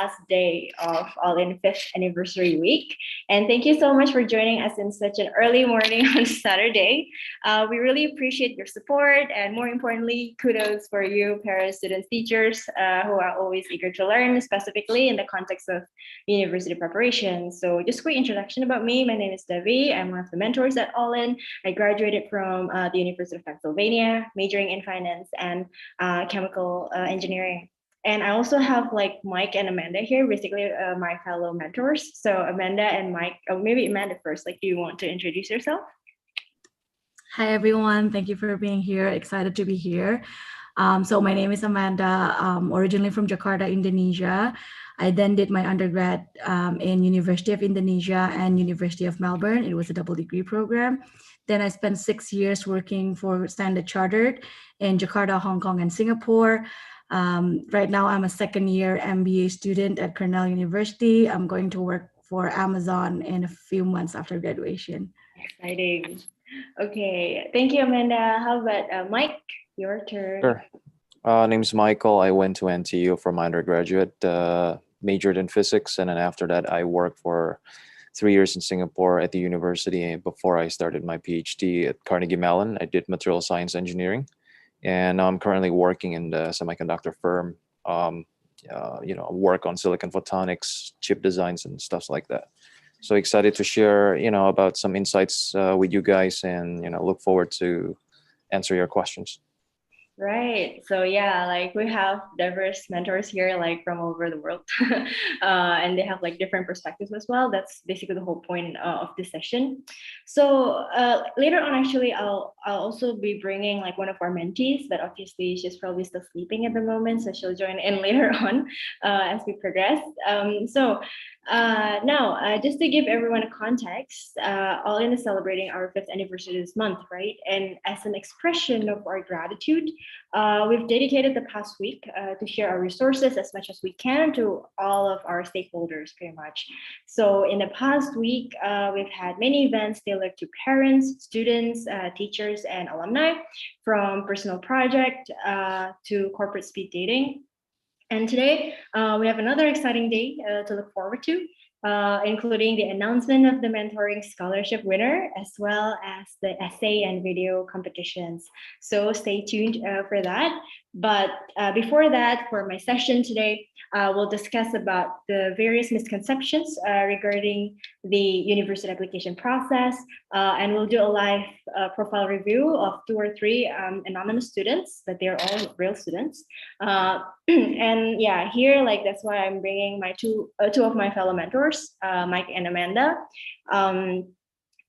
last day of All In fifth anniversary week. And thank you so much for joining us in such an early morning on Saturday. We really appreciate your support, and more importantly, kudos for you, parents, students, teachers who are always eager to learn, specifically in the context of university preparation. So just a quick introduction about me. My name is Devi. I'm one of the mentors at All In. I graduated from the University of Pennsylvania, majoring in finance and chemical engineering. And I also have like Mike and Amanda here, basically my fellow mentors. So Amanda and Mike, or maybe Amanda first, like, do you want to introduce yourself? Hi, everyone. Thank you for being here. Excited to be here. So my name is Amanda, originally from Jakarta, Indonesia. I then did my undergrad in University of Indonesia and University of Melbourne. It was a double degree program. Then I spent 6 years working for Standard Chartered in Jakarta, Hong Kong, and Singapore. Right now, I'm a second year MBA student at Cornell University. I'm going to work for Amazon in a few months after graduation. Exciting. Okay, thank you, Amanda. How about Mike? Your turn. Sure. Name's Michael. I went to NTU for my undergraduate, majored in physics, and then after that, I worked for 3 years in Singapore at the university before I started my PhD at Carnegie Mellon. I did material science engineering, and I'm currently working in the semiconductor firm. Work on silicon photonics, chip designs, and stuff like that. So excited to share, about some insights with you guys, and look forward to answer your questions. Right. So yeah, like we have diverse mentors here, like from all over the world, and they have like different perspectives as well. That's basically the whole point of this session. So later on, actually, I'll also be bringing like one of our mentees, but obviously she's probably still sleeping at the moment, so she'll join in later on as we progress. Now, just to give everyone a context, All In is celebrating our 5th anniversary this month, right? And as an expression of our gratitude, we've dedicated the past week to share our resources as much as we can to all of our stakeholders, pretty much. So in the past week, we've had many events tailored to parents, students, teachers, and alumni, from personal project to corporate speed dating. And today, we have another exciting day to look forward to, including the announcement of the mentoring scholarship winner, as well as the essay and video competitions. So stay tuned for that. But before that, for my session today, we'll discuss about the various misconceptions regarding the university application process, and we'll do a live profile review of 2 or 3 anonymous students, but they're all real students. And yeah, here, like, that's why I'm bringing my two of my fellow mentors, Mike and Amanda.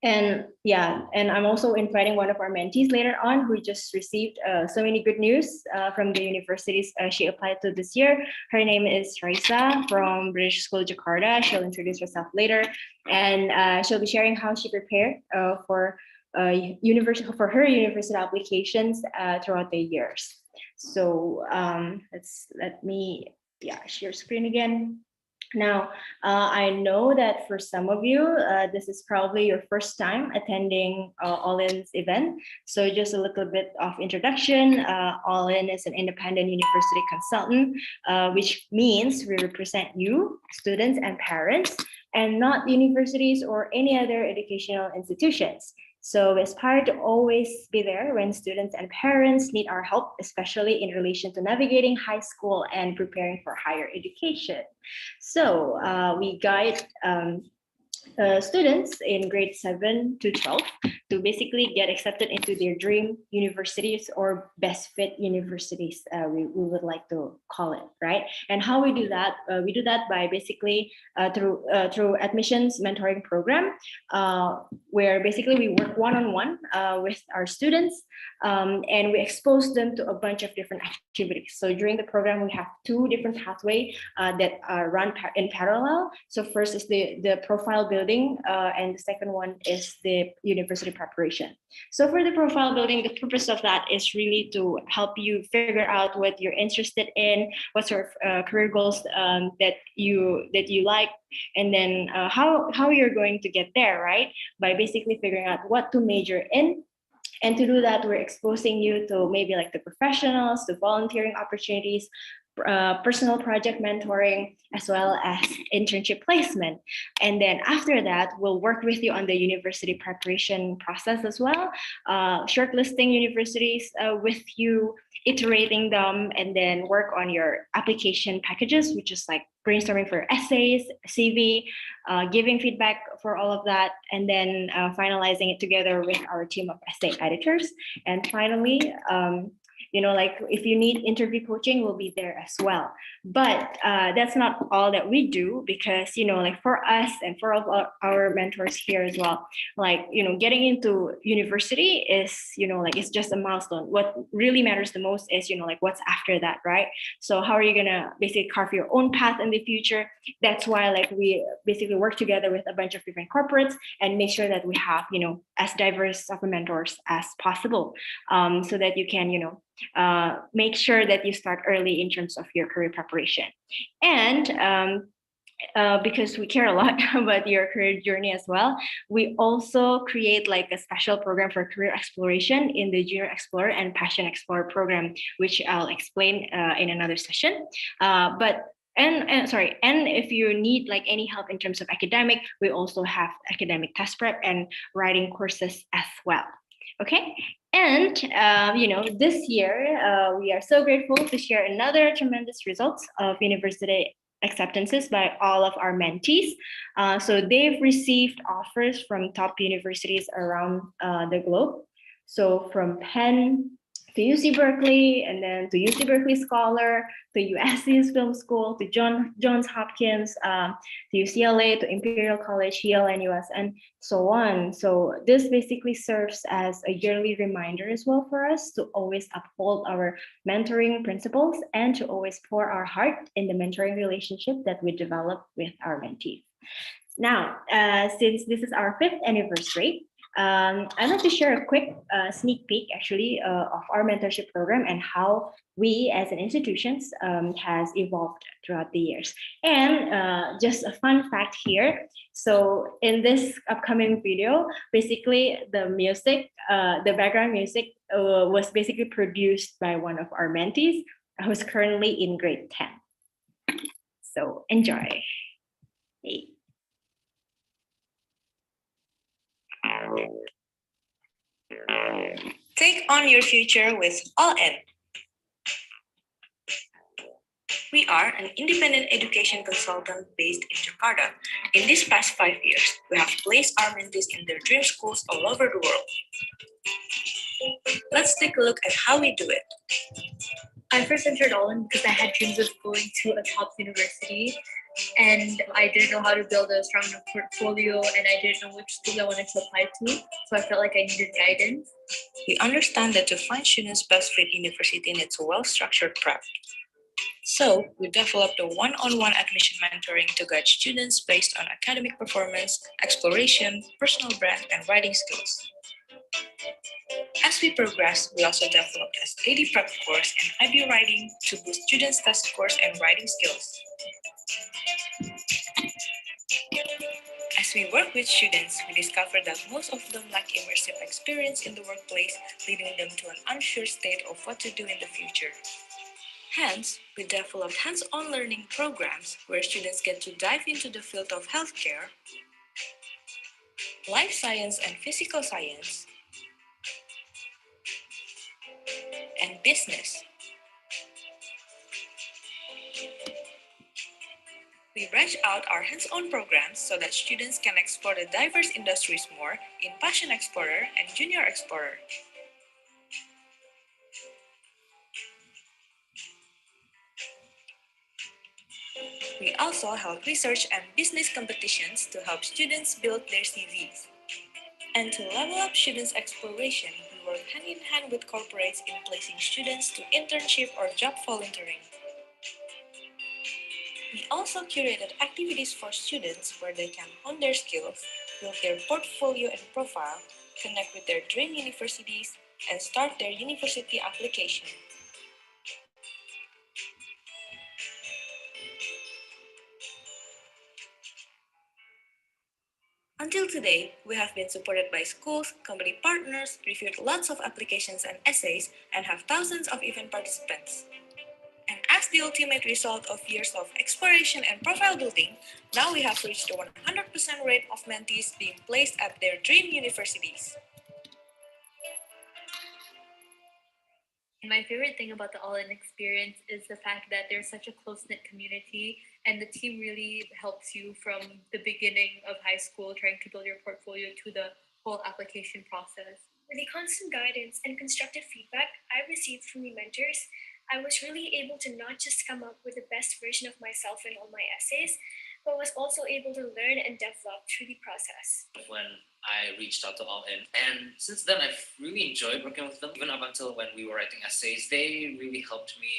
And I'm also inviting one of our mentees later on, who just received so many good news from the universities she applied to this year. Her name is Raisa from British School Jakarta. She'll introduce herself later, and she'll be sharing how she prepared for her university applications throughout the years. So let me share screen again. Now, I know that for some of you, this is probably your first time attending All In's event. So just a little bit of introduction. All In is an independent university consultant, which means we represent you, students and parents, and not universities or any other educational institutions. So we aspire to always be there when students and parents need our help, especially in relation to navigating high school and preparing for higher education. So we guide students in grade 7 to 12 to basically get accepted into their dream universities, or best fit universities, we would like to call it, right? And how we do that by basically through admissions mentoring program, where basically we work one-on-one with our students, and we expose them to a bunch of different activities. So during the program, we have 2 different pathways that run in parallel. So first is the profile building, and the second one is the university preparation. So for the profile building, the purpose of that is really to help you figure out what you're interested in, what sort of career goals that you like, and then how you're going to get there, right? By basically figuring out what to major in. And to do that, we're exposing you to maybe like the professionals, the volunteering opportunities, personal project mentoring, as well as internship placement. And then after that, we'll work with you on the university preparation process as well, shortlisting universities with you, iterating them, and then work on your application packages, which is like brainstorming for essays, CV, giving feedback for all of that, and then finalizing it together with our team of essay editors. And finally, like if you need interview coaching, we'll be there as well. But that's not all that we do, because like for us and for all of our mentors here as well, like getting into university is like it's just a milestone. What really matters the most is like what's after that, right? So how are you gonna basically carve your own path in the future? That's why like we basically work together with a bunch of different corporates and make sure that we have as diverse of mentors as possible, so that you can make sure that you start early in terms of your career preparation. And because we care a lot about your career journey as well, we also create like a special program for career exploration in the Junior Explorer and Passion Explorer program, which I'll explain in another session. And if you need like any help in terms of academic, we also have academic test prep and writing courses as well. Okay. And this year we are so grateful to share another tremendous results of university acceptances by all of our mentees. So they've received offers from top universities around the globe. So from Penn to UC Berkeley, and then to UC Berkeley Scholar, to USC's Film School, to Johns Hopkins, to UCLA, to Imperial College, Yale, and US, and so on. So this basically serves as a yearly reminder as well for us to always uphold our mentoring principles and to always pour our heart in the mentoring relationship that we develop with our mentees. Now, since this is our 5th anniversary, I'd like to share a quick sneak peek actually of our mentorship program and how we as an institutions has evolved throughout the years. And just a fun fact here. So in this upcoming video, basically the music, the background music was basically produced by one of our mentees who's currently in grade 10. So enjoy. Hey. Take on your future with All In. We are an independent education consultant based in Jakarta. In these past 5 years, we have placed our mentees in their dream schools all over the world. Let's take a look at how we do it. I first entered All In because I had dreams of going to a top university, and I didn't know how to build a strong enough portfolio, and I didn't know which school I wanted to apply to, so I felt like I needed guidance. We understand that to find students' best fit university needs a well-structured prep. So, we developed a one-on-one admission mentoring to guide students based on academic performance, exploration, personal brand, and writing skills. As we progress, we also developed a study prep course and IB writing to boost students' test scores and writing skills. As we work with students, we discovered that most of them lack immersive experience in the workplace, leading them to an unsure state of what to do in the future. Hence, we developed hands-on learning programs where students get to dive into the field of healthcare, life science and physical science, and business. We branch out our hands-on programs so that students can explore the diverse industries more in Passion Explorer and Junior Explorer. We also held research and business competitions to help students build their CVs. And to level up students' exploration, we work hand in hand with corporates in placing students to internship or job volunteering. We also curated activities for students where they can hone their skills, build their portfolio and profile, connect with their dream universities, and start their university application. Until today, we have been supported by schools, company partners, reviewed lots of applications and essays, and have thousands of event participants. And as the ultimate result of years of exploration and profile building, now we have reached the 100% rate of mentees being placed at their dream universities. And my favorite thing about the All-In experience is the fact that there's such a close-knit community, and the team really helps you from the beginning of high school, trying to build your portfolio, to the whole application process. With the constant guidance and constructive feedback I received from the mentors, I was really able to not just come up with the best version of myself in all my essays, but was also able to learn and develop through the process. When I reached out to All In, and since then I've really enjoyed working with them. Even up until when we were writing essays, they really helped me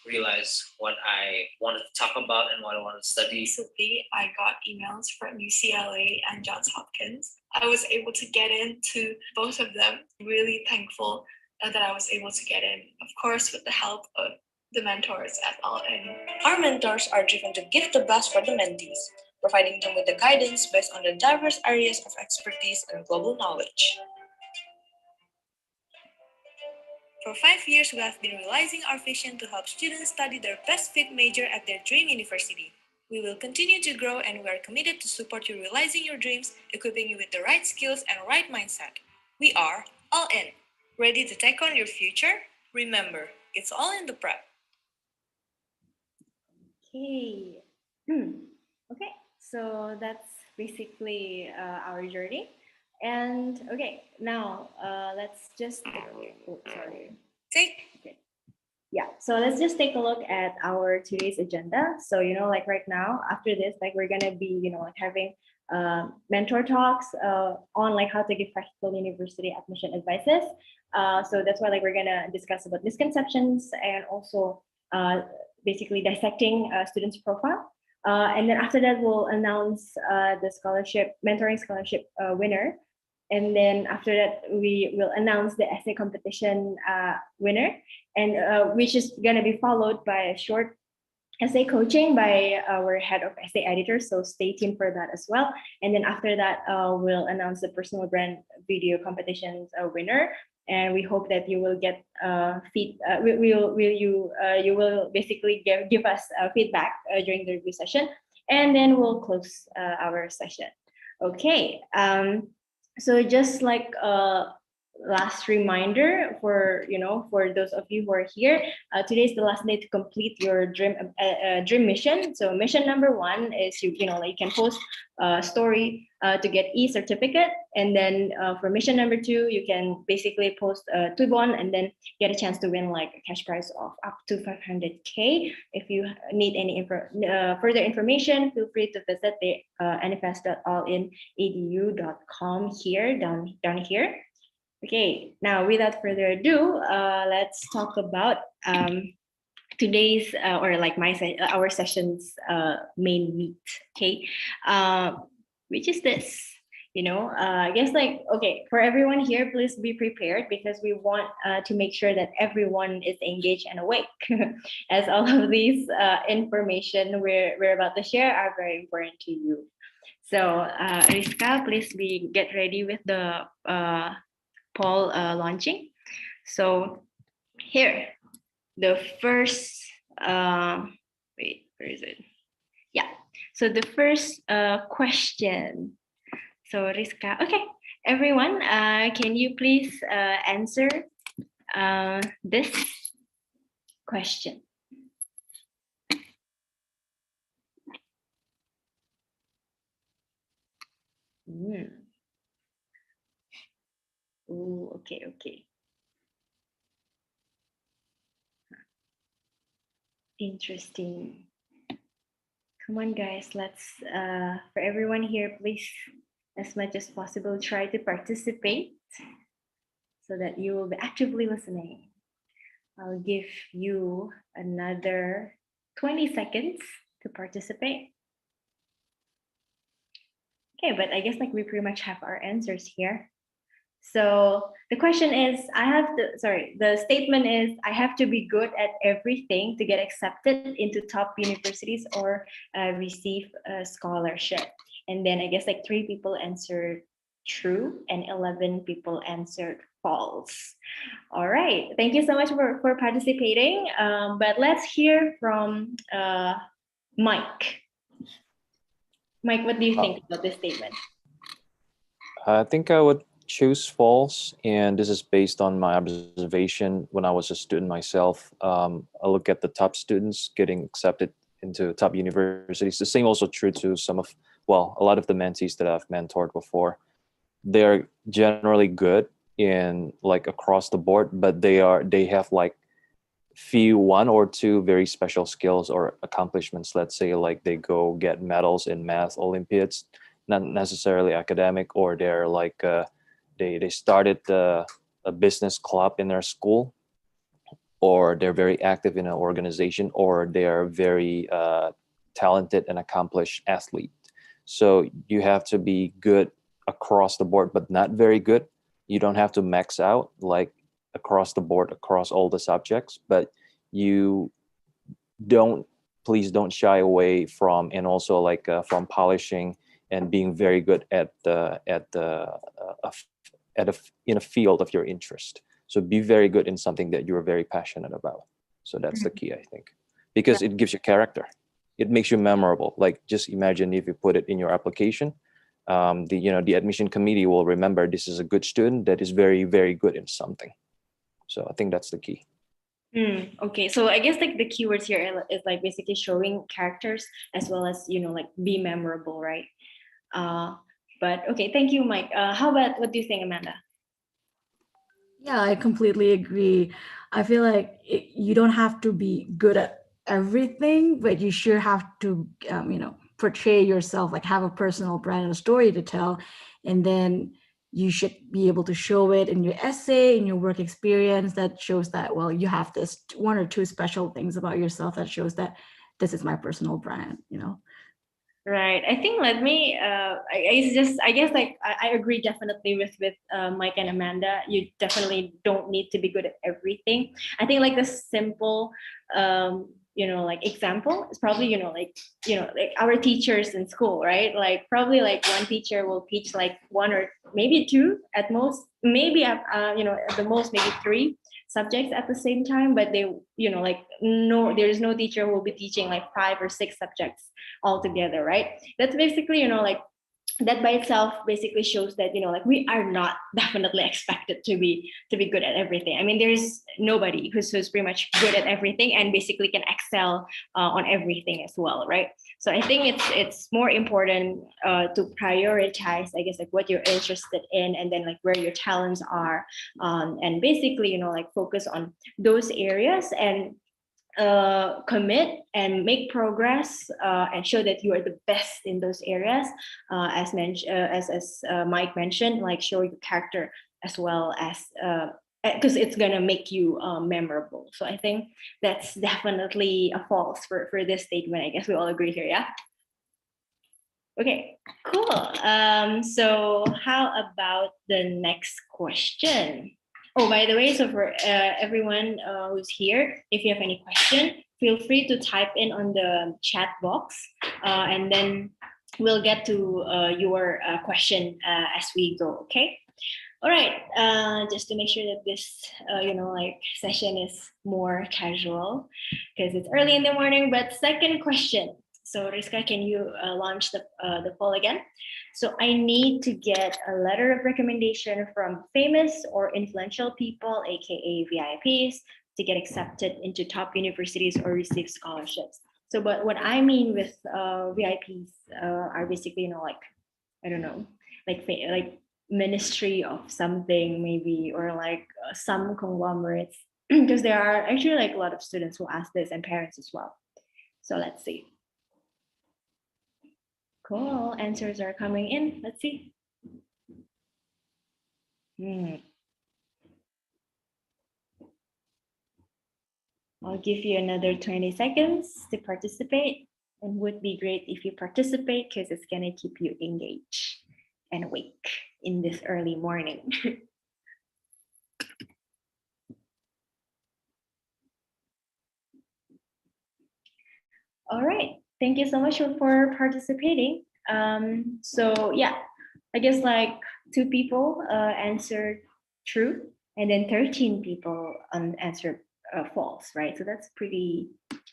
realize what I wanted to talk about and what I wanted to study. Recently, I got emails from UCLA and Johns Hopkins. I was able to get into both of them. Really thankful that I was able to get in, of course, with the help of the mentors at All In. Our mentors are driven to give the best for the mentees, providing them with the guidance based on the diverse areas of expertise and global knowledge. For 5 years, we have been realizing our vision to help students study their best fit major at their dream university. We will continue to grow, and we are committed to support you realizing your dreams, equipping you with the right skills and right mindset. We are All In. Ready to take on your future? Remember, it's all in the prep. Okay. Okay, so that's basically our journey. And okay, now let's just so let's just take a look at our today's agenda. So like right now, after this, like we're gonna be like having mentor talks on like how to give practical university admission advices. So that's why like we're gonna discuss about misconceptions and also basically dissecting students' profile. And then after that, we'll announce the mentoring scholarship winner. And then after that, we will announce the essay competition winner, and which is going to be followed by a short essay coaching by our head of essay editor. So stay tuned for that as well. And then after that, we'll announce the personal brand video competition's winner. And we hope that you will get you will basically give us feedback during the review session, and then we'll close our session. Okay. So just like last reminder for those of you who are here, today is the last day to complete your dream mission. So mission number 1 is you can post a story to get e-certificate, and then for mission number 2, you can basically post a Tubon and then get a chance to win like a cash prize of up to 500K. If you need any further information, feel free to visit the annifest.allinedu.com here down here. Okay, now without further ado, let's talk about today's or like our session's main meat. Okay, which is this. I guess like, okay, for everyone here, please be prepared because we want to make sure that everyone is engaged and awake, as all of these information we're about to share are very important to you. So, Rizka, please get ready with the poll launching. So here, the first, wait, where is it? Yeah, so the first question. So Rizka, okay, everyone, can you please answer this question? Oh, okay. Interesting. Come on, guys, let's, for everyone here, please, as much as possible, try to participate so that you will be actively listening. I'll give you another 20 seconds to participate. Okay, but I guess like we pretty much have our answers here. So the question is, the statement is, I have to be good at everything to get accepted into top universities or receive a scholarship. And then I guess like 3 people answered true, and 11 people answered false. All right, thank you so much for participating. But let's hear from Mike. Mike, what do you think about this statement? I think I would choose false, and this is based on my observation when I was a student myself. I look at the top students getting accepted into top universities. The same also true to a lot of the mentees that I've mentored before. They're generally good in like across the board, but they have like few one or two very special skills or accomplishments. Let's say like they go get medals in math Olympiads, not necessarily academic, or they're like they started a business club in their school, or they're very active in an organization, or they are very talented and accomplished athlete. So you have to be good across the board, but not very good. You don't have to max out like across the board, across all the subjects, but you don't, please don't shy away from, and also like from polishing and being very good in a field of your interest. So be very good in something that you're very passionate about. So that's the key, I think, because it gives you character. It makes you memorable. Like just imagine if you put it in your application, the admission committee will remember this is a good student that is very, very good in something. So I think that's the key. Okay, so I guess like the keywords here is like basically showing characters as well as like be memorable, right? But okay, thank you, Mike. How about, what do you think, Amanda? Yeah, I completely agree. I feel like you don't have to be good at everything, but you sure have to, portray yourself, like have a personal brand and a story to tell. And then you should be able to show it in your essay, in your work experience that shows that, well, you have this one or two special things about yourself that shows that this is my personal brand, Right. I think let me. I guess like I agree definitely with Mike and Amanda. You definitely don't need to be good at everything. I think like the simple, like example is probably like our teachers in school, right? Like probably like one teacher will teach like one or maybe two at most, maybe at the most maybe three subjects at the same time, but they like no, there's no teacher who will be teaching like 5 or 6 subjects all together, right? That's basically like that by itself basically shows that like we are not definitely expected to be good at everything. I mean, there's nobody who's pretty much good at everything and basically can excel on everything as well, right? So I think it's more important to prioritize, I guess, like what you're interested in, and then like where your talents are, and basically like focus on those areas and commit and make progress, and show that you are the best in those areas, as Mike mentioned, like show your character as well as because it's gonna make you memorable. So I think that's definitely a false for this statement. I guess we all agree here, yeah. Okay, cool. So how about the next question? Oh, by the way, so for everyone who's here, if you have any question, feel free to type in on the chat box, and then we'll get to your question as we go, okay? All right, just to make sure that this, like session is more casual because it's early in the morning, but second question. So Rizka, can you launch the poll again? So I need to get a letter of recommendation from famous or influential people, aka VIPs, to get accepted into top universities or receive scholarships. So, but what I mean with VIPs are basically, like, I don't know, like ministry of something maybe, or like some conglomerates, because there are actually like a lot of students who ask this and parents as well. So let's see. Cool, answers are coming in. Let's see. I'll give you another 20 seconds to participate, and would be great if you participate because it's gonna keep you engaged and awake in this early morning. All right, thank you so much for participating. So yeah, I guess like 2 people answered true, and then 13 people answered false, right? So that's pretty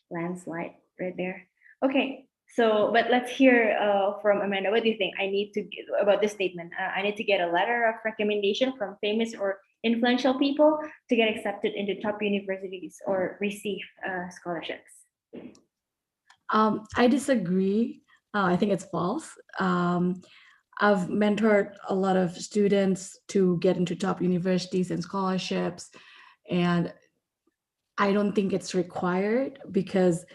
landslide right there. Okay, so but let's hear from Amanda. What do you think? I need to get, about this statement. I need to get a letter of recommendation from famous or influential people to get accepted into top universities or receive scholarships. I disagree. I think it's false. I've mentored a lot of students to get into top universities and scholarships, and I don't think it's required because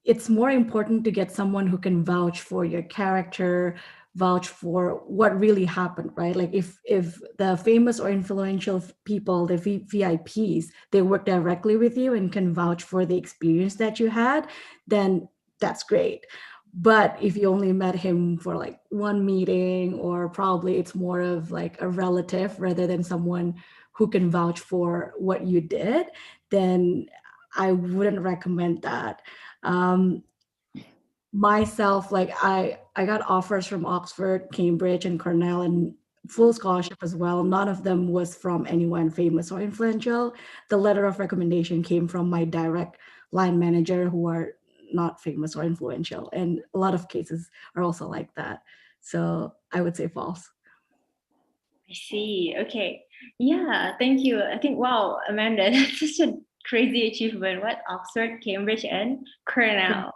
it's more important to get someone who can vouch for your character, vouch for what really happened, right? Like if the famous or influential people, the VIPs, they work directly with you and can vouch for the experience that you had, then that's great. But if you only met him for like one meeting, or probably it's more of like a relative rather than someone who can vouch for what you did, then I wouldn't recommend that. um, Myself, like I got offers from Oxford, Cambridge, and Cornell, and full scholarship as well. None of them was from anyone famous or influential. The letter of recommendation came from my direct line manager, who are not famous or influential, and a lot of cases are also like that. So I would say false. I see. Okay. Yeah, thank you. I think, wow, Amanda, that's such a crazy achievement. What? Oxford, Cambridge, and Cornell.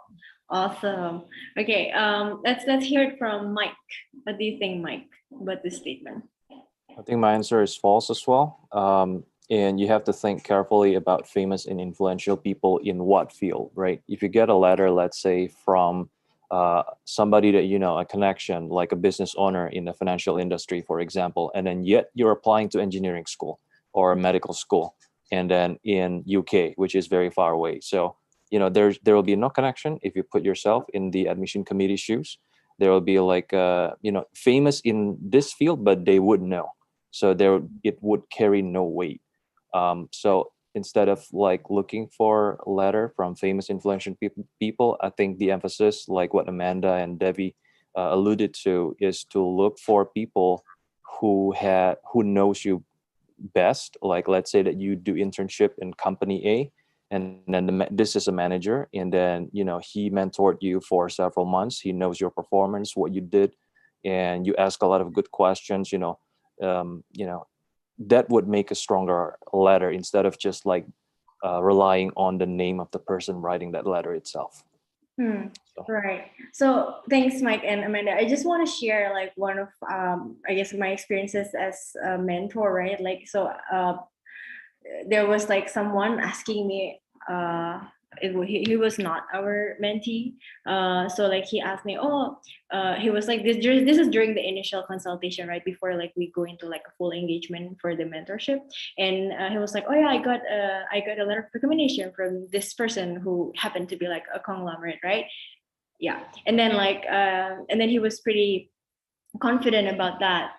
Awesome. Okay, let's hear it from Mike. What do you think, Mike, about this statement? I think my answer is false as well. And you have to think carefully about famous and influential people in what field, right? If you get a letter, let's say from somebody that you know, a connection, like a business owner in the financial industry, for example, and then yet you're applying to engineering school or medical school, and then in UK, which is very far away. So you know, there will be no connection if you put yourself in the admission committee shoes. There will be like you know, famous in this field, but they wouldn't know, so there it would carry no weight. So instead of like looking for a letter from famous influential people, I think the emphasis, like what Amanda and Debbie alluded to, is to look for people who knows you best. Like let's say that you do internship in company A, and then this is a manager, and then you know, he mentored you for several months, he knows your performance, what you did, and you ask a lot of good questions, you know, that would make a stronger letter instead of just like relying on the name of the person writing that letter itself. Right. So thanks, Mike and Amanda. I just want to share like one of I guess my experiences as a mentor, right? Like so there was like someone asking me he was not our mentee, so like he asked me, he was like this is during the initial consultation, right before like we go into like a full engagement for the mentorship. And he was like, oh yeah, I got a letter of recommendation from this person who happened to be like a conglomerate, right? Yeah. And then like and then he was pretty confident about that.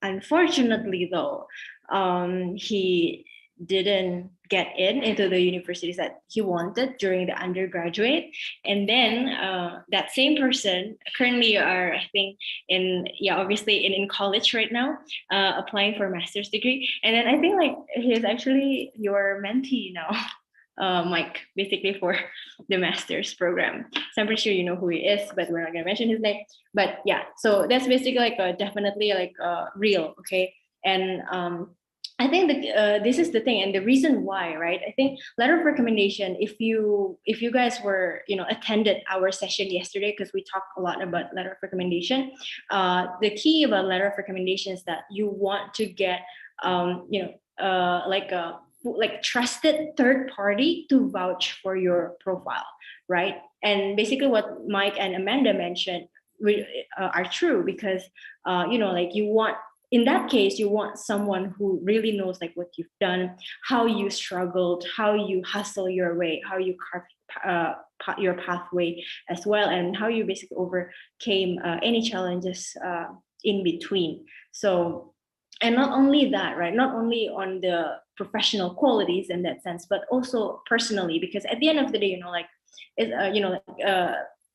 Unfortunately though, he didn't get into the universities that he wanted during the undergraduate. And then that same person currently are, I think, in, yeah, obviously in college right now, applying for a master's degree. And then I think like he's actually your mentee now. Mike, basically for the master's program. So I'm pretty sure you know who he is, but we're not gonna mention his name. But yeah, so that's basically like definitely like real, okay? And I think that this is the thing, and the reason why, right? I think letter of recommendation. If you guys were attended our session yesterday, because we talked a lot about letter of recommendation. The key about letter of recommendation is that you want to get like trusted third party to vouch for your profile, right? And basically what Mike and Amanda mentioned are true, because like you want, in that case, you want someone who really knows like what you've done, how you struggled, how you hustle your way, how you carve your pathway as well, and how you basically overcame any challenges in between. So, and not only that, right? Not only on the professional qualities in that sense, but also personally, because at the end of the day,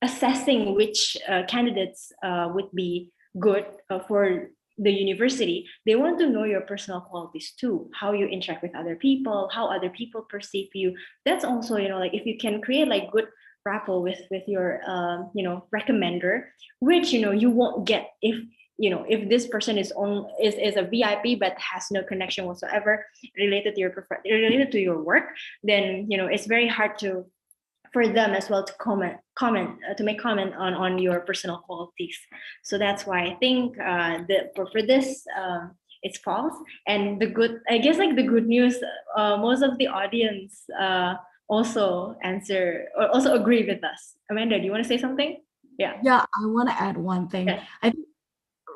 assessing which candidates would be good for the university, they want to know your personal qualities too, how you interact with other people, how other people perceive you. That's also, like if you can create like good rapport with your recommender, which you won't get if this person is a VIP but has no connection whatsoever related to related to your work, then it's very hard for them as well to to make comment on your personal qualities. So that's why I think for this it's false. And the good, I guess, like the good news, most of the audience also answer or also agree with us. Amanda, do you want to say something? Yeah. Yeah, I want to add one thing. Yeah. I think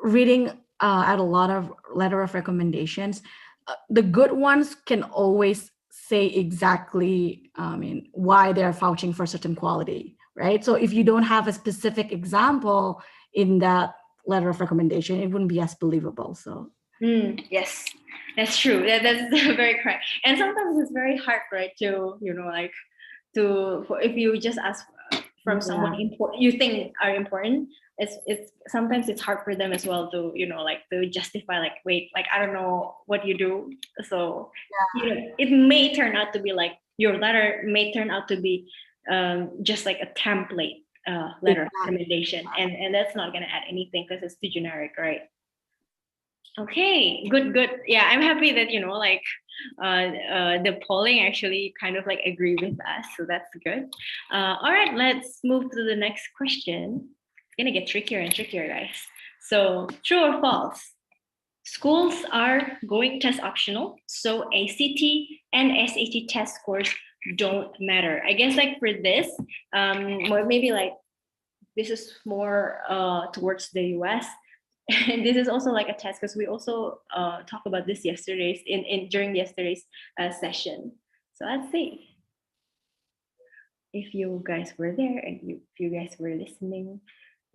reading at a lot of letter of recommendations, the good ones can always say exactly, why they're vouching for certain quality, right? So if you don't have a specific example in that letter of recommendation, it wouldn't be as believable. So yes, that's true. That's very correct. And sometimes it's very hard, right, to if you just ask from someone important you think are important, it's sometimes it's hard for them as well to to justify, like, wait, like, I don't know what you do. So it may turn out to be like your letter may turn out to be just like a template letter recommendation, and that's not going to add anything because it's too generic, right? Okay, good. Yeah, I'm happy that the polling actually kind of like agree with us, so that's good. All right, let's move to the next question. It's gonna get trickier and trickier, guys. So, true or false? Schools are going test optional, so ACT and SAT test scores don't matter. I guess like for this, or maybe like this is more towards the US. And this is also like a test because we also talked about this yesterday's during yesterday's session. So let's see if you guys were there and if you guys were listening.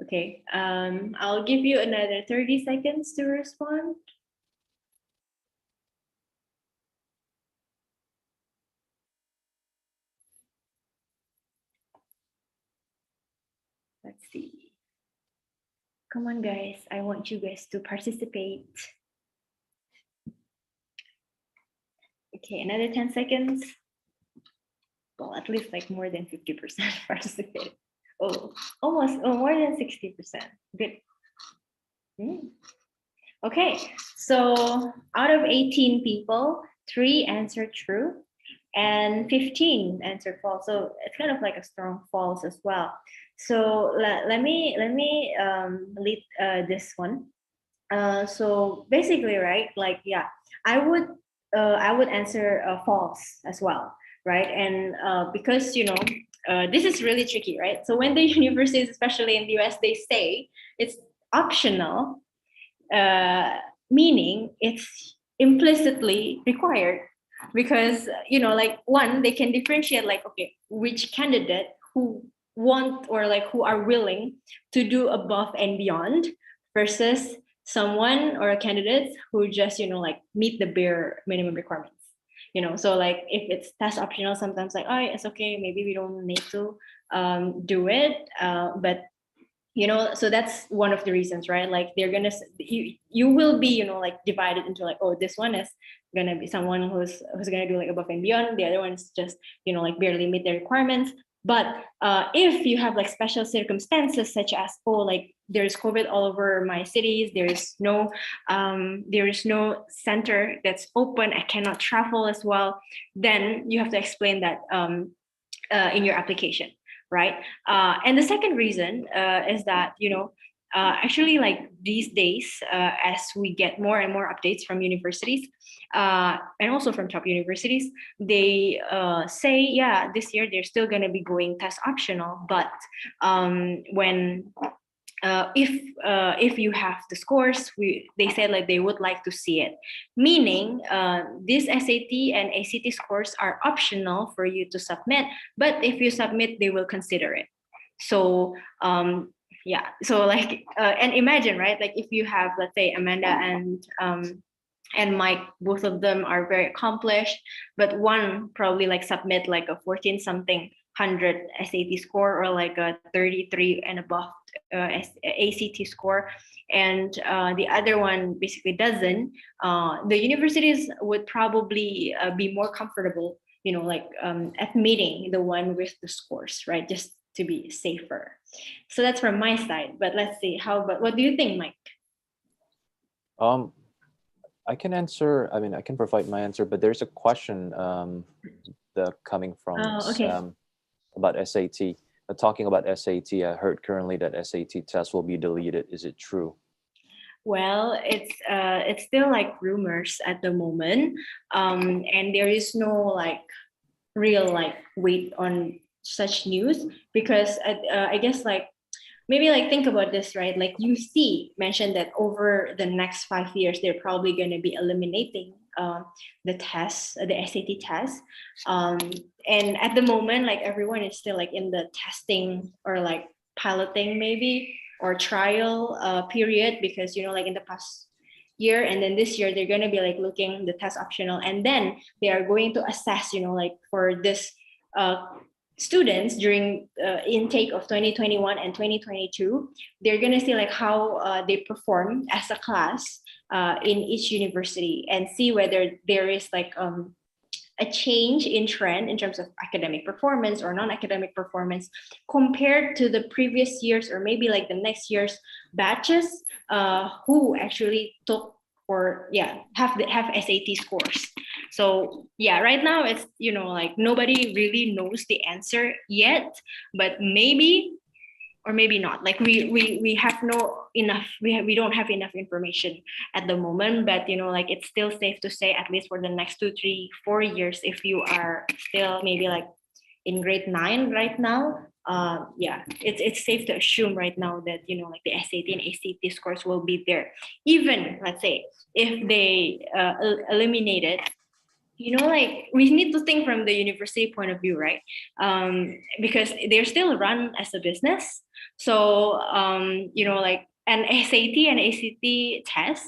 Okay, I'll give you another 30 seconds to respond. Let's see. Come on, guys. I want you guys to participate. Okay, another 10 seconds. Well, at least like more than 50% participate. Oh, almost more than 60%. Good. Okay, so out of 18 people, 3 answered true and 15 answered false. So it's kind of like a strong false as well. So let me lead this one. So basically, right? Like, yeah, I would answer false as well, right? And because this is really tricky, right? So when the universities, especially in the US, they say it's optional, meaning it's implicitly required, because like, one, they can differentiate, like, okay, which candidate who want or like who are willing to do above and beyond versus someone or a candidate who just like meet the bare minimum requirements. So like if it's test optional, sometimes like, oh, it's okay, maybe we don't need to do it, but so that's one of the reasons, right? Like they're gonna you will be like divided into like, oh, this one is gonna be someone who's gonna do like above and beyond, the other one's just like barely meet the requirements. But if you have like special circumstances, such as, oh, like there's COVID all over my cities, there is no center that's open, I cannot travel as well, then you have to explain that in your application, right? And the second reason is that actually, like these days, as we get more and more updates from universities and also from top universities, they say, yeah, this year they're still going to be going test optional, but when if you have the scores, they said like they would like to see it, meaning these SAT and ACT scores are optional for you to submit, but if you submit, they will consider it. So yeah, so like and imagine, right, like if you have, let's say, Amanda and Mike, both of them are very accomplished, but one probably like submit like a 14 something 100 SAT score or like a 33 and above ACT score, and the other one basically doesn't, the universities would probably be more comfortable, like admitting the one with the scores, right? Just to be safer. So that's from my side. But let's see, what do you think, Mike? I can answer. I mean, I can provide my answer, but there's a question coming from Okay. about SAT. Talking about SAT, I heard currently that SAT test will be deleted. Is it true? Well, it's still like rumors at the moment, and there is no like real like weight on such news, because I guess like maybe like think about this, right? Like UC mentioned that over the next 5 years, they're probably going to be eliminating the tests, the SAT test. And at the moment, like everyone is still like in the testing or like piloting maybe or trial period, because, like in the past year and then this year, they're going to be like looking the test optional, and then they are going to assess, like for this students during intake of 2021 and 2022, they're going to see like how they perform as a class in each university, and see whether there is like a change in trend in terms of academic performance or non-academic performance compared to the previous years, or maybe like the next year's batches who actually took or have SAT scores. So right now it's like nobody really knows the answer yet, but maybe or maybe not. Like we have no enough. We don't have enough information at the moment, but like it's still safe to say, at least for the next 2, 3, 4 years, if you are still maybe like in grade 9 right now, it's safe to assume right now that like the SAT and ACT scores will be there, even let's say if they eliminate it. Like we need to think from the university point of view, right? Because they're still run as a business. So like an SAT and ACT test,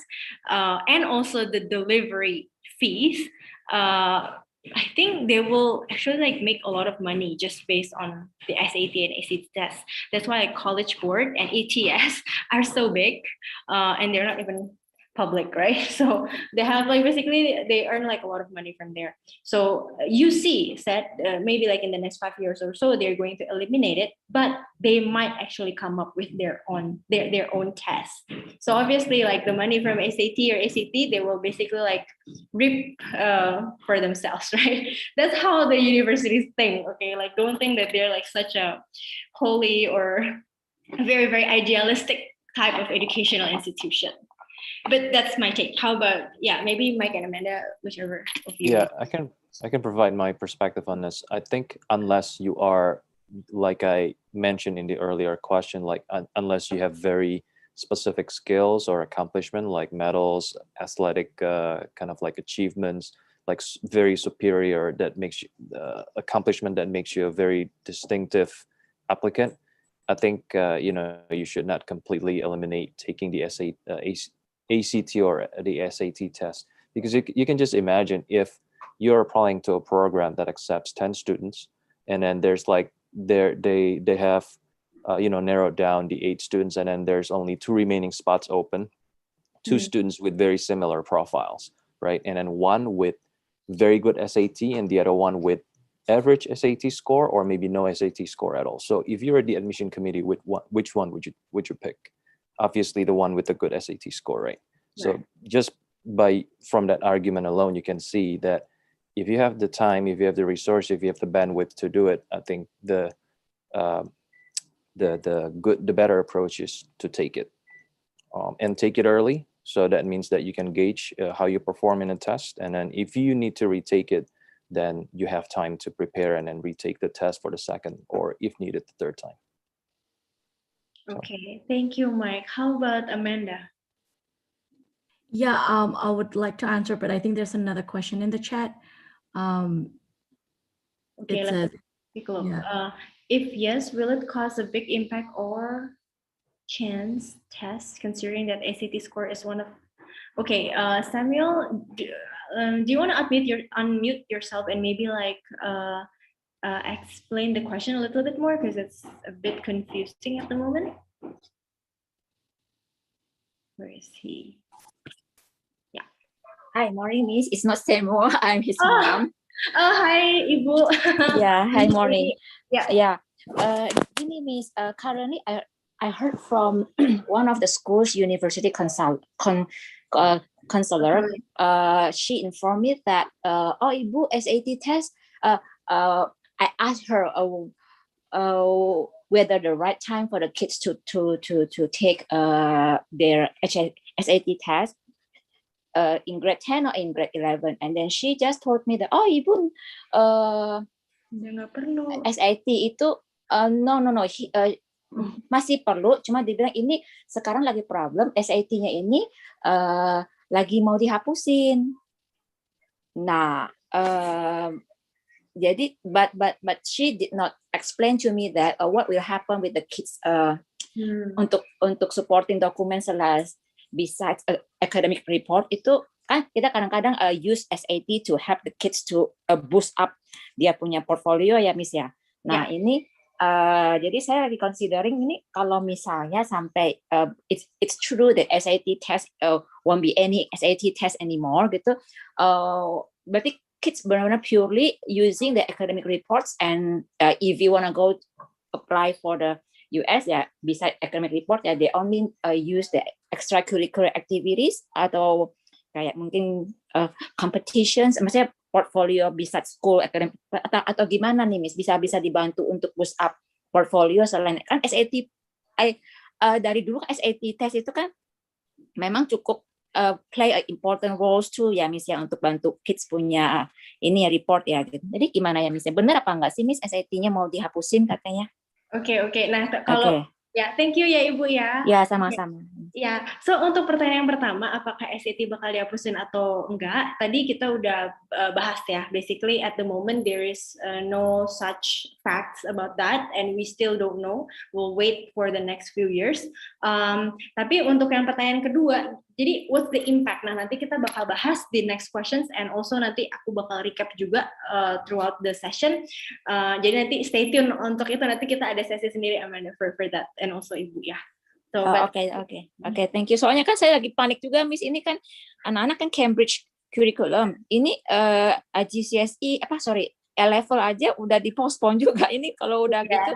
and also the delivery fees, I think they will actually like make a lot of money just based on the SAT and ACT tests. That's why College Board and ETS are so big, and they're not even public, right? So they have like basically they earn like a lot of money from there. So UC said maybe like in the next 5 years or so they're going to eliminate it, but they might actually come up with their own test. So obviously like the money from SAT or ACT, they will basically like reap for themselves, right? That's how the universities think. Okay, like don't think that they're like such a holy or very very idealistic type of educational institution. But that's my take. How about maybe Mike and Amanda, whichever of you. Yeah, I can provide my perspective on this. I think unless you are, like I mentioned in the earlier question, like unless you have very specific skills or accomplishment like medals, athletic kind of like achievements, like very superior, that makes you accomplishment that makes you a very distinctive applicant. I think you should not completely eliminate taking the ACT or the SAT test, because you can just imagine if you're applying to a program that accepts 10 students, and then there's like they have narrowed down the 8 students, and then there's only 2 remaining spots open, 2 students with very similar profiles, right? And then one with very good SAT and the other one with average SAT score or maybe no SAT score at all. So if you're at the admission committee, which one would you pick? Obviously the one with the good SAT score, right? So just from that argument alone, you can see that if you have the time, if you have the resource, if you have the bandwidth to do it, I think the better approach is to take it and take it early. So that means that you can gauge how you perform in a test, and then if you need to retake it, then you have time to prepare and then retake the test for the second, or if needed, the third time. Okay, thank you, Mike. How about Amanda? Yeah, I would like to answer, but I think there's another question in the chat. Okay, let's take a look. If yes, will it cause a big impact or chance test, considering that ACT score is one of... Okay, Samuel, do you want to unmute yourself and maybe like explain the question a little bit more because it's a bit confusing at the moment. Where is he? Yeah. Hi, morning, Miss. It's not Samuel. I'm his mom. Oh, hi, Ibu. Yeah, hi, morning. Yeah. Yeah. Ini Miss, currently I heard from one of the school's university counselor. She informed me that Ibu SAT test. I asked her whether the right time for the kids to take their SAT test in grade 10 or in grade 11, and then she just told me that Ibu SAT itu no masih perlu, cuma dibilang ini sekarang lagi problem SAT-nya ini lagi mau dihapusin. Nah, jadi but she did not explain to me that what will happen with the kids untuk supporting documents besides academic report. Itu kan kita kadang-kadang use SAT to help the kids to boost up dia punya portfolio ya Miss ya. Nah ini jadi saya lagi considering ini kalau misalnya sampai it's true that SAT test won't be any SAT test anymore gitu. Berarti kids benar-benar purely using the academic reports, and if you wanna go apply for the US ya, beside academic report ya, they only use the extracurricular activities atau kayak mungkin competitions, maksudnya portfolio beside school academic atau gimana nih Miss, bisa dibantu untuk boost up portfolio selain kan SAT. Dari dulu SAT test itu kan memang cukup play an important roles too ya Miss ya, untuk bantu kids punya ini ya report ya gitu. Jadi gimana ya Miss, benar apa enggak sih Miss SAT-nya mau dihapusin katanya? Oke. Nah kalau ya, thank you ya Ibu ya. Ya, sama-sama. Ya, so untuk pertanyaan yang pertama, apakah SAT bakal dihapusin atau enggak? Tadi kita udah bahas ya. Basically, at the moment there is no such facts about that, and we still don't know. We'll wait for the next few years. Tapi untuk yang pertanyaan kedua, jadi what's the impact? Nah, nanti kita bakal bahas di next questions, and also nanti aku bakal recap juga throughout the session. Jadi nanti stay tune untuk itu. Nanti kita ada sesi sendiri Amanda for that, and also Ibu ya. So, Oke, thank you. Soalnya kan saya lagi panik juga, Miss. Ini kan anak-anak kan Cambridge curriculum. Ini GCSE A-level aja udah di-postpone juga. Ini kalau udah gitu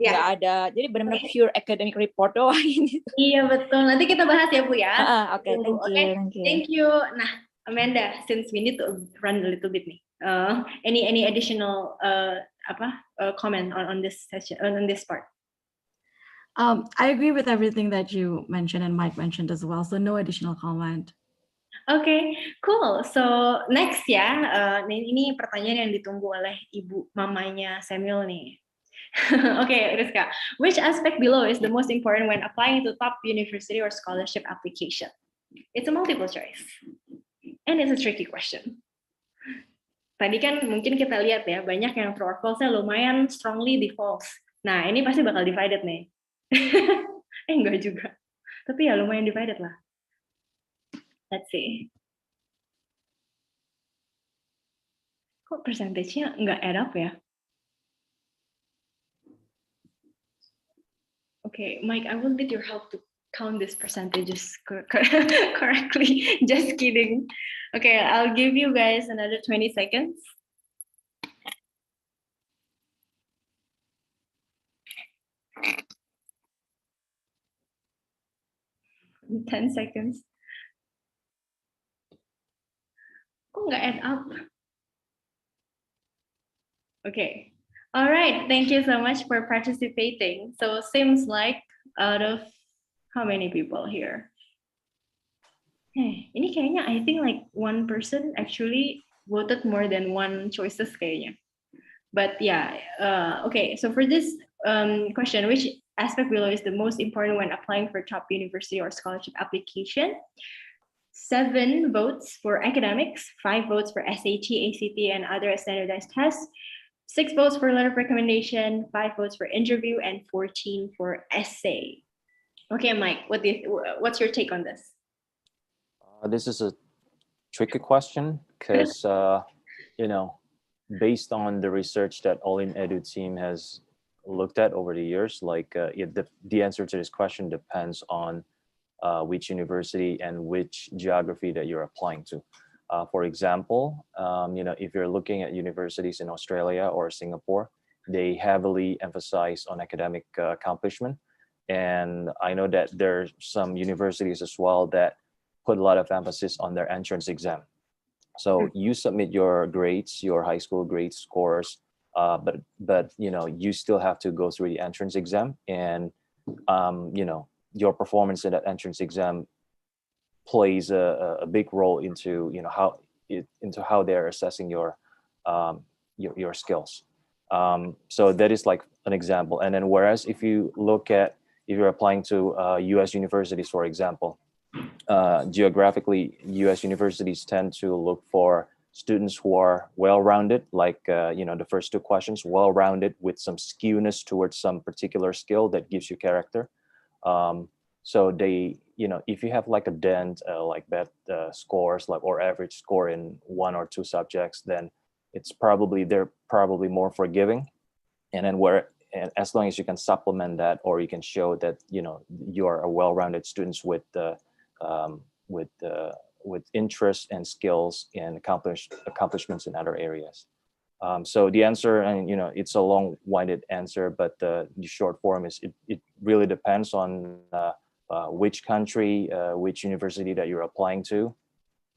nggak ada. Jadi benar-benar pure academic report doang ini. Iya betul. Nanti kita bahas ya Bu ya. Oke, thank you. Nah, Amanda, since we need to run a little bit nih. Any additional comment on this session, on this part? I agree with everything that you mentioned and Mike mentioned as well, so no additional comment. Okay, cool. So next ya, ini pertanyaan yang ditunggu oleh ibu mamanya Samuel nih. Okay, Rizka, which aspect below is the most important when applying to top university or scholarship application? It's a multiple choice, and it's a tricky question. Tadi kan mungkin kita lihat ya, banyak yang true or false-nya lumayan strongly di false. Nah, ini pasti bakal divided nih. Enggak juga. Tapi ya lumayan divided lah. Let's see. Kok percentage-nya nggak add up ya? Okay, Mike, I will need your help to count these percentages correctly. Just kidding. Okay, I'll give you guys another 20 seconds. 10 seconds. Kok nggak add up? Okay. All right. Thank you so much for participating. So seems like out of how many people here? Ini kayaknya I think like one person actually voted more than one choices kayaknya. But yeah, okay. So for this question, which aspect below is the most important when applying for top university or scholarship application? 7 votes for academics, 5 votes for SAT, ACT, and other standardized tests, 6 votes for letter of recommendation, 5 votes for interview, and 14 for essay. Okay, Mike, what's your take on this? This is a tricky question because, based on the research that All in Edu team has looked at over the years, like the answer to this question depends on which university and which geography that you're applying to. For example, if you're looking at universities in Australia or Singapore, they heavily emphasize on academic accomplishment. And I know that there are some universities as well that put a lot of emphasis on their entrance exam. So you submit your grades, your high school grade scores, but you still have to go through the entrance exam, and your performance in that entrance exam plays a big role into how they're assessing your skills. So that is like an example. And then whereas if you're applying to U.S. universities, for example, geographically, U.S. universities tend to look for students who are well-rounded, like the first two questions, well-rounded with some skewness towards some particular skill that gives you character. So they, if you have like a dent, like bad scores, like or average score in one or two subjects, then they're probably more forgiving. And then as long as you can supplement that, or you can show that you're a well-rounded students with interest and skills and accomplishments in other areas. So the answer, and it's a long-winded answer, but the short form is it really depends on which country, which university that you're applying to.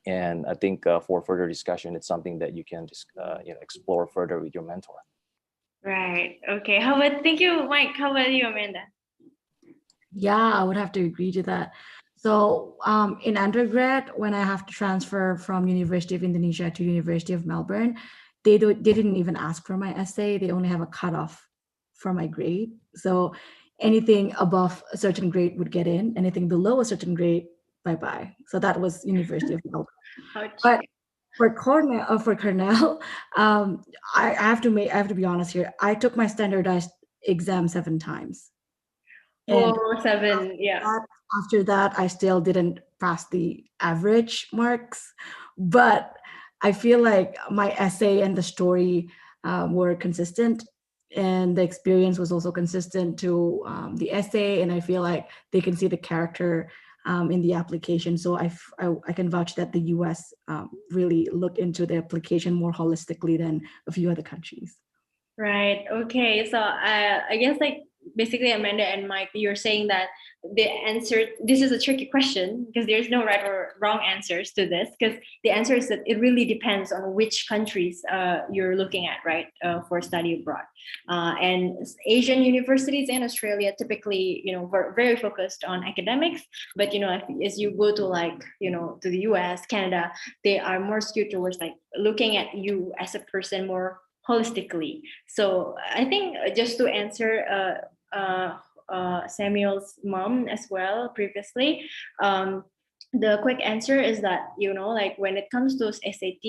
And I think for further discussion, it's something that you can just explore further with your mentor. Right. Okay. Thank you, Mike. How about you, Amanda? Yeah, I would have to agree to that. So in undergrad, when I have to transfer from University of Indonesia to University of Melbourne, they didn't even ask for my essay. They only have a cutoff for my grade. So anything above a certain grade would get in. Anything below a certain grade, bye-bye. So that was University of Melbourne. But for Cornell, I have to be honest here. I took my standardized exam 7 times. And 7, yeah. After that, I still didn't pass the average marks, but I feel like my essay and the story were consistent, and the experience was also consistent to the essay, and I feel like they can see the character in the application. So I can vouch that the US really looked into the application more holistically than a few other countries. Right. Okay. So I guess basically Amanda and Mike, you're saying that this is a tricky question because there's no right or wrong answers to this, because the answer is that it really depends on which countries you're looking at, right, for study abroad. And Asian universities and Australia typically, were very focused on academics, but as you go to to the US, Canada, they are more skewed towards looking at you as a person more holistically. So I think just to answer Samuel's mom as well previously, the quick answer is that when it comes to SAT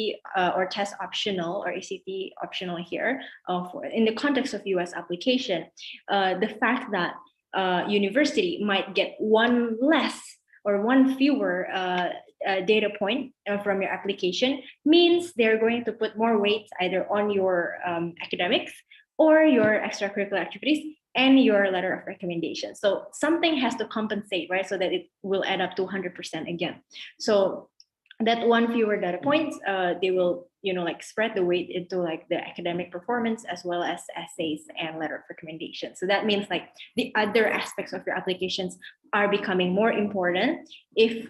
or test optional or ACT optional here, in the context of US application, the fact that university might get one less or one fewer data point from your application means they're going to put more weight either on your academics or your extracurricular activities and your letter of recommendation. So something has to compensate, right? So that it will add up to 100% again. So that one fewer data points, they will, spread the weight into the academic performance as well as essays and letter of recommendation. So that means the other aspects of your applications are becoming more important if,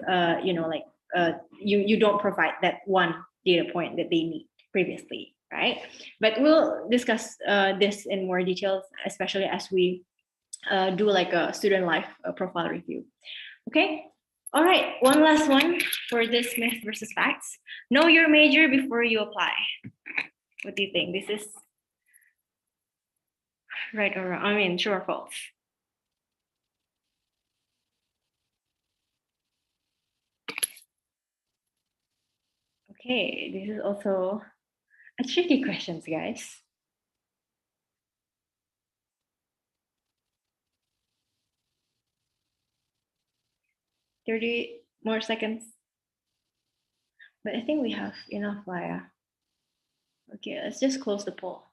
you don't provide that one data point that they need previously. Right, but we'll discuss this in more details, especially as we do a student life profile review. Okay, all right, one last one for this myth versus facts. Know your major before you apply. What do you think? This is right or wrong? True or false? Okay, this is also a tricky question, guys. 30 more seconds. But I think we have enough, Laya. Okay, let's just close the poll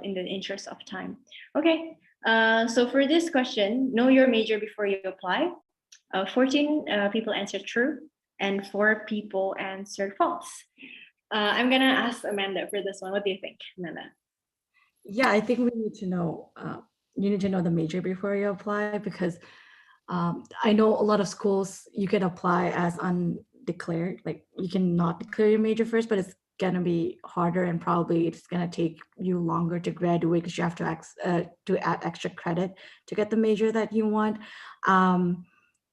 in the interest of time. Okay, so for this question, know your major before you apply. 14 people answered true, and 4 people answered false. I'm gonna ask Amanda for this one. What do you think, Amanda? Yeah, I think we need to know. You need to know the major before you apply, because I know a lot of schools you can apply as undeclared. Like you cannot declare your major first, but it's gonna be harder, and probably it's gonna take you longer to graduate because you have to add extra credit to get the major that you want.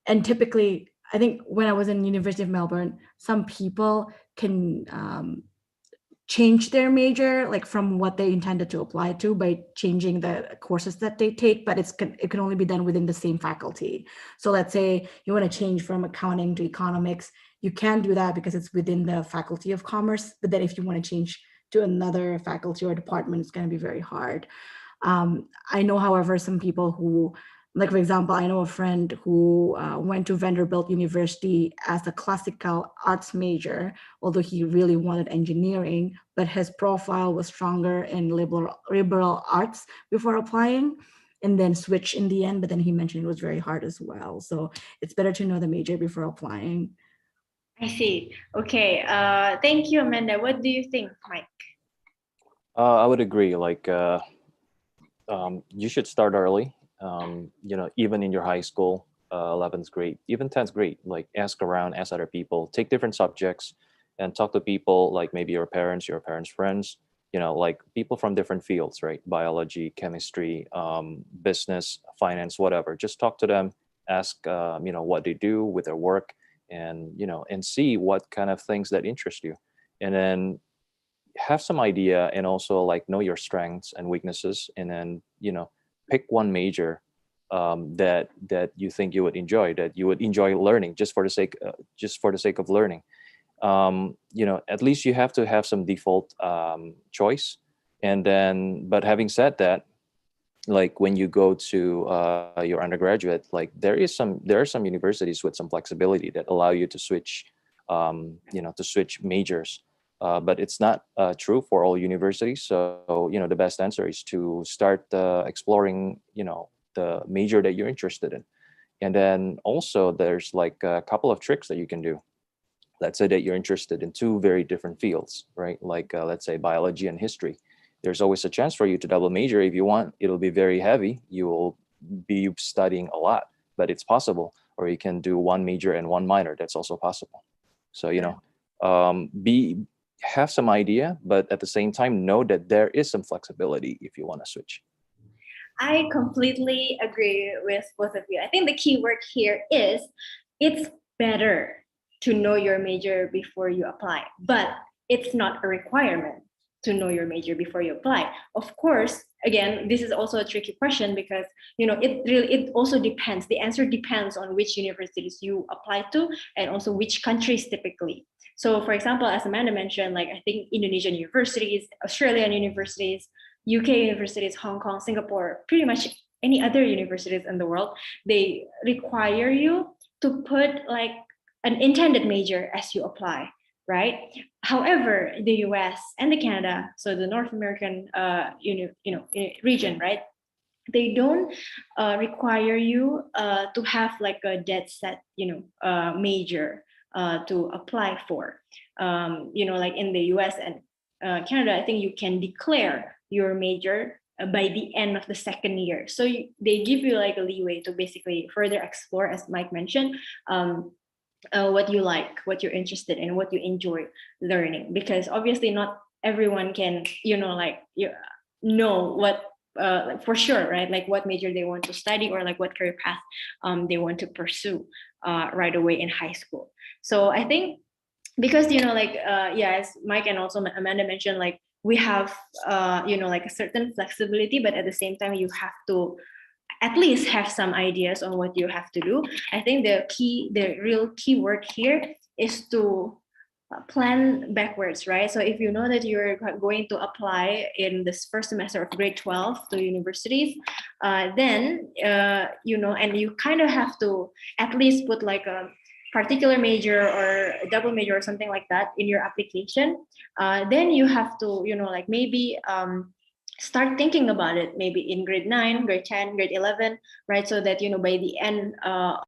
And typically, I think when I was in University of Melbourne, some people can change their major, like from what they intended to apply to, by changing the courses that they take, but it can only be done within the same faculty. So let's say you want to change from accounting to economics, you can do that because it's within the faculty of commerce. But then if you want to change to another faculty or department, it's going to be very hard. I know, however, some people who, like for example, I know a friend who went to Vanderbilt University as a classical arts major, although he really wanted engineering, but his profile was stronger in liberal arts before applying, and then switched in the end. But then he mentioned it was very hard as well. So it's better to know the major before applying. I see. Okay. Thank you, Amanda. What do you think, Mike? I would agree. Like, you should start early. Even in your high school, 11th grade, even 10th grade, like ask around, ask other people, take different subjects and talk to people, like maybe your parents friends, like people from different fields, right? Biology, chemistry, business, finance, whatever. Just talk to them, ask, what they do with their work, and see what kind of things that interest you. And then have some idea, and also like know your strengths and weaknesses, and then pick one major that you think you would enjoy, learning, just for the sake of learning. At least you have to have some default choice. And then, but having said that, like when you go to your undergraduate, like there are some universities with some flexibility that allow you to switch majors. But it's not true for all universities. So, the best answer is to start exploring, the major that you're interested in. And then also there's like a couple of tricks that you can do. Let's say that you're interested in two very different fields, right? Like, let's say biology and history. There's always a chance for you to double major if you want. It'll be very heavy. You will be studying a lot, but it's possible. Or you can do one major and one minor. That's also possible. So, have some idea, but at the same time, know that there is some flexibility if you want to switch. I completely agree with both of you. I think the key word here is it's better to know your major before you apply, but it's not a requirement to know your major before you apply. Of course, again, this is also a tricky question because it also depends. The answer depends on which universities you apply to and also which countries typically. So, for example, as Amanda mentioned, like I think Indonesian universities, Australian universities, UK universities, Hong Kong, Singapore, pretty much any other universities in the world, they require you to put like an intended major as you apply, right? However, the US and the Canada, so the North American region, right? They don't require you to have like a dead set, major to apply for. Like in the US and Canada, I think you can declare your major by the end of the second year. So they give you like a leeway to basically further explore, as Mike mentioned, what you like, what you're interested in, what you enjoy learning. Because obviously not everyone can, know what like for sure, right? Like what major they want to study or like what career path they want to pursue right away in high school. So I think because as Mike and also Amanda mentioned, like we have like a certain flexibility, but at the same time you have to at least have some ideas on what you have to do. I think the real key word here is to plan backwards, right? So if you know that you're going to apply in this first semester of grade 12 to universities, then and you kind of have to at least put like particular major or a double major or something like that in your application, then you have to, like maybe start thinking about it maybe in grade 9, grade 10, grade 11, right? So that, by the end of,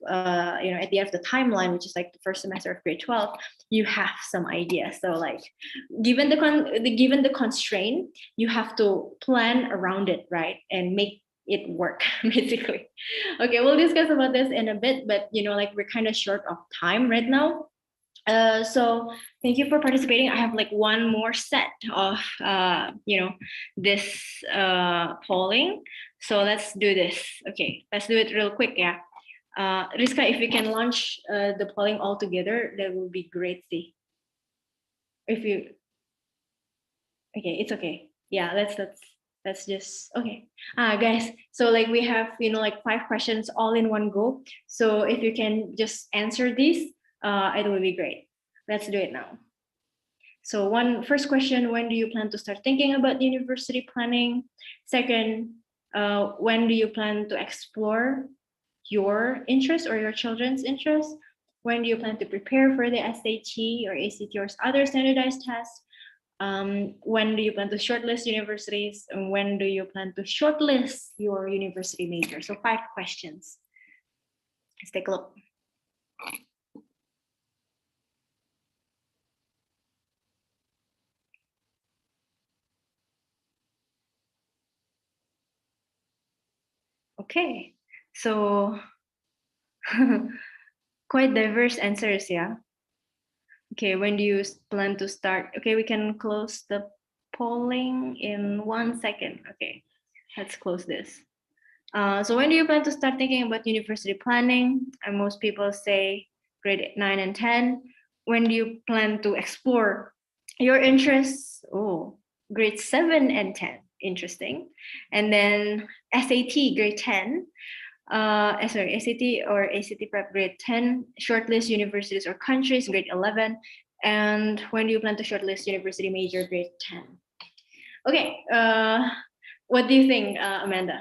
at the end of the timeline, which is like the first semester of grade 12, you have some idea. So like, given the constraint, you have to plan around it, right? And make it work, basically. Okay, we'll discuss about this in a bit, but like we're kind of short of time right now. So thank you for participating. I have like one more set of this polling. So let's do this. Okay, let's do it real quick. Yeah. Rizka, if we can launch the polling all together, that would be great. See, if you, okay, it's okay. Yeah, let's just, okay. Guys, so like we have, like 5 questions all in one go. So if you can just answer these, it will be great. Let's do it now. So first question, when do you plan to start thinking about university planning? Second, when do you plan to explore your interest or your children's interest? When do you plan to prepare for the SAT or ACT or other standardized tests? When do you plan to shortlist universities? And when do you plan to shortlist your university major? So 5 questions. Let's take a look. Okay, so quite diverse answers, yeah. Okay, when do you plan to start? Okay, we can close the polling in 1 second. Okay, let's close this. So when do you plan to start thinking about university planning? And most people say grade 9 and 10. When do you plan to explore your interests? Oh, grade 7 and 10. Interesting. And then SAT grade 10. SAT or ACT prep grade 10, shortlist universities or countries grade 11. And when do you plan to shortlist university major grade 10? Okay, what do you think, Amanda?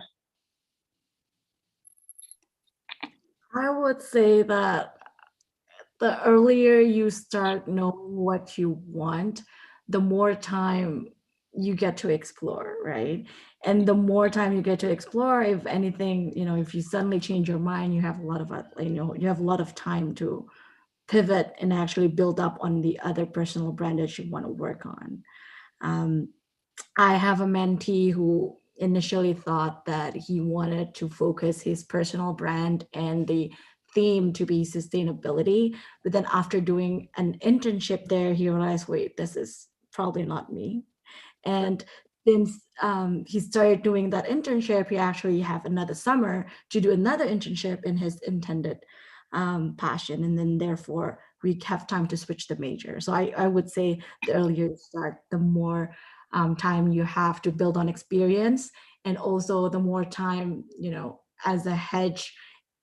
I would say that the earlier you start knowing what you want, the more time you get to explore, right? And the more time you get to explore, if anything, if you suddenly change your mind, you have a lot of, you have a lot of time to pivot and actually build up on the other personal brand that you want to work on. I have a mentee who initially thought that he wanted to focus his personal brand and the theme to be sustainability. But then after doing an internship there, he realized, wait, this is probably not me. And since he started doing that internship, he actually have another summer to do another internship in his intended passion. And then therefore we have time to switch the major. So I would say the earlier you start, the more time you have to build on experience, and also the more time, as a hedge,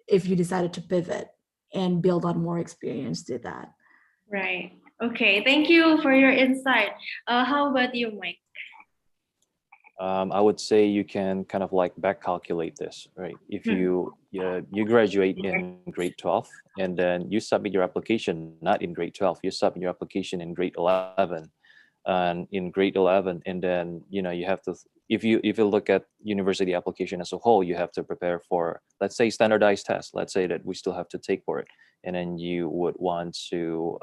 if you decided to pivot and build on more experience, do that. Right. Okay. Thank you for your insight. How about you, Mike? I would say you can kind of like back calculate this, right? If you graduate in grade 12 and then you submit your application not in grade 12, you submit your application in grade 11, and in grade 11, and then you have to, if you look at university application as a whole, you have to prepare for, let's say, standardized tests. Let's say that we still have to take for it, and then you would want to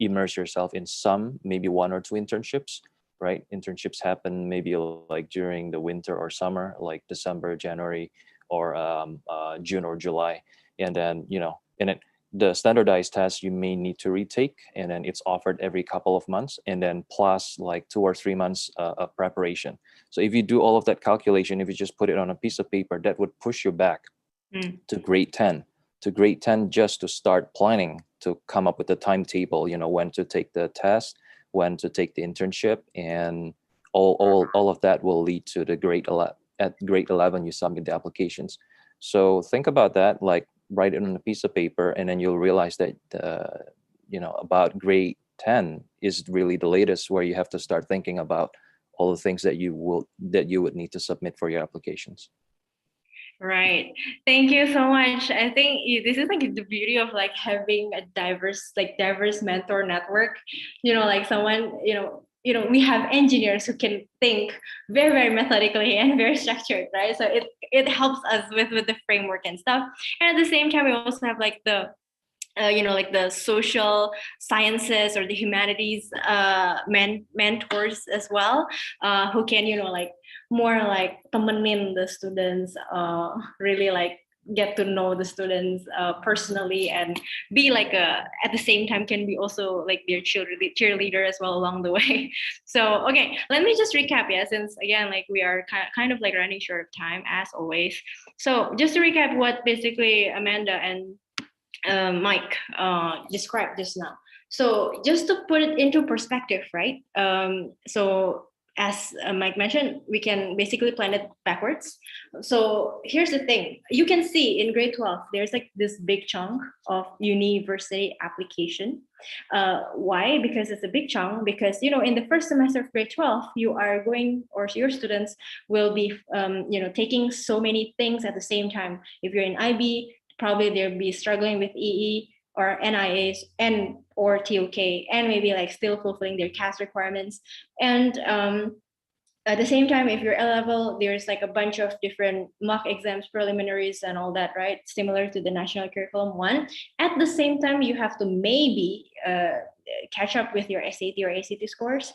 immerse yourself in some, maybe 1 or 2 internships, right? Internships happen maybe like during the winter or summer, like December, January, or June or July, and then the standardized test you may need to retake, and then it's offered every couple of months, and then plus like 2 or 3 months of preparation. So if you do all of that calculation, if you just put it on a piece of paper, that would push you back to grade 10, just to start planning to come up with the timetable, when to take the test, when to take the internship, and all of that will lead to the grade 11. At grade 11 you submit the applications. So think about that, like write it on a piece of paper, and then you'll realize that about grade 10 is really the latest where you have to start thinking about all the things that you would need to submit for your applications. Right. Thank you so much. I think this is like the beauty of like having a diverse mentor network. Like someone, we have engineers who can think very, very methodically and very structured, right? So it helps us with the framework and stuff. And at the same time, we also have like the like the social sciences or the humanities mentors as well, who can like more like temenin the students, really like get to know the students personally, and be like at the same time can be also like their cheerleader as well along the way. So okay, let me just recap, yeah, since again like we are kind of like running short of time as always. So just to recap what basically Amanda and Mike described just now. So just to put it into perspective, right? So as Mike mentioned, we can basically plan it backwards. So here's the thing. You can see in grade 12, there's like this big chunk of university application. Why? Because it's a big chunk, because, in the first semester of grade 12, you are going, or your students will be, taking so many things at the same time. If you're in IB, probably they'll be struggling with EE or NIAs and or TOK, and maybe like still fulfilling their CAS requirements. And at the same time, if you're A-level, there's like a bunch of different mock exams, preliminaries, and all that, right? Similar to the National Curriculum 1. At the same time, you have to maybe catch up with your SAT or ACT scores,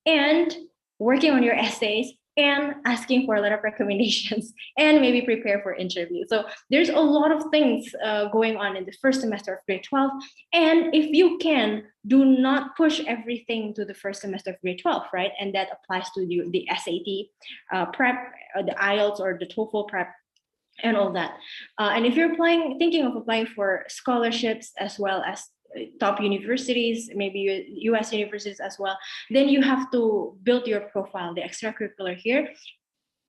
and working on your essays, and asking for a lot of recommendations, and maybe prepare for interview. So there's a lot of things going on in the first semester of grade 12. And if you can, do not push everything to the first semester of grade 12, right? And that applies to the SAT prep, the IELTS or the TOEFL prep, and all that. And if you're thinking of applying for scholarships as well as top universities, maybe US universities as well, then you have to build your profile, the extracurricular here.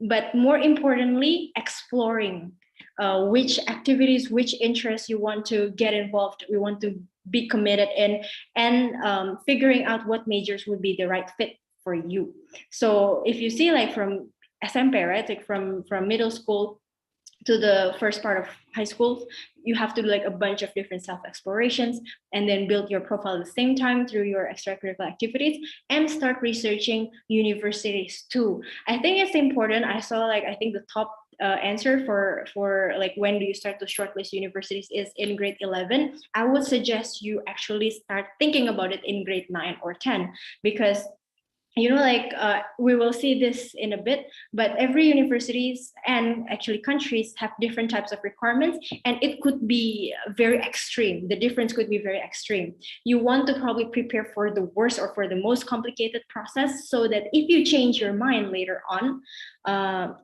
But more importantly, exploring which activities, which interests you want to get involved, we want to be committed in, and figuring out what majors would be the right fit for you. So if you see like from SMP, right, like from middle school to the first part of high school, you have to do like a bunch of different self-explorations, and then build your profile at the same time through your extracurricular activities, and start researching universities too. I think it's important. I saw like, I think the top answer for like when do you start to shortlist universities is in grade 11. I would suggest you actually start thinking about it in grade 9 or 10, because like we will see this in a bit, but every universities and actually countries have different types of requirements, and it could be very extreme. The difference could be very extreme. You want to probably prepare for the worst or for the most complicated process, so that if you change your mind later on,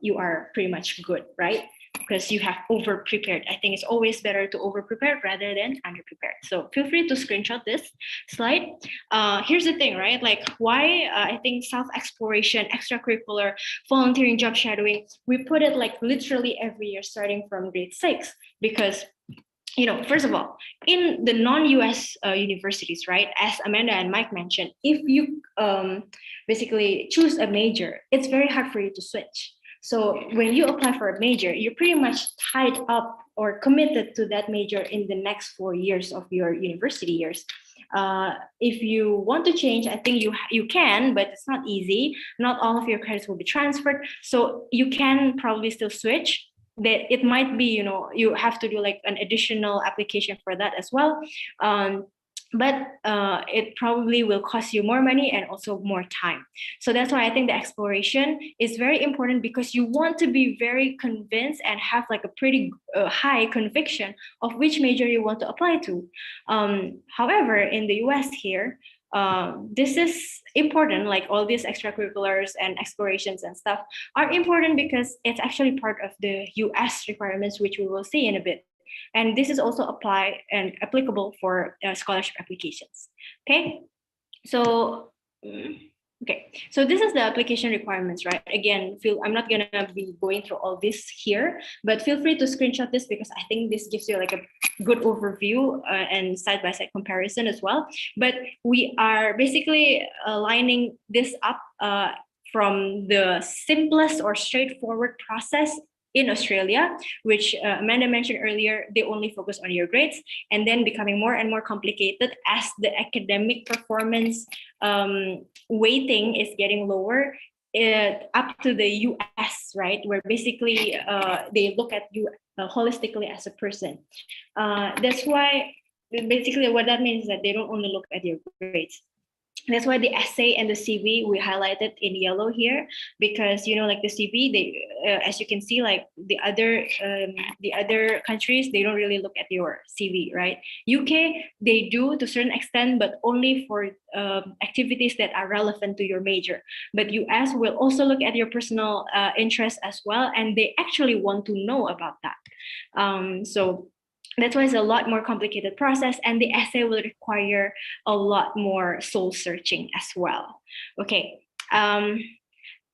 you are pretty much good, right? Because you have over prepared. I think it's always better to over prepare rather than under prepared. So feel free to screenshot this slide. Here's the thing, right? Like why I think self-exploration, extracurricular, volunteering, job shadowing, we put it like literally every year starting from grade 6, because first of all, in the non-US universities, right, as Amanda and Mike mentioned, if you basically choose a major, it's very hard for you to switch. So when you apply for a major, you're pretty much tied up or committed to that major in the next 4 years of your university years. If you want to change, I think you can, but it's not easy. Not all of your credits will be transferred. So you can probably still switch. That it might be, you have to do like an additional application for that as well. But it probably will cost you more money and also more time. So that's why I think the exploration is very important, because you want to be very convinced and have like a pretty high conviction of which major you want to apply to. However, in the US here, this is important, like all these extracurriculars and explorations and stuff are important because it's actually part of the US requirements, which we will see in a bit. And this is also applicable for scholarship applications. Okay, so so this is the application requirements, right? Again, I'm not gonna be going through all this here, but feel free to screenshot this, because I think this gives you like a good overview and side-by-side comparison as well. But we are basically lining this up from the simplest or straightforward process in Australia, which Amanda mentioned earlier, they only focus on your grades, and then becoming more and more complicated as the academic performance weighting is getting lower, up to the US, right, where basically they look at you holistically as a person. That's why basically what that means is that they don't only look at your grades. That's why the essay and the CV we highlighted in yellow here, because like the CV, they as you can see, like the other countries, they don't really look at your CV, right? UK, they do to a certain extent, but only for activities that are relevant to your major. But US will also look at your personal interests as well, and they actually want to know about that. So that's why it's a lot more complicated process, and the essay will require a lot more soul searching as well. Okay. And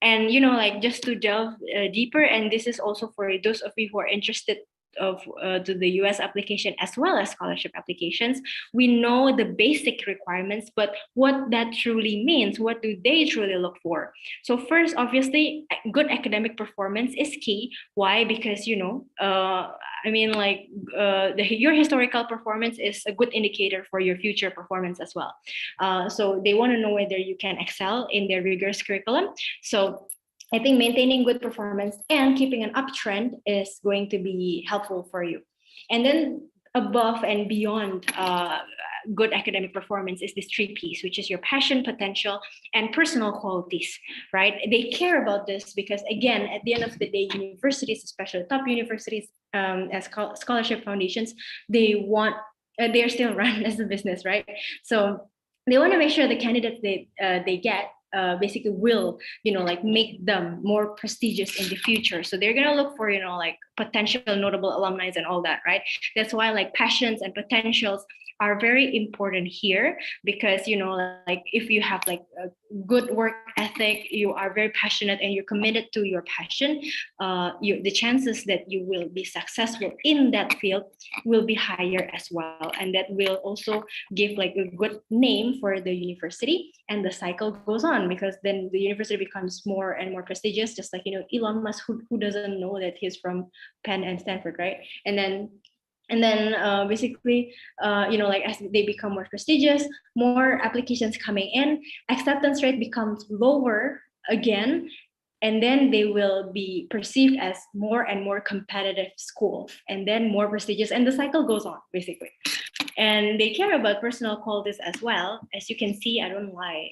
like just to delve deeper, and this is also for those of you who are interested of to the US application as well as scholarship applications, we know the basic requirements, but what that truly means, what do they truly look for? So first, obviously, good academic performance is key. Why? Because your historical performance is a good indicator for your future performance as well. So they want to know whether you can excel in their rigorous curriculum. So I think maintaining good performance and keeping an uptrend is going to be helpful for you. And then above and beyond good academic performance is this 3 Ps, which is your passion, potential, and personal qualities, right? They care about this because, again, at the end of the day, universities, especially top universities as scholarship foundations, they're still run as a business, right? So they want to make sure the candidates they get basically will make them more prestigious in the future. So they're gonna look for potential notable alumni and all that, right? That's why passions and potentials are very important here, because if you have a good work ethic, you are very passionate and you're committed to your passion, the chances that you will be successful in that field will be higher as well, and that will also give a good name for the university, and the cycle goes on, because then the university becomes more and more prestigious, just like Elon Musk, who doesn't know that he's from Penn and Stanford, right? And then basically, as they become more prestigious, more applications coming in, acceptance rate becomes lower again, and then they will be perceived as more and more competitive school, and then more prestigious, and the cycle goes on basically. And they care about personal qualities as well. As you can see, I don't know why,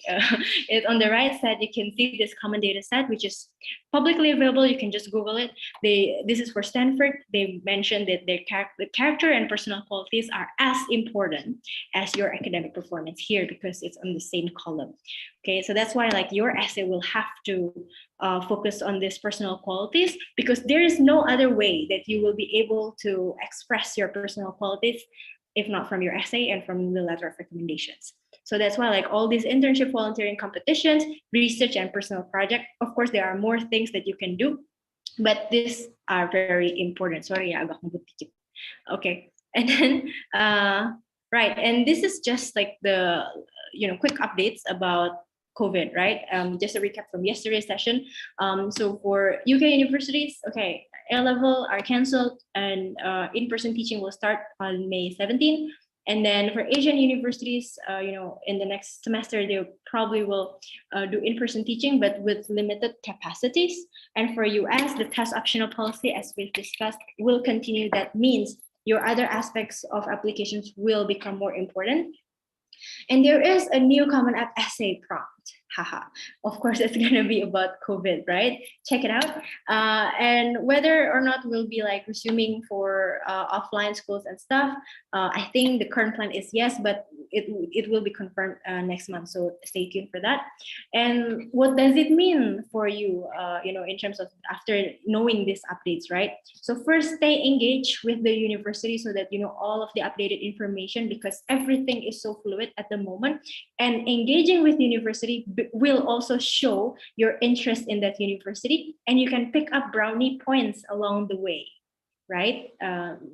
it's on the right side, you can see this common data set, which is publicly available. You can just Google it. This is for Stanford. They mentioned that the character and personal qualities are as important as your academic performance here, because it's on the same column. Okay, so that's why your essay will have to focus on these personal qualities, because there is no other way that you will be able to express your personal qualities if not from your essay and from the letter of recommendations. So that's why all these internship, volunteering competitions, research, and personal project, of course, there are more things that you can do, but these are very important. Sorry, agak ngebut dikit. Okay, and then, right, and this is just the, quick updates about COVID, right? Just a recap from yesterday's session. So for UK universities, okay, A-level are canceled, and in-person teaching will start on May 17th. And then for Asian universities, in the next semester, they probably will do in-person teaching, but with limited capacities. And for US, the test optional policy, as we've discussed, will continue. That means your other aspects of applications will become more important. And there is a new Common App essay prompt. Haha. Of course, it's going to be about COVID, right? Check it out. And whether or not we'll be resuming for offline schools and stuff, I think the current plan is yes, but it will be confirmed next month. So stay tuned for that. And what does it mean for you, in terms of after knowing these updates, right? So first, stay engaged with the university so that you know all of the updated information, because everything is so fluid at the moment. And engaging with the university will also show your interest in that university, and you can pick up brownie points along the way, right?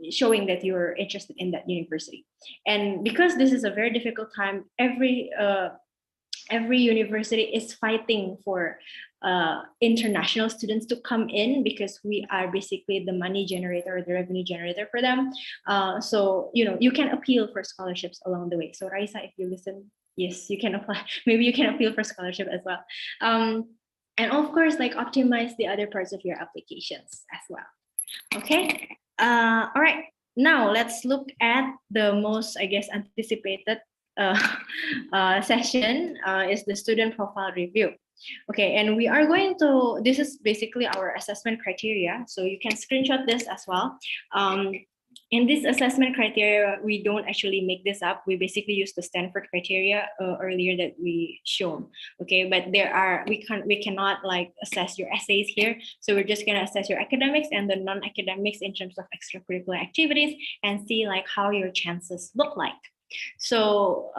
Showing that you're interested in that university. And because this is a very difficult time, every every university is fighting for international students to come in because we are basically the money generator or the revenue generator for them. So, you can appeal for scholarships along the way. So Raisa, if you listen, yes, you can apply. Maybe you can appeal for scholarship as well. And of course, like optimize the other parts of your applications as well. Okay. All right. Now let's look at the most, I guess, anticipated uh, session is the student profile review. Okay, and we are going to, this is basically our assessment criteria. So you can screenshot this as well. In this assessment criteria, we don't actually make this up. We basically use the Stanford criteria earlier that we shown. Okay, but we cannot like assess your essays here. So we're just gonna assess your academics and the non-academics in terms of extracurricular activities and see like how your chances look like. So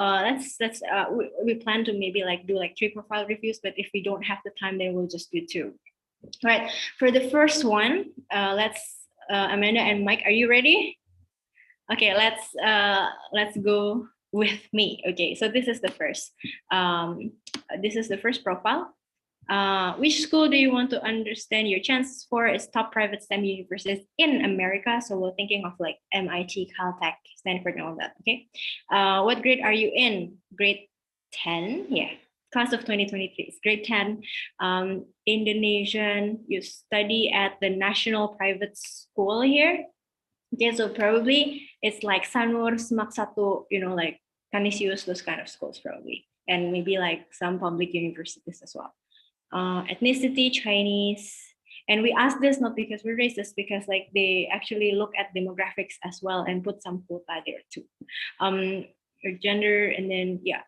we plan to maybe like do like 3 profile reviews, but if we don't have the time, then we'll just do 2. All right, for the first one, let's Amanda and Mike, are you ready? Okay, let's go with me. Okay, so this is the first profile. Which school do you want to understand your chances for? Is top private STEM universities in America. So we're thinking of like MIT, Caltech, Stanford, and all that. Okay. What grade are you in? Grade 10. Yeah. Class of 2023. It's grade 10. Indonesian. You study at the national private school here. Okay, so probably it's like Sanur, Semak Satu, like Canisius, those kind of schools probably. And maybe like some public universities as well. Ethnicity, Chinese. And we ask this not because we're racist, because like they actually look at demographics as well and put some quota there too. Your gender, and then yeah.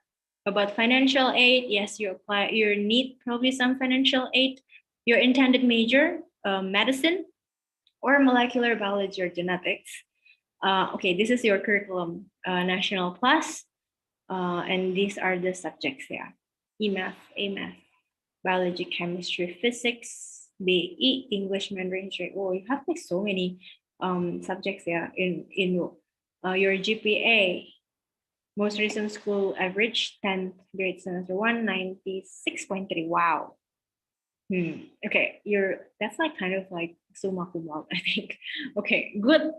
About financial aid, yes, you apply, you need probably some financial aid. Your intended major, medicine, or molecular biology or genetics. Okay, this is your curriculum, National Plus. And these are the subjects there. E-Math, A-Math, biology, chemistry, physics, BE, English, Mandarin, history. Oh, you have like so many subjects there in your GPA. Most recent school average, 10th grade semester 1, 96.3. Wow. Okay, that's like kind of like summa cum laude, I think. Okay, good.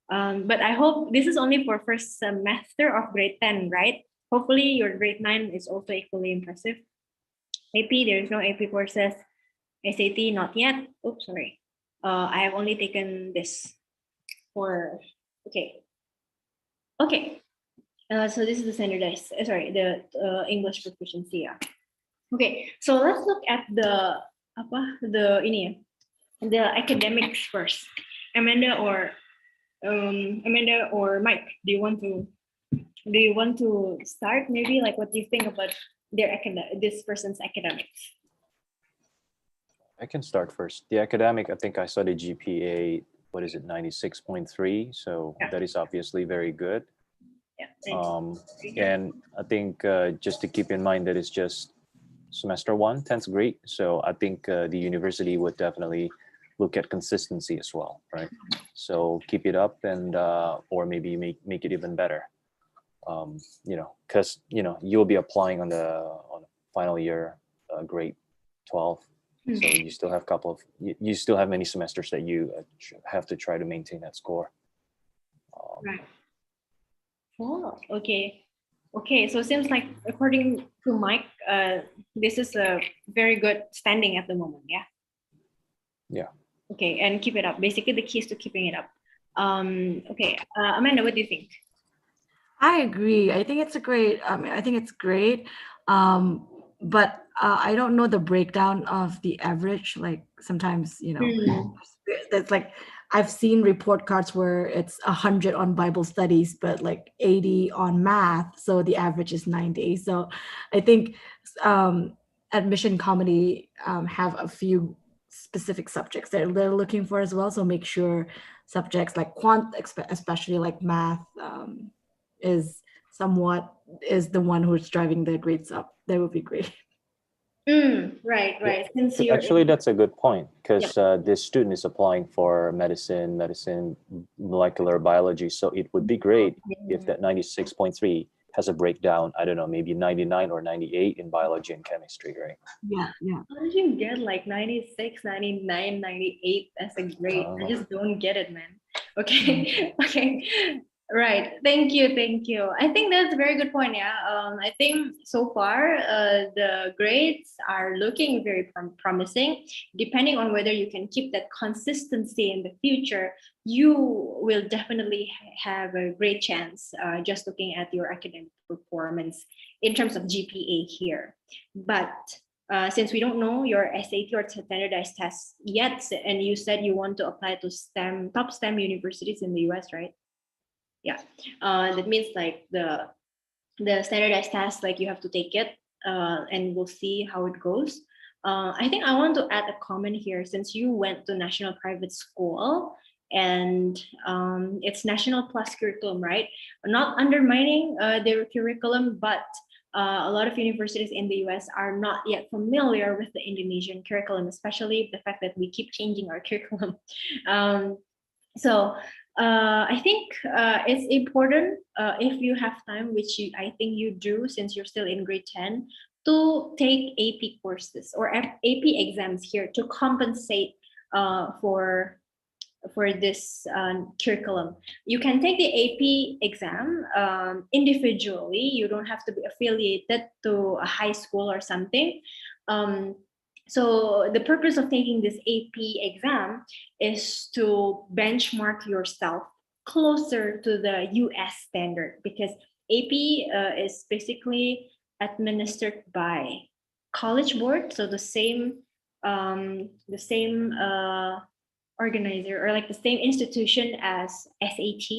But I hope this is only for first semester of grade 10, right? Hopefully your grade 9 is also equally impressive. AP, there is no AP courses. SAT, not yet. Oops, sorry. I have only taken this for, okay. Okay, so this is the standardized, the English proficiency. Yeah. Okay, so let's look at the academics first. Amanda or Mike, do you want to start? Maybe like what do you think about this person's academics? I can start first. The academic, I think I saw the GPA, 96.3. So yeah. That is obviously very good. Yeah. And I think just to keep in mind that it's just semester 1, 10th grade. So I think the university would definitely look at consistency as well, right? So keep it up and or maybe make it even better. Because you'll be applying on the final year, grade 12. So you still have you still have many semesters that you have to try to maintain that score. Right. Oh, okay. Okay, so it seems like according to Mike, this is a very good standing at the moment, yeah? Yeah. Okay, and keep it up. Basically, the key is to keeping it up. Okay, Amanda, what do you think? I agree. I think it's great. But I don't know the breakdown of the average. Like sometimes, that's like I've seen report cards where it's 100 on Bible studies, but like 80 on math. So the average is 90. So I think admission committee have a few specific subjects that they're looking for as well. So make sure subjects like quant, especially like math, is the one who's driving the grades up. That would be great. Right. Yeah. Actually, that's a good point because this student is applying for medicine, molecular biology. So it would be great if that 96.3 has a breakdown, I don't know, maybe 99 or 98 in biology and chemistry, right? Yeah. How did you get like 96, 99, 98 as a grade? I just don't get it, man. Okay. Okay. Right. Thank you. I think that's a very good point. Yeah. I think so far the grades are looking very promising. Depending on whether you can keep that consistency in the future, you will definitely have a great chance. Just looking at your academic performance in terms of GPA here, but. Since we don't know your SAT or standardized tests yet, and you said you want to apply to top STEM universities in the US, right? Yeah, that means like the standardized test, like you have to take it, and we'll see how it goes. I think I want to add a comment here, since you went to national private school and it's national plus curriculum, right? Not undermining their curriculum, but a lot of universities in the US are not yet familiar with the Indonesian curriculum, especially the fact that we keep changing our curriculum. So I think it's important, if you have time, which I think you do since you're still in grade 10, to take AP courses or AP exams here to compensate for this curriculum. You can take the AP exam individually. You don't have to be affiliated to a high school or something. So the purpose of taking this AP exam is to benchmark yourself closer to the US standard, because AP is basically administered by College Board, so the same organizer, or like the same institution as SAT.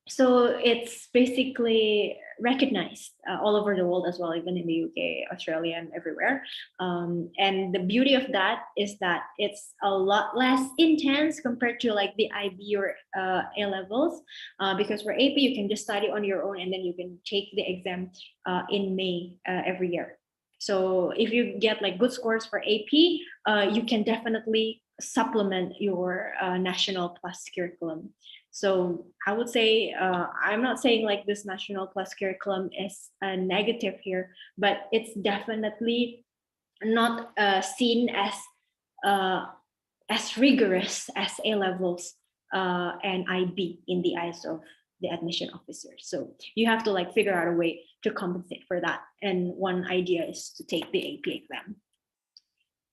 So it's basically recognized all over the world as well, even in the UK, Australia, and everywhere. And the beauty of that is that it's a lot less intense compared to like the IB or A levels, because for AP you can just study on your own, and then you can take the exam in May every year. So if you get like good scores for AP, you can definitely supplement your national plus curriculum. So I would say, I'm not saying like this national plus curriculum is a negative here, but it's definitely not seen as rigorous as A levels and IB in the eyes of the admission officers. So you have to like figure out a way to compensate for that. And one idea is to take the AP exam.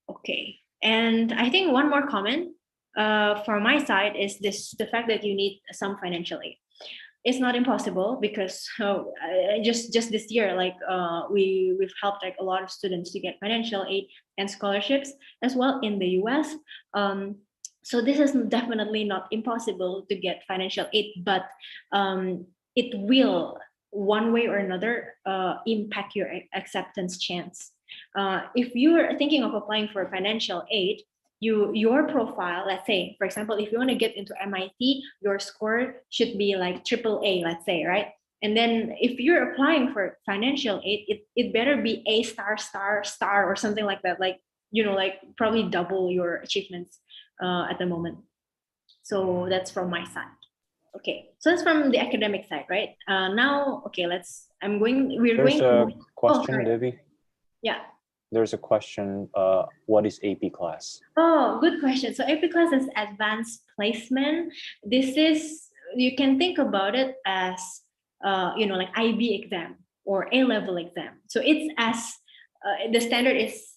Okay. And I think one more comment from my side is the fact that you need some financial aid. It's not impossible, because just this year, like we've helped like a lot of students to get financial aid and scholarships as well in the US. So this is definitely not impossible to get financial aid, but it will one way or another impact your acceptance chance. If you're thinking of applying for financial aid, your profile, let's say, for example, if you want to get into MIT, your score should be like AAA, let's say, right? And then if you're applying for financial aid, it better be A star or something like that, like, you know, like probably double your achievements at the moment. So that's from my side. Okay, so that's from the academic side, right? Now, okay, there's a question, Debbie. Yeah. There's a question, what is AP class? Oh, good question. So AP class is advanced placement. This is, you can think about it as, like IB exam or A-level exam. So it's as, the standard is,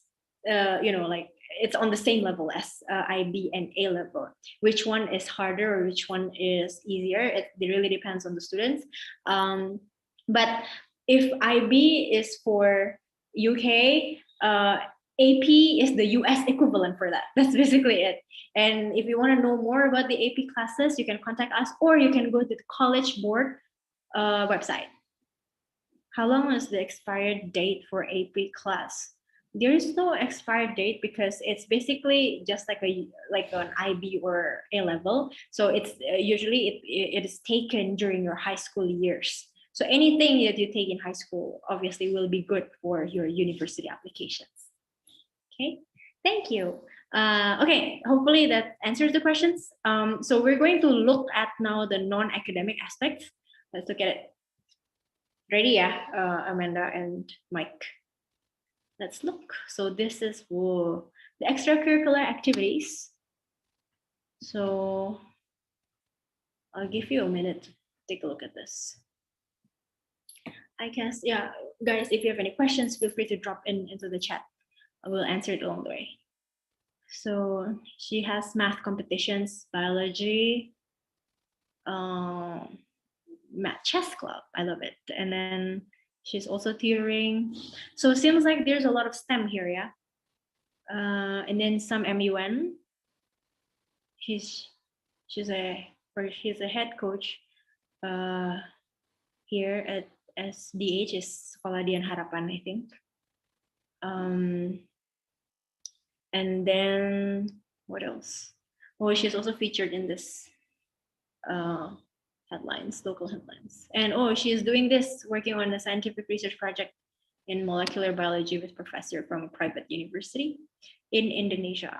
like it's on the same level as IB and A-level. Which one is harder or which one is easier? It really depends on the students. But if IB is for UK, AP is the US equivalent for that. That's basically it. And if you want to know more about the AP classes, you can contact us, or you can go to the College Board website. How long is the expired date for AP class? There is no expired date, because it's basically just like an IB or A level. So it's usually it is taken during your high school years. So anything that you take in high school obviously will be good for your university applications. Okay, thank you. Okay, hopefully that answers the questions. So we're going to look at now the non-academic aspects. Let's look at it. Ready, yeah, Amanda and Mike. Let's look. So this is the extracurricular activities. So I'll give you a minute to take a look at this. I guess, yeah, guys, if you have any questions, feel free to drop into the chat. I will answer it along the way. So she has math competitions, biology, math chess club. I love it. And then she's also tutoring. So it seems like there's a lot of STEM here, yeah. And then some MUN. She's a head coach here at SDH, is Sekolah Dian Harapan, I think. And then what else? Oh, she's also featured in this headlines, local headlines. And oh, she is doing this, working on a scientific research project in molecular biology with professor from a private university in Indonesia.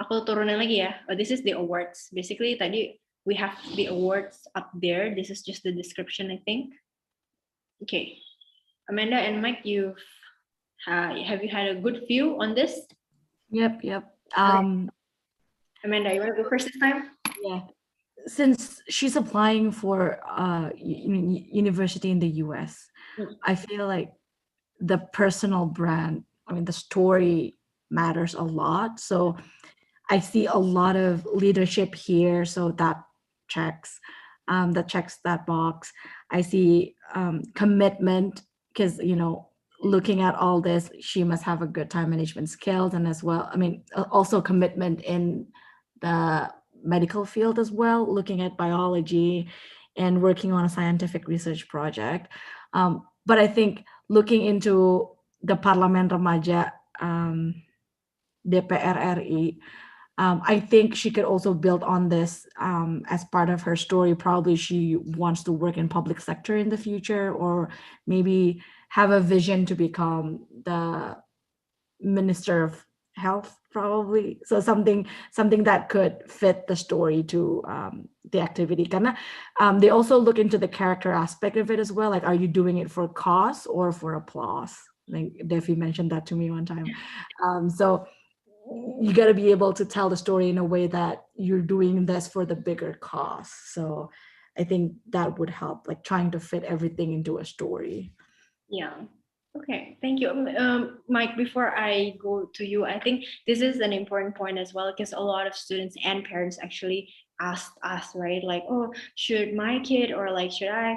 Aku turunin lagi ya. This is the awards. Basically, tadi we have the awards up there. This is just the description, I think. Okay, Amanda and Mike, have you had a good view on this? Yep. Amanda, you want to go first this time? Yeah. Since she's applying for university in the US, I feel like the personal brand, the story matters a lot. So I see a lot of leadership here. So that checks that box. I see commitment, because, looking at all this, she must have a good time management skills, and as well, also commitment in the medical field as well, looking at biology and working on a scientific research project. But I think looking into the Parlemen Remaja DPR RI, I think she could also build on this as part of her story. Probably she wants to work in public sector in the future, or maybe have a vision to become the Minister of Health, probably. So something that could fit the story to the activity. Karena they also look into the character aspect of it as well. Like, are you doing it for cause or for applause? Like Devi mentioned that to me one time. So you got to be able to tell the story in a way that you're doing this for the bigger cause. So I think that would help, like trying to fit everything into a story. Yeah. Okay, thank you. Mike, before I go to you, I think this is an important point as well, because a lot of students and parents actually asked us, right? Like, oh, should my kid, or like, should I,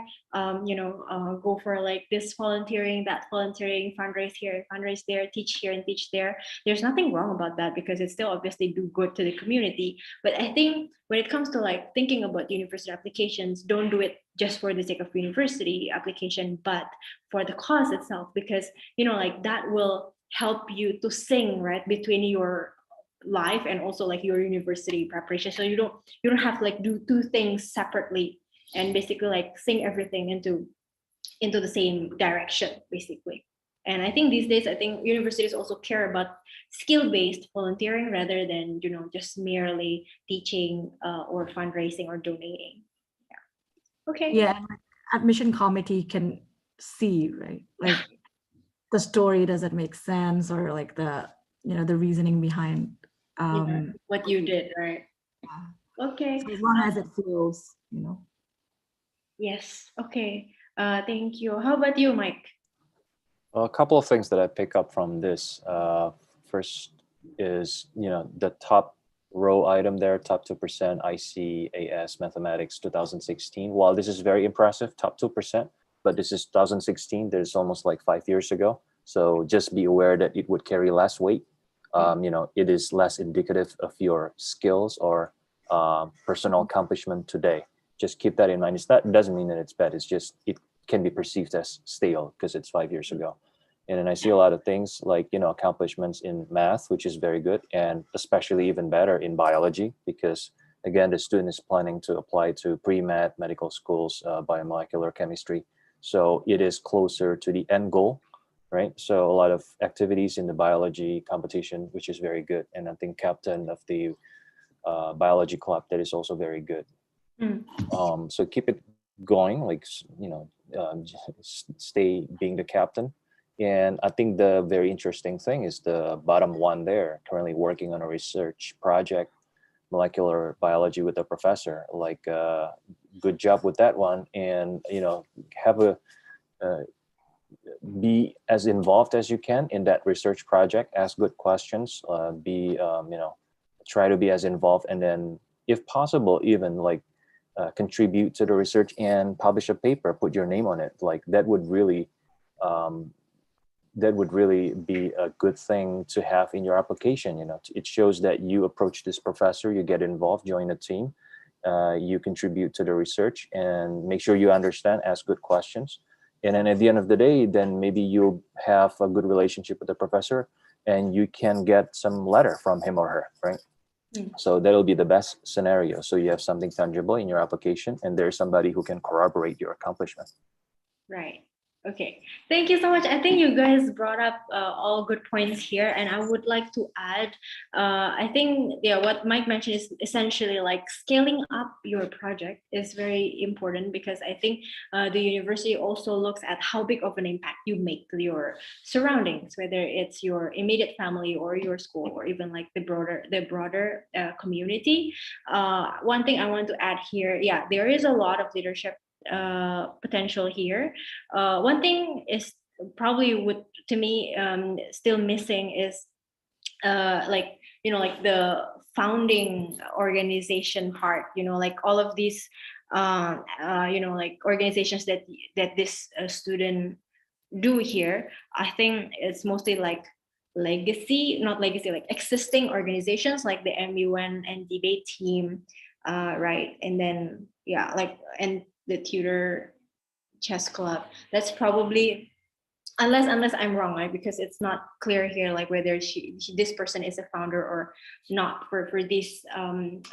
go for like this volunteering, that volunteering, fundraise here, fundraise there, teach here and teach there. There's nothing wrong about that, because it still obviously do good to the community. But I think when it comes to like thinking about university applications, don't do it just for the sake of university application, but for the cause itself, because like that will help you to sing right between your life and also like your university preparation. So you don't have to like do two things separately and basically like sing everything into the same direction basically. And I think these days, I think universities also care about skill-based volunteering rather than just merely teaching or fundraising or donating. Yeah. Okay. Yeah, admission committee can see, right, like the story, does it make sense, or like the the reasoning behind what you did, right? Okay. So as long as it feels, Yes. Okay. Thank you. How about you, Mike? A couple of things that I pick up from this. First is, the top row item there, top 2%, ICAS Mathematics 2016. While this is very impressive, top 2%, but this is 2016, there's almost like 5 years ago. So just be aware that it would carry less weight. It is less indicative of your skills or personal accomplishment today. Just keep that in mind. It doesn't mean that it's bad. It's just, it can be perceived as stale because it's 5 years ago. And then I see a lot of things like, accomplishments in math, which is very good, and especially even better in biology, because again, the student is planning to apply to pre-med medical schools, biomolecular chemistry. So it is closer to the end goal, right? So a lot of activities in the biology competition, which is very good. And I think captain of the biology club, that is also very good. So keep it going, like, stay being the captain. And I think the very interesting thing is the bottom one there, currently working on a research project, molecular biology with a professor. Like, good job with that one, and have a be as involved as you can in that research project. Ask good questions. Try to be as involved, and then, if possible, even like contribute to the research and publish a paper. Put your name on it. Like that would really be a good thing to have in your application. It shows that you approach this professor, you get involved, join a team, you contribute to the research, and make sure you understand, ask good questions. And then at the end of the day, then maybe you'll have a good relationship with the professor, and you can get some letter from him or her, right? So that'll be the best scenario. So you have something tangible in your application, and there's somebody who can corroborate your accomplishment. Right. Okay. Thank you so much. I think you guys brought up all good points here, and I would like to add, I think, what Mike mentioned is essentially like scaling up your project is very important, because I think the university also looks at how big of an impact you make to your surroundings, whether it's your immediate family or your school, or even like the broader community. One thing I want to add here, there is a lot of leadership potential here. One thing is probably to me still missing is like the founding organization part, like all of these like organizations that this student do here. I think it's mostly like like existing organizations like the MUN and debate team, right? And then and the tutor chess club. That's probably, unless I'm wrong, right? Because it's not clear here, like whether this person is a founder or not for these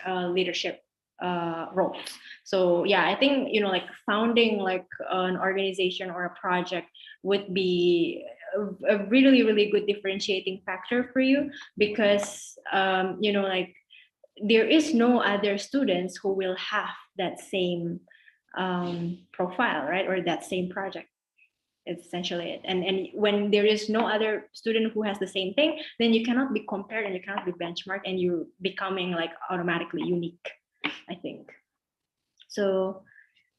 leadership roles. So I think like founding like an organization or a project would be a really, really good differentiating factor for you, because like there is no other students who will have that same profile, right? Or that same project. It's essentially it. And when there is no other student who has the same thing, then you cannot be compared and you cannot be benchmarked, and you're becoming like automatically unique, I think. So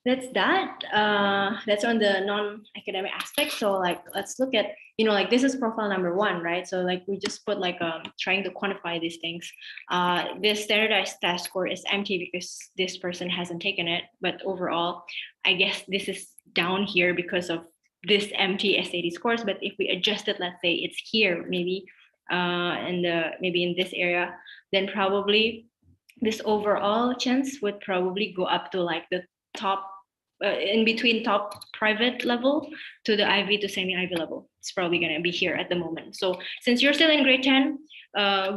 that's on the non-academic aspect. So like, let's look at, like this is profile number 1, right? So like we just put like trying to quantify these things. This standardized test score is empty because this person hasn't taken it, but overall I guess this is down here because of this empty SAT scores. But if we adjust it, let's say it's here, maybe maybe in this area, then probably this overall chance would probably go up to like the top, in between top private level to the Ivy to semi-Ivy level. It's probably going to be here at the moment. So since you're still in grade 10,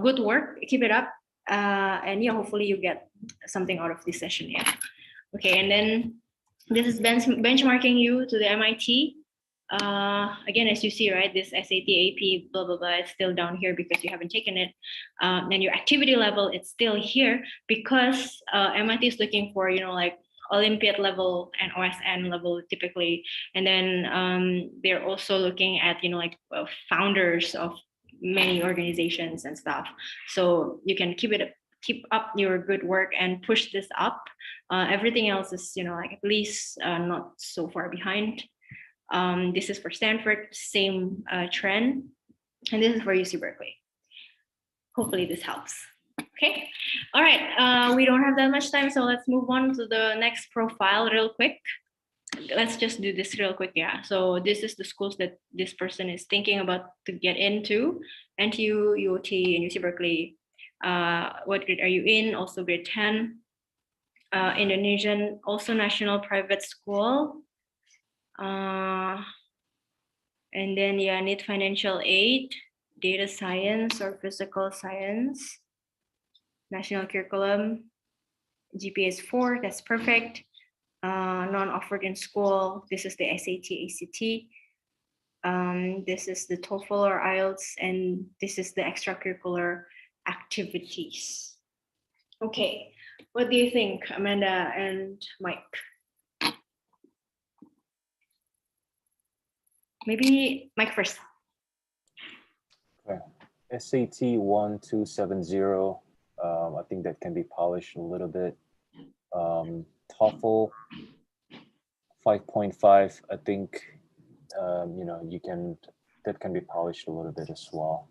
good work, keep it up. And hopefully you get something out of this session. Okay, and then this is benchmarking you to the MIT. Again, as you see, right, this SAT, AP, blah, blah, blah, it's still down here because you haven't taken it. And your activity level, it's still here because MIT is looking for, like Olympiad level and OSN level typically. And then they're also looking at, like founders of many organizations and stuff. So you can keep up your good work and push this up. Everything else is, like at least not so far behind. This is for Stanford, same trend. And this is for UC Berkeley. Hopefully this helps. Okay, all right, we don't have that much time, so let's move on to the next profile real quick. Let's just do this real quick. So this is the schools that this person is thinking about to get into: NTU, UOT, and UC Berkeley. What grade are you in? Also grade 10. Indonesian, also national private school. And then need financial aid, data science or physical science. National curriculum, GPA is 4, that's perfect. Non-offered in school, this is the SAT, ACT. This is the TOEFL or IELTS, and this is the extracurricular activities. Okay, what do you think, Amanda and Mike? Maybe Mike first. Okay. SAT 1270. I think that can be polished a little bit. TOEFL 5.5. I think you can that can be polished a little bit as well.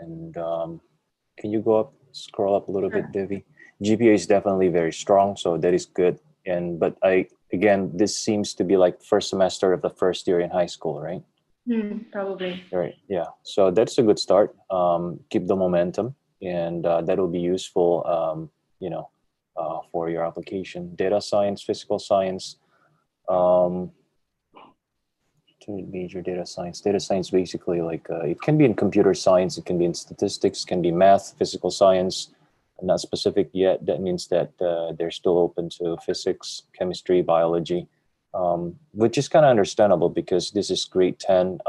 And can you go up, scroll up a little bit, Devi? GPA is definitely very strong, so that is good. But this seems to be like first semester of the first year in high school, right? Probably. Right. Yeah. So that's a good start. Keep the momentum, and that will be useful. For your application. Data science, physical science. Two major data science. Data science basically like it can be in computer science, it can be in statistics, can be math, physical science. Not specific yet. That means that they're still open to physics, chemistry, biology, which is kind of understandable because this is grade 10.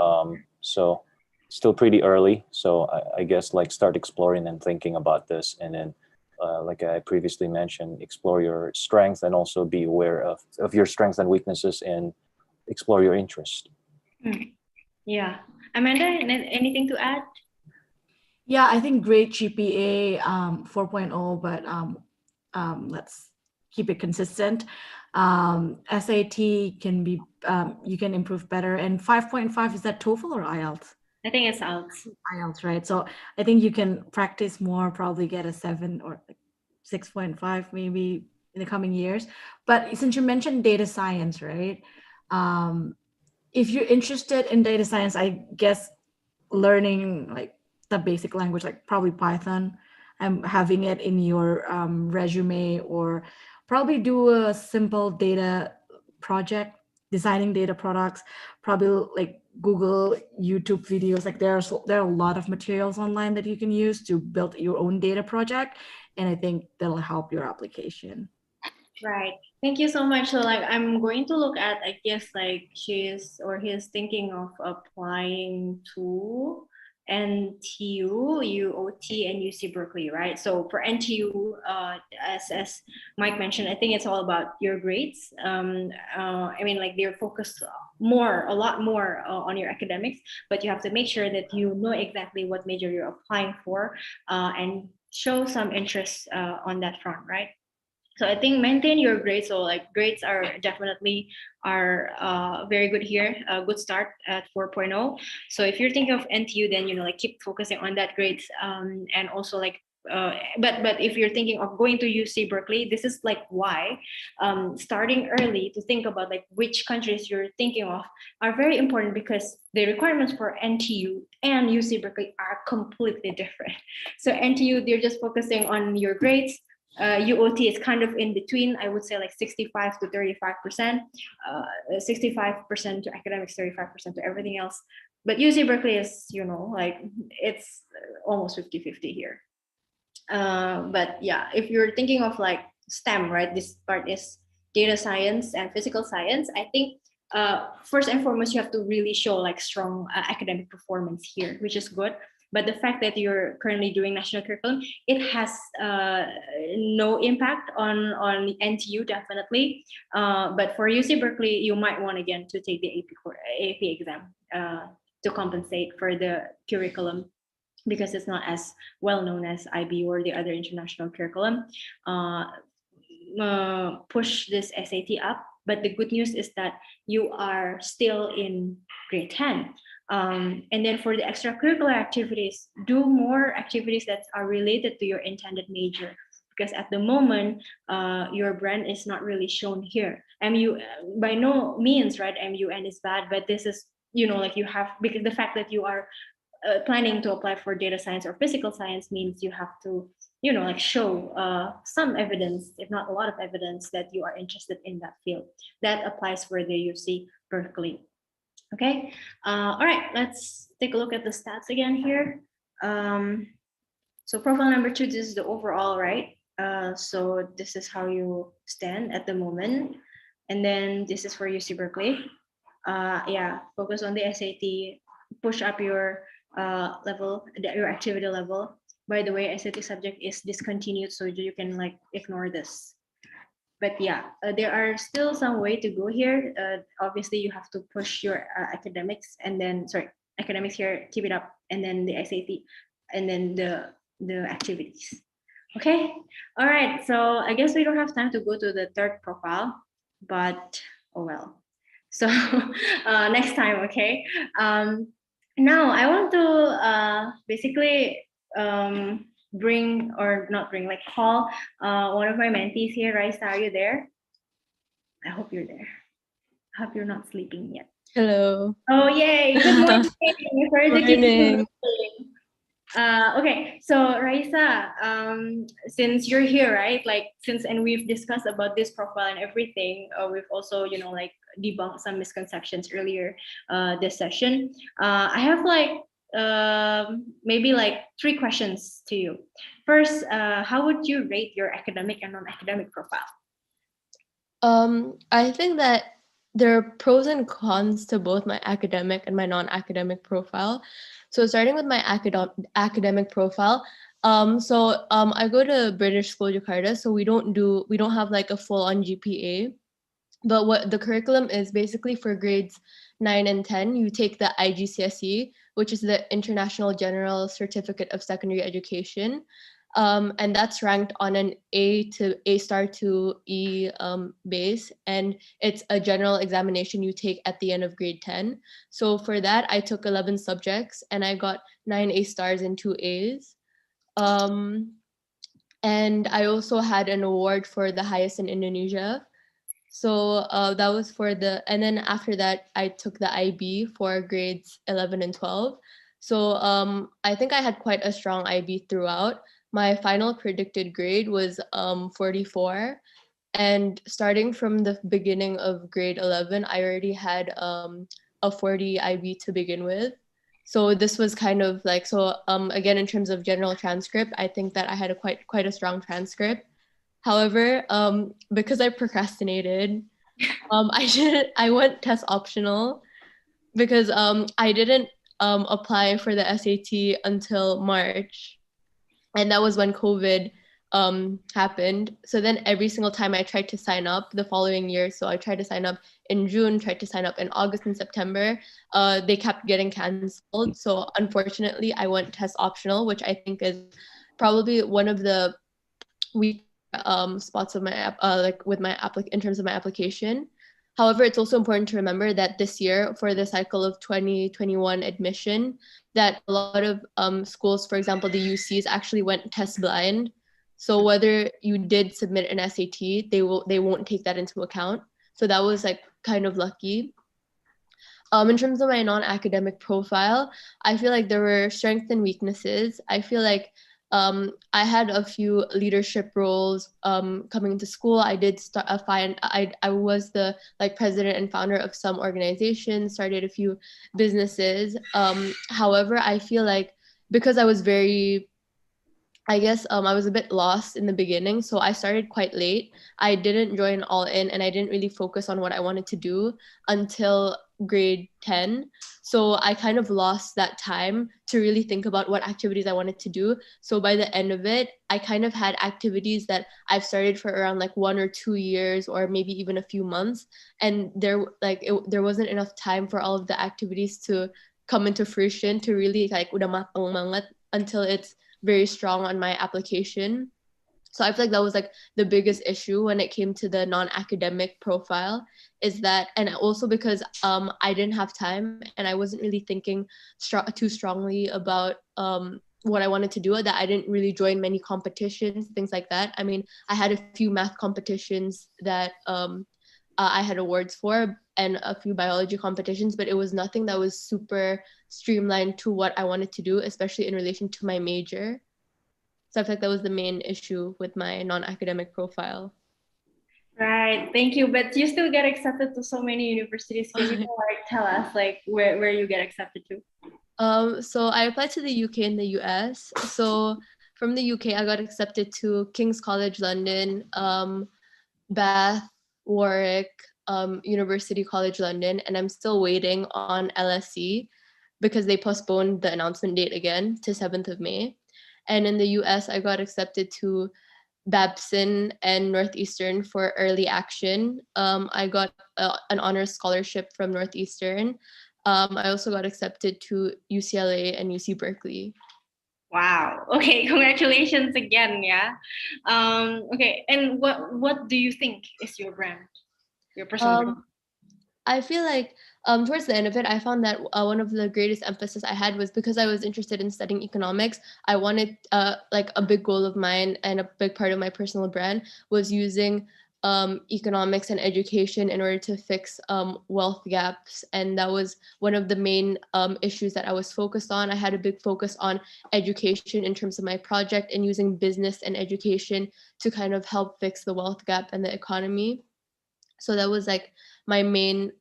So still pretty early. So I guess like start exploring and thinking about this, and then like I previously mentioned, explore your strengths and also be aware of your strengths and weaknesses and explore your interest. Yeah. Amanda, anything to add? Yeah, I think great GPA 4.0, but let's keep it consistent. SAT can be, you can improve better. And 5.5, is that TOEFL or IELTS? I think it's IELTS. IELTS, right? So I think you can practice more, probably get a 7 or 6.5 maybe in the coming years. But since you mentioned data science, right? If you're interested in data science, I guess learning like the basic language, like probably Python, and having it in your resume, or probably do a simple data project, designing data products, probably like Google, YouTube videos. Like there are a lot of materials online that you can use to build your own data project. And I think that'll help your application. Right. Thank you so much. So like I'm going to look at, I guess like she's or he's thinking of applying to NTU, UOT, and UC Berkeley, right? So for NTU, as Mike mentioned, I think it's all about your grades. I mean, like they're focused a lot more on your academics, but you have to make sure that you know exactly what major you're applying for, and show some interest on that front, right? So I think maintain your grades. So like grades are definitely very good here. A good start at 4.0. So if you're thinking of NTU, then like keep focusing on that grades. And also like but if you're thinking of going to UC Berkeley, this is like why starting early to think about like which countries you're thinking of are very important, because the requirements for NTU and UC Berkeley are completely different. So NTU, they're just focusing on your grades. UOT is kind of in between. I would say like 65 to 35%, 65% to academics, 35% to everything else. But UC Berkeley is, like it's almost 50-50 here. But yeah, if you're thinking of like STEM, right? This part is data science and physical science. I think first and foremost, you have to really show like strong academic performance here, which is good. But the fact that you're currently doing national curriculum, it has no impact on the NTU, definitely. But for UC Berkeley, you might want again to take the AP exam to compensate for the curriculum, because it's not as well known as IB or the other international curriculum. Push this SAT up. But the good news is that you are still in grade 10. And then for the extracurricular activities, do more activities that are related to your intended major, because at the moment your brand is not really shown here. MU, by no means, right, MUN is bad, but this is, like you have, because the fact that you are planning to apply for data science or physical science means you have to, like show some evidence, if not a lot of evidence, that you are interested in that field. That applies for the UC Berkeley. Okay, all right, let's take a look at the stats again here. So profile number 2, this is the overall, right? So this is how you stand at the moment. And then this is for UC Berkeley. Yeah, focus on the SAT, push up your level, your activity level. By the way, SAT subject is discontinued, so you can like ignore this. But yeah, there are still some way to go here. Obviously, you have to push your academics, and then academics here, keep it up, and then the SAT, and then the activities. Okay, all right. So I guess we don't have time to go to the third profile, but oh well. So next time, okay. Now I want to basically bring or not bring, like call one of my mentees here. Raisa, are you there? I hope you're there. I hope you're not sleeping yet. Hello. Oh yay! Good morning. Sorry to keep you Morning. waiting. Okay, so Raisa, since you're here, right? Like and we've discussed about this profile and everything. We've also, like debunked some misconceptions earlier this session. I have like maybe like 3 questions to you. First, how would you rate your academic and non-academic profile? I think that there are pros and cons to both my academic and my non-academic profile. So starting with my academic profile, I go to British School Jakarta, so we don't have like a full-on GPA. But what the curriculum is basically for grades 9 and 10, you take the IGCSE, which is the International General Certificate of Secondary Education. And that's ranked on an A to A star to E base. And it's a general examination you take at the end of grade 10. So for that, I took 11 subjects and I got 9 A stars and 2 A's. And I also had an award for the highest in Indonesia. So that was and then after that, I took the IB for grades 11 and 12. So I think I had quite a strong IB throughout. My final predicted grade was 44. And starting from the beginning of grade 11, I already had a 40 IB to begin with. So this was kind of like, again, in terms of general transcript, I think that I had quite a strong transcript. However, because I procrastinated, I went test optional because I didn't apply for the SAT until March, and that was when COVID happened. So then every single time I tried to sign up the following year, so I tried to sign up in June, tried to sign up in August and September, they kept getting canceled. So unfortunately, I went test optional, which I think is probably one of the weak spots of my in terms of my application. However, it's also important to remember that this year, for the cycle of 2021 admission, that a lot of schools, for example, the UCs, actually went test blind. So whether you did submit an SAT, they won't take that into account. So that was like kind of lucky. In terms of my non-academic profile, I feel like there were strengths and weaknesses. I feel like I had a few leadership roles coming into school. I did I was the president and founder of some organizations, started a few businesses. However, I feel like because I was I was a bit lost in the beginning, so I started quite late. I didn't join all in, and I didn't really focus on what I wanted to do until grade 10. So I kind of lost that time to really think about what activities I wanted to do. So by the end of it, I kind of had activities that I've started for around 1 or 2 years, or maybe even a few months, and there wasn't enough time for all of the activities to come into fruition to really udah matang banget until it's very strong on my application. So I feel like that was the biggest issue when it came to the non-academic profile, is that, and also because I didn't have time and I wasn't really thinking too strongly about what I wanted to do, that I didn't really join many competitions, things like that. I mean, I had a few math competitions that I had awards for, and a few biology competitions, but it was nothing that was super streamlined to what I wanted to do, especially in relation to my major. So I feel like that was the main issue with my non-academic profile. Right, thank you. But you still get accepted to so many universities. Can you tell us where you get accepted to? So I applied to the UK and the US. So from the UK, I got accepted to King's College London, Bath, Warwick, University College London, and I'm still waiting on LSE because they postponed the announcement date again to 7th of May. And in the US, I got accepted to Babson and Northeastern for early action. I got an honors scholarship from Northeastern. I also got accepted to UCLA and UC Berkeley. Wow. Okay. Congratulations again. Yeah. Okay. And what do you think is your brand? Your personal brand? I feel like towards the end of it, I found that one of the greatest emphasis I had was because I was interested in studying economics. I wanted like a big goal of mine and a big part of my personal brand was using economics and education in order to fix wealth gaps. And that was one of the main issues that I was focused on. I had a big focus on education in terms of my project and using business and education to kind of help fix the wealth gap and the economy. So that was like my main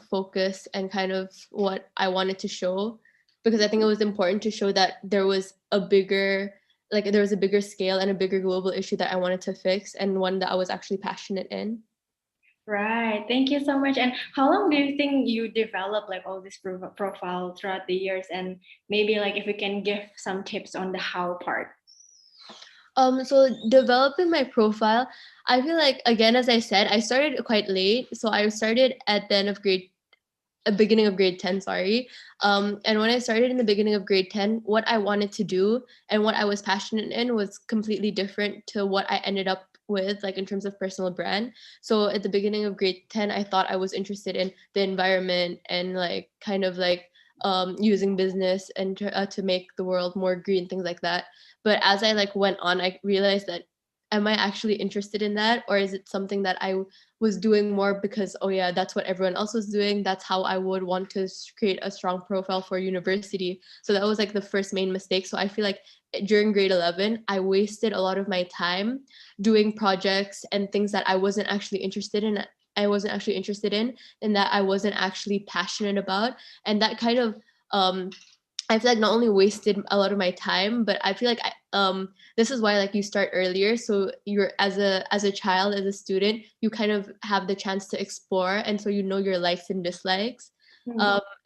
focus and kind of what I wanted to show, because I think it was important to show that there was a bigger scale and a bigger global issue that I wanted to fix, and one that I was actually passionate in. Right. Thank you so much. And how long do you think you develop like all this profile throughout the years? And maybe like if you can give some tips on the how part. So developing my profile, I feel like, again, as I said, I started quite late. So I started at the beginning of grade 10, sorry. And when I started in the beginning of grade 10, what I wanted to do and what I was passionate in was completely different to what I ended up with, like in terms of personal brand. So at the beginning of grade 10, I thought I was interested in the environment and like kind of like using business and to make the world more green, things like that. But as I like went on, I realized that, am I actually interested in that, or is it something that I was doing more because, oh yeah, that's what everyone else was doing, that's how I would want to create a strong profile for university. So that was like the first main mistake. So I feel like during grade 11 I wasted a lot of my time doing projects and things that I wasn't actually interested in and that I wasn't actually passionate about. And that kind of I feel like not only wasted a lot of my time, but I feel like this is why like you start earlier. So you're as a child, as a student, you kind of have the chance to explore, and so you know your likes and dislikes.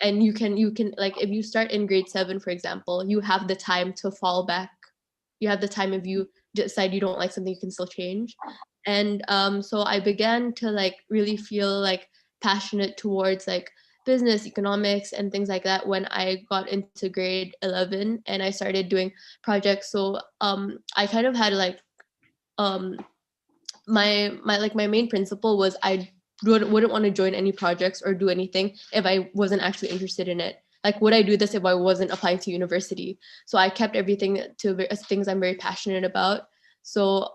And you can like, if you start in grade 7, for example, you have the time to fall back. You have the time, if you decide you don't like something, you can still change. And so I began to like really feel like passionate towards like business, economics, and things like that when I got into grade 11 and I started doing projects. So I kind of had like my main principle was I wouldn't want to join any projects or do anything if I wasn't actually interested in it. Like, would I do this if I wasn't applying to university? So I kept everything to things I'm very passionate about. So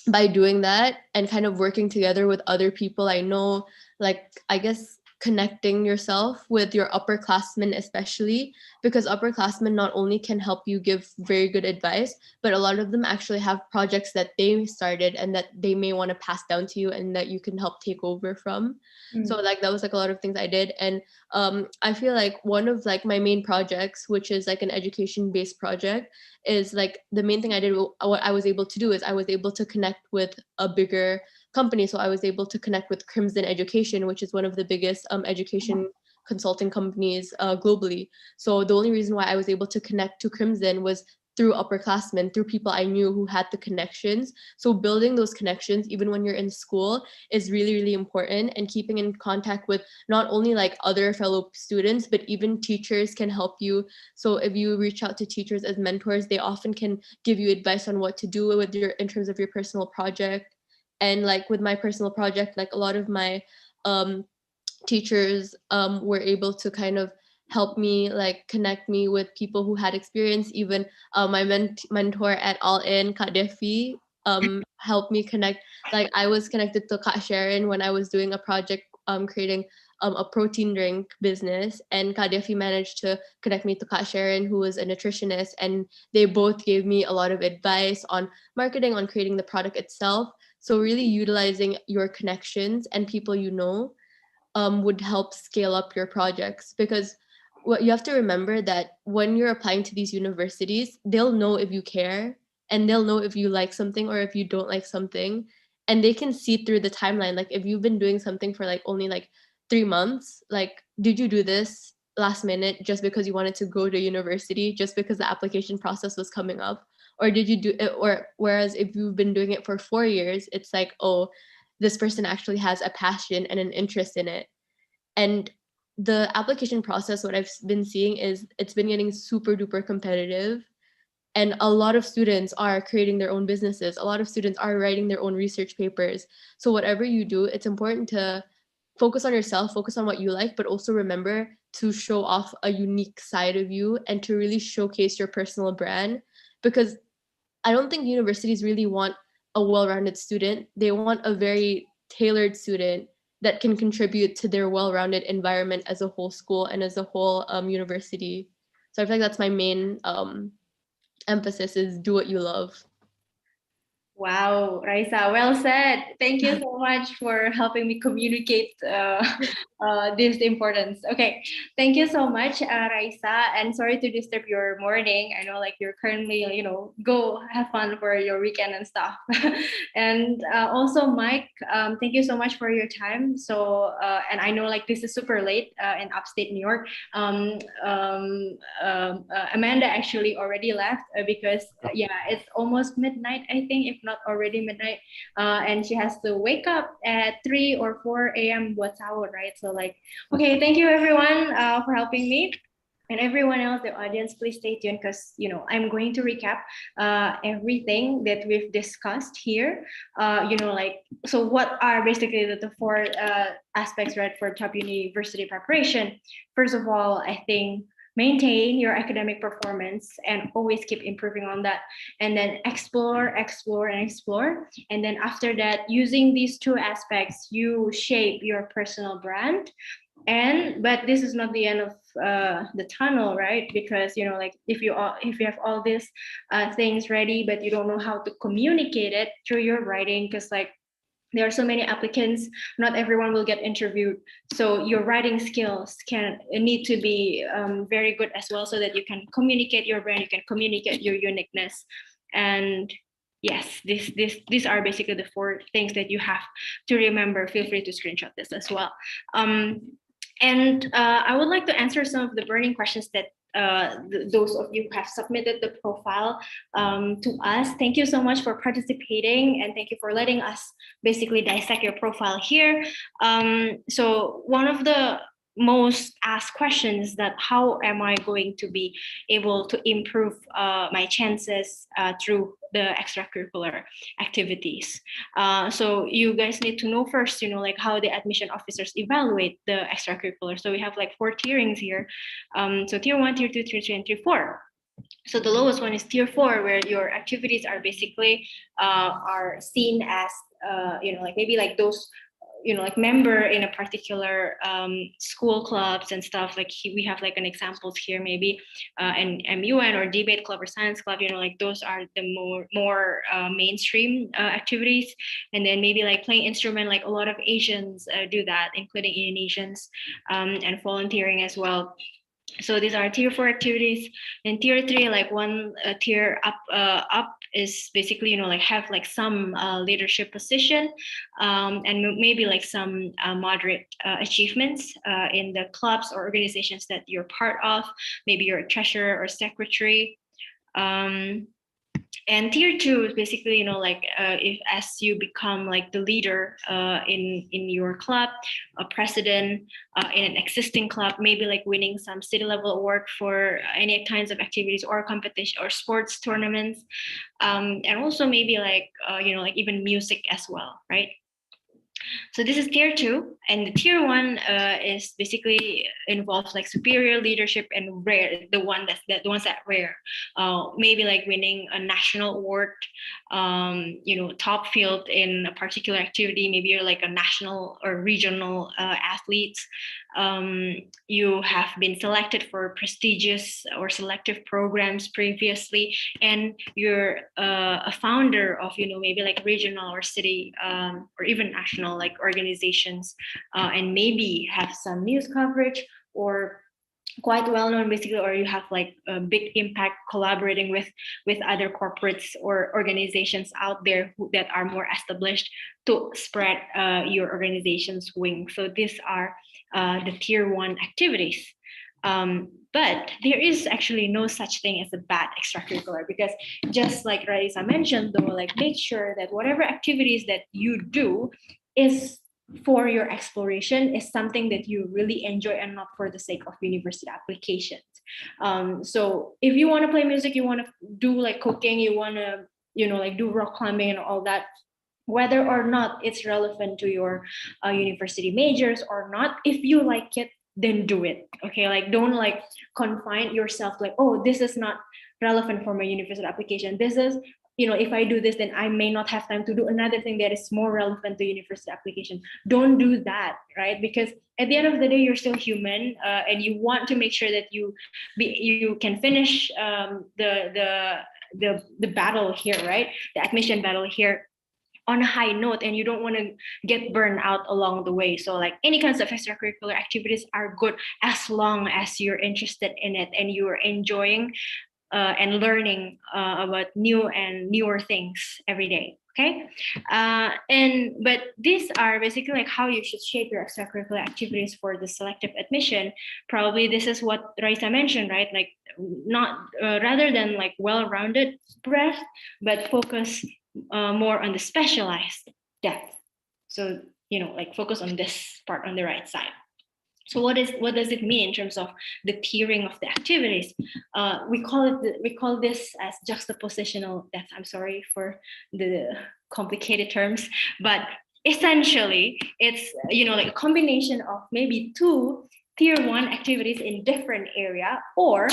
by doing that and kind of working together with other people I know, like, I guess connecting yourself with your upperclassmen, especially because upperclassmen not only can help you give very good advice, but a lot of them actually have projects that they started and that they may want to pass down to you and that you can help take over from. So like that was like a lot of things I did. And I feel like one of like my main projects, which is like an education based project, is like the main thing I did, what I was able to do is I was able to connect with a bigger company. So I was able to connect with Crimson Education, which is one of the biggest education consulting companies globally. So the only reason why I was able to connect to Crimson was through upperclassmen, through people I knew who had the connections. So building those connections, even when you're in school, is really, really important. And keeping in contact with not only like other fellow students, but even teachers can help you. So if you reach out to teachers as mentors, they often can give you advice on what to do with your, in terms of your personal project. And like with my personal project, like a lot of my teachers were able to kind of help me, like connect me with people who had experience. Even my mentor at All In, Kak Defi, helped me connect. Like I was connected to Kak Sharon when I was doing a project creating a protein drink business, and Kak Defi managed to connect me to Kak Sharon, who was a nutritionist, and they both gave me a lot of advice on marketing, on creating the product itself. So really utilizing your connections and people you know would help scale up your projects, because what you have to remember that when you're applying to these universities, they'll know if you care and they'll know if you like something or if you don't like something, and they can see through the timeline. Like if you've been doing something for like only like 3 months, like did you do this last minute just because you wanted to go to university, just because the application process was coming up, or did you do it? Or whereas if you've been doing it for 4 years, it's like, oh, this person actually has a passion and an interest in it. And the application process, what I've been seeing is it's been getting super duper competitive. And a lot of students are creating their own businesses. A lot of students are writing their own research papers. So whatever you do, it's important to focus on yourself, focus on what you like, but also remember to show off a unique side of you and to really showcase your personal brand. Because I don't think universities really want a well-rounded student. They want a very tailored student that can contribute to their well-rounded environment as a whole school and as a whole university. So I feel like that's my main emphasis, is do what you love. Wow, Raisa, well said. Thank you so much for helping me communicate this importance. Okay, thank you so much, Raisa. And sorry to disturb your morning. I know like you're currently, go have fun for your weekend and stuff. And also, Mike, thank you so much for your time. So, and I know like this is super late in upstate New York. Amanda actually already left because it's almost midnight, I think, if not already midnight, and she has to wake up at 3 or 4 a.m. buat sahur, right? So like, okay, thank you everyone for helping me. And everyone else, the audience, please stay tuned because I'm going to recap everything that we've discussed here. So what are basically the four aspects, right, for top university preparation? First of all, I think maintain your academic performance and always keep improving on that, and then explore and then after that, using these two aspects, you shape your personal brand. But this is not the end of the tunnel, right? Because if you have all these things ready but you don't know how to communicate it through your writing, because like there are so many applicants, not everyone will get interviewed. So your writing skills need to be very good as well, so that you can communicate your brand, you can communicate your uniqueness. And yes, these are basically the four things that you have to remember. Feel free to screenshot this as well. And I would like to answer some of the burning questions that those of you who have submitted the profile to us. Thank you so much for participating, and thank you for letting us basically dissect your profile here. So one of the most asked questions that how am I going to be able to improve my chances through the extracurricular activities. So you guys need to know first, like how the admission officers evaluate the extracurricular. So we have like 4 tierings here. So tier 1, tier 2, tier 3, and tier 4. So the lowest one is tier 4, where your activities are basically are seen as like maybe like those like member in a particular school clubs and stuff. Like we have like an examples here, maybe an MUN or debate club or science club, like those are the more mainstream activities. And then maybe like playing instrument, like a lot of Asians do that, including Indonesians, and volunteering as well. So these are tier 4 activities. And tier 3, like one tier up is basically like have like some leadership position, and maybe like some moderate achievements in the clubs or organizations that you're part of. Maybe you're a treasurer or secretary. And tier 2 is basically if as you become like the leader in your club, a president in an existing club, maybe like winning some city level award for any kinds of activities or competition or sports tournaments, and also maybe like like even music as well, right? So this is tier 2, and the tier 1 is basically involves like superior leadership and rare, the ones that rare, maybe like winning a national award, top field in a particular activity. Maybe you're like a national or regional athlete. You have been selected for prestigious or selective programs previously, and you're a founder of maybe like regional or city or even national like organizations, and maybe have some news coverage or quite well known basically, or you have like a big impact collaborating with other corporates or organizations out there that are more established to spread your organization's wing. So these are the tier 1 activities. But there is actually no such thing as a bad extracurricular, because just like Raisa mentioned, though, like make sure that whatever activities that you do is for your exploration, is something that you really enjoy and not for the sake of university applications. So if you want to play music, you want to do like cooking, you want to, like do rock climbing and all that, whether or not it's relevant to your university majors or not, if you like it, then do it. Okay, like don't like confine yourself like, oh, this is not relevant for my university application, this is, if I do this, then I may not have time to do another thing that is more relevant to university application. Don't do that, right? Because at the end of the day, you're still human, and you want to make sure that you can finish the battle here, right? The admission battle here on a high note, and you don't want to get burned out along the way. So like any kinds of extracurricular activities are good as long as you're interested in it and you're enjoying and learning about new and newer things every day. Okay, but these are basically like how you should shape your extracurricular activities for the selective admission. Probably this is what Raisa mentioned, right? Like not rather than like well-rounded breadth, but focus more on the specialized depth. So like focus on this part on the right side. So what does it mean in terms of the tiering of the activities? We call this as juxtapositional depth. I'm sorry for the complicated terms, but essentially it's like a combination of maybe 2 tier 1 activities in different area, or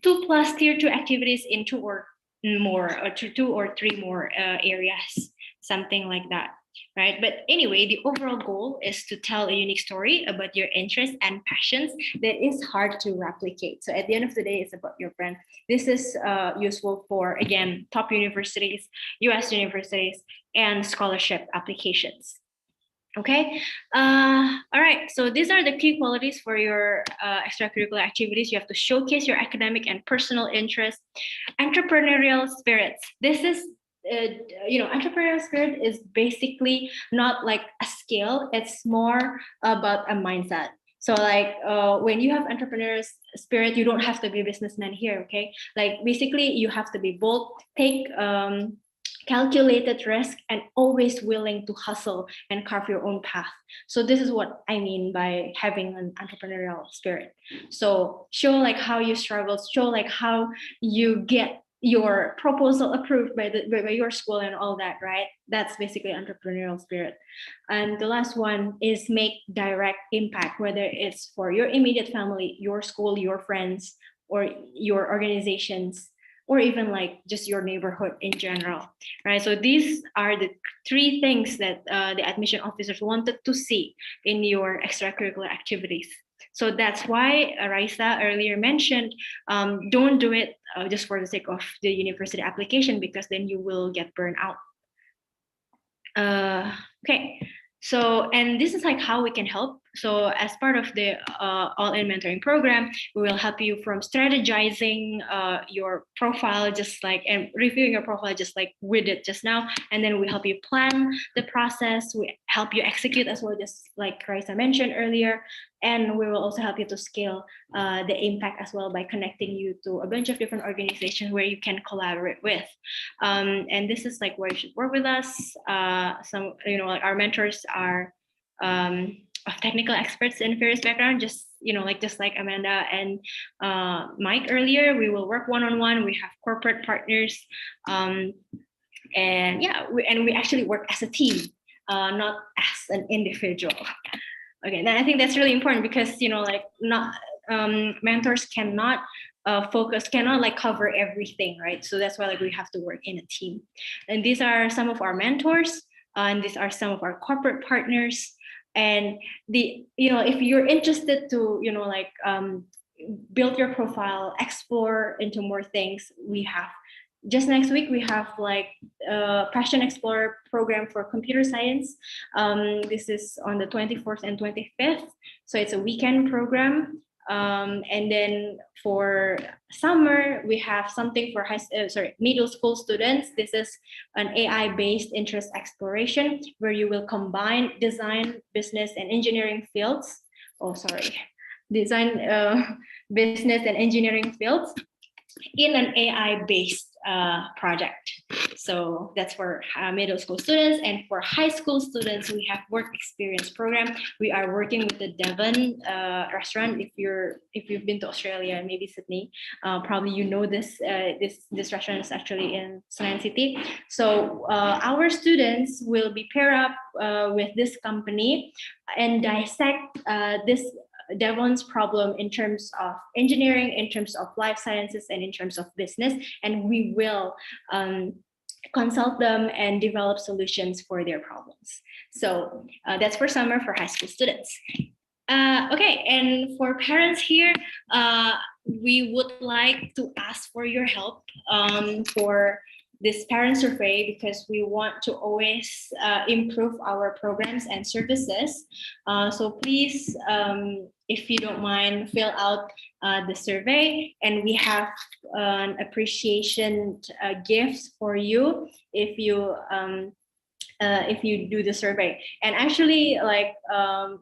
2 plus tier 2 activities in 2 or more, or 2 or 3 more areas, something like that. Right. But anyway, the overall goal is to tell a unique story about your interests and passions that is hard to replicate. So at the end of the day, it's about your brand. This is useful for, again, top universities, US universities, and scholarship applications. Okay. All right. So these are the key qualities for your extracurricular activities. You have to showcase your academic and personal interests. Entrepreneurial spirits. This is entrepreneurial spirit is basically not like a skill, it's more about a mindset. So like when you have entrepreneurial spirit, you don't have to be a businessman here. Okay, like basically you have to be bold, take calculated risk, and always willing to hustle and carve your own path. So this is what I mean by having an entrepreneurial spirit. So show like how you struggle, show like how you get your proposal approved by your school and all that, right? That's basically entrepreneurial spirit. And the last one is make direct impact, whether it's for your immediate family, your school, your friends, or your organizations, or even like just your neighborhood in general, right? So these are the 3 things that the admission officers wanted to see in your extracurricular activities. So that's why Raisa earlier mentioned, don't do it just for the sake of the university application, because then you will get burned out. Okay, so, and this is like how we can help. So as part of the all-in mentoring program, we will help you from strategizing your profile, just like, and reviewing your profile, just like we did just now. And then we help you plan the process. We help you execute as well, just like Raisa mentioned earlier. And we will also help you to scale the impact as well by connecting you to a bunch of different organizations where you can collaborate with. And this is like where you should work with us. Some, like our mentors are of technical experts in various backgrounds, just like Amanda and Mike earlier. We will work one-on-one. We have corporate partners, and yeah, we actually work as a team, not as an individual. Okay, then I think that's really important, because mentors cannot cannot like cover everything, right? So that's why like we have to work in a team. And these are some of our mentors, and these are some of our corporate partners. And if you're interested to build your profile, explore into more things, we have just next week we have like a Passion Explorer program for computer science. This is on the 24th and 25th, so it's a weekend program. And then for summer, we have something for middle school students. This is an AI-based interest exploration where you will combine design, business, and engineering fields. Design, business, and engineering fields in an AI-based project. So that's for middle school students, and for high school students, we have work experience program. We are working with the Devon restaurant. If you've been to Australia, maybe Sydney, probably you know this. This restaurant is actually in Senayan City. So our students will be paired up with this company and dissect this Devon's problem in terms of engineering, in terms of life sciences, and in terms of business. And we will consult them and develop solutions for their problems. So that's for summer for high school students. Okay, and for parents here, we would like to ask for your help for this parent survey, because we want to always improve our programs and services. So please, if you don't mind, fill out the survey, and we have an appreciation gift for you if you do the survey. And actually, like,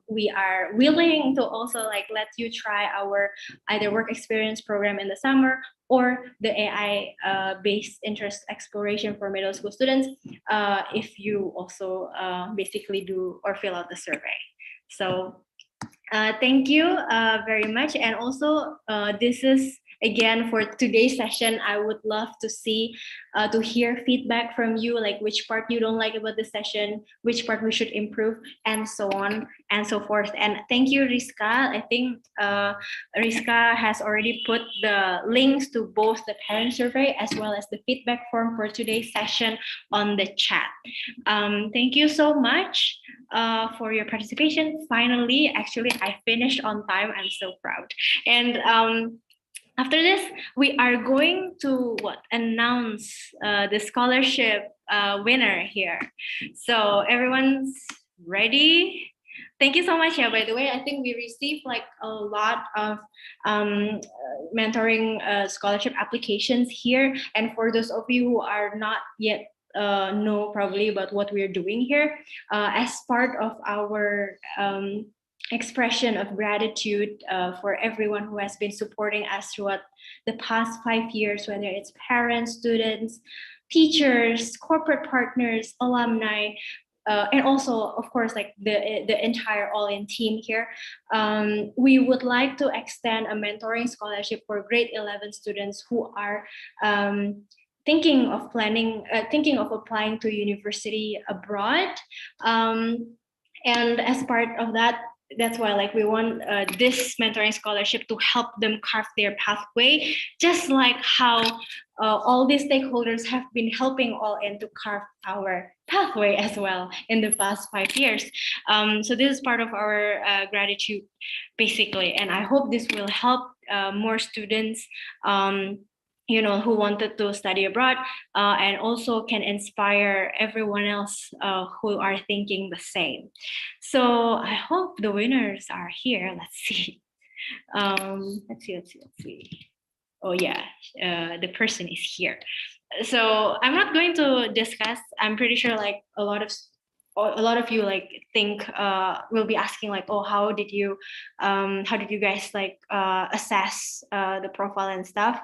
we are willing to also like let you try our either work experience program in the summer or the AI based interest exploration for middle school students, if you also basically do or fill out the survey. So thank you very much. And also, this is again for today's session. I would love to hear feedback from you, like which part you don't like about the session, which part we should improve, and so on and so forth. And thank you, Rizka. I think Rizka has already put the links to both the parent survey as well as the feedback form for today's session on the chat. Thank you so much for your participation. Finally, actually, I finished on time. I'm so proud. And after this, we are going to announce the scholarship winner here. So everyone's ready? Thank you so much. Yeah, by the way, I think we received like a lot of mentoring scholarship applications here. And for those of you who are not yet know probably about what we're doing here, as part of our expression of gratitude for everyone who has been supporting us throughout the past 5 years, whether it's parents, students, teachers, corporate partners, alumni, and also, of course, like the entire All-In team here. We would like to extend a mentoring scholarship for grade 11 students who are thinking of applying to university abroad. And as part of that, that's why like we want this mentoring scholarship to help them carve their pathway, just like how all these stakeholders have been helping All-In to carve our pathway as well in the past 5 years. So this is part of our gratitude, basically, and I hope this will help more students who wanted to study abroad, and also can inspire everyone else who are thinking the same. So I hope the winners are here. Let's see. Let's see. Oh yeah, the person is here. So I'm not going to discuss. I'm pretty sure like a lot of you like think will be asking like, oh, how did you guys like assess the profile and stuff.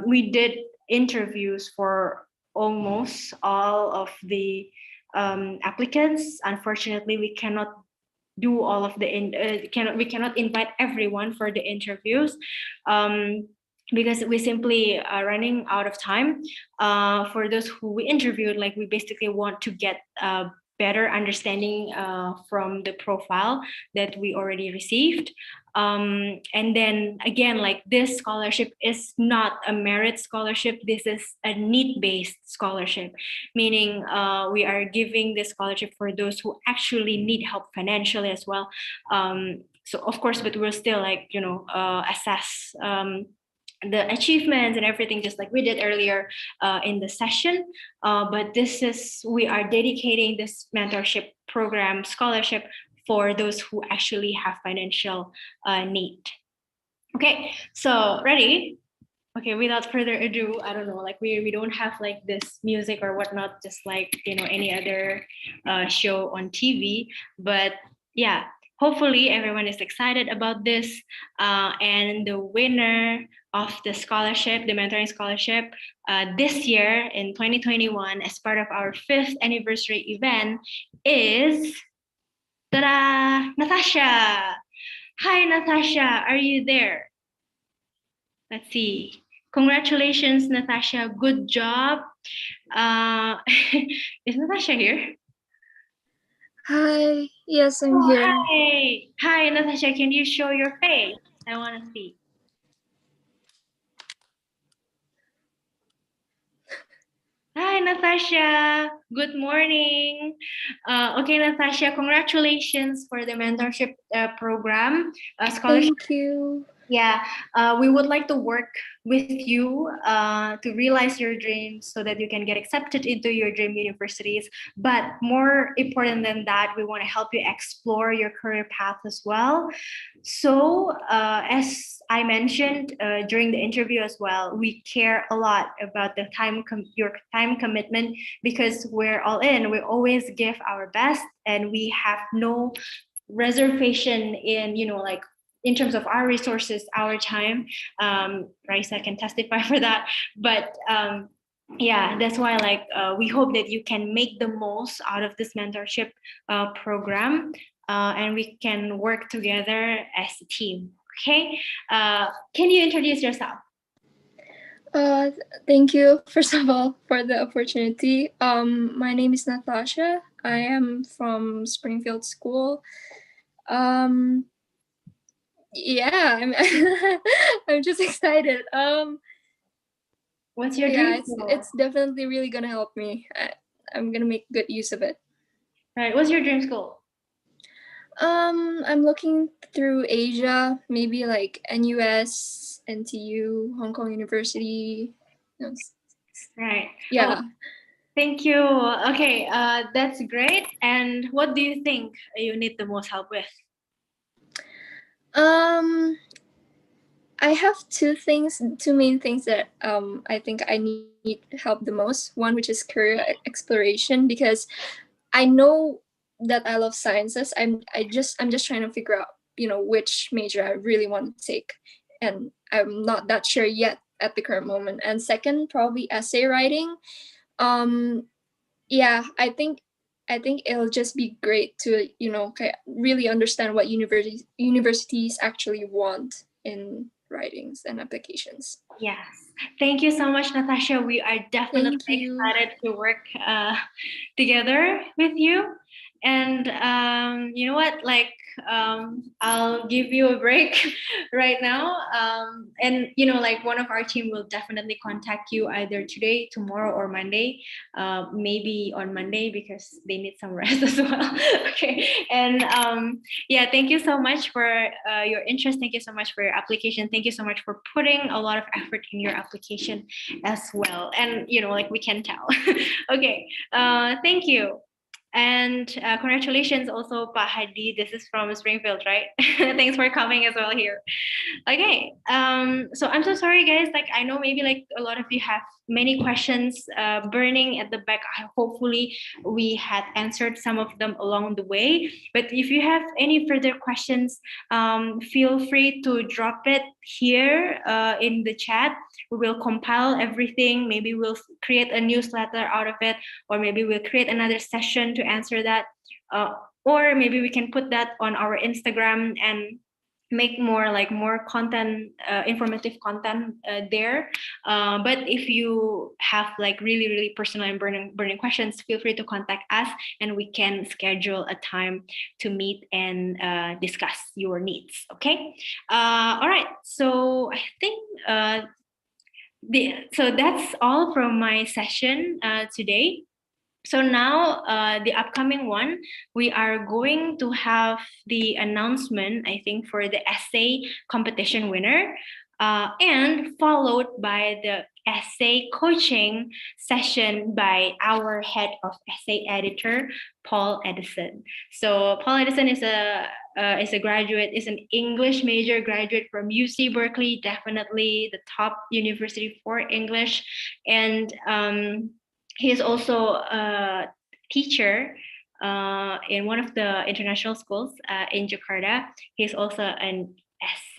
We did interviews for almost all of the applicants. Unfortunately, we cannot do all of we cannot invite everyone for the interviews because we simply are running out of time. For those who we interviewed, like we basically want to get better understanding from the profile that we already received. And then again, like this scholarship is not a merit scholarship. This is a need-based scholarship, meaning we are giving this scholarship for those who actually need help financially as well. So of course, but we'll still like, assess the achievements and everything, just like we did earlier in the session. But we are dedicating this mentorship program scholarship for those who actually have financial need. Okay, so ready? Okay, without further ado, I don't know, like we don't have like this music or whatnot, just like, any other show on TV. But yeah, hopefully everyone is excited about this. And the winner of the scholarship, the mentoring scholarship, this year in 2021, as part of our 5th anniversary event, is ta-da, Natasha. Hi, Natasha. Are you there? Let's see. Congratulations, Natasha. Good job. Is Natasha here? Hi, yes, I'm here. Hi. Hi, Natasha. Can you show your face? I want to see. Hi, Natasha. Good morning. Okay, Natasha, congratulations for the mentorship program scholarship. Thank you. Yeah, we would like to work with you to realize your dreams so that you can get accepted into your dream universities. But more important than that, we want to help you explore your career path as well. So, as I mentioned during the interview as well, we care a lot about the your time commitment, because we're all in. We always give our best, and we have no reservation in, like, in terms of our resources, our time. Raisa can testify for that. But yeah, that's why, like, we hope that you can make the most out of this mentorship program, and we can work together as a team. Okay, can you introduce yourself? Thank you, first of all, for the opportunity. My name is Natasha. I am from Springfield School. Yeah, I'm just excited. What's your yeah, dream? it's definitely really gonna help me. I'm gonna make good use of it. Right. What's your dream school? I'm looking through Asia, maybe like NUS, NTU, Hong Kong University. Right. Yeah. Oh, thank you. Okay, that's great. And what do you think you need the most help with? I have two main things that I think I need help the most. One, which is career exploration, because I know that I love sciences. I'm just trying to figure out, which major I really want to take, and I'm not that sure yet at the current moment. And second, probably essay writing. Yeah, I think it'll just be great to really understand what universities actually want in writings and applications. Yes. Thank you so much, Natasha. We are definitely excited to work together with you. And you know what? Like, I'll give you a break right now. And, like, one of our team will definitely contact you either today, tomorrow, or Monday. Maybe on Monday, because they need some rest as well. Okay. And yeah, thank you so much for your interest. Thank you so much for your application. Thank you so much for putting a lot of effort in your application as well. And, like, we can tell. Okay. Thank you. And congratulations also, Pak Hadi. This is from Springfield, right? Thanks for coming as well here. Okay. So I'm so sorry, guys. Like, I know maybe, like, a lot of you have many questions burning at the back. Hopefully we had answered some of them along the way. But if you have any further questions, feel free to drop it here in the chat. We will compile everything. Maybe we'll create a newsletter out of it, or maybe we'll create another session to answer that. Or maybe we can put that on our Instagram and make more content, informative content there. But if you have, like, really, really personal and burning questions, feel free to contact us, and we can schedule a time to meet and discuss your needs. Okay. All right. So I think so that's all from my session today. So now the upcoming one, we are going to have the announcement, I think, for the essay competition winner, and followed by the essay coaching session by our head of essay editor, Paul Edison. So Paul Edison is a graduate, is an English major graduate from UC Berkeley, definitely the top university for English. And he is also a teacher in one of the international schools in Jakarta. He's also an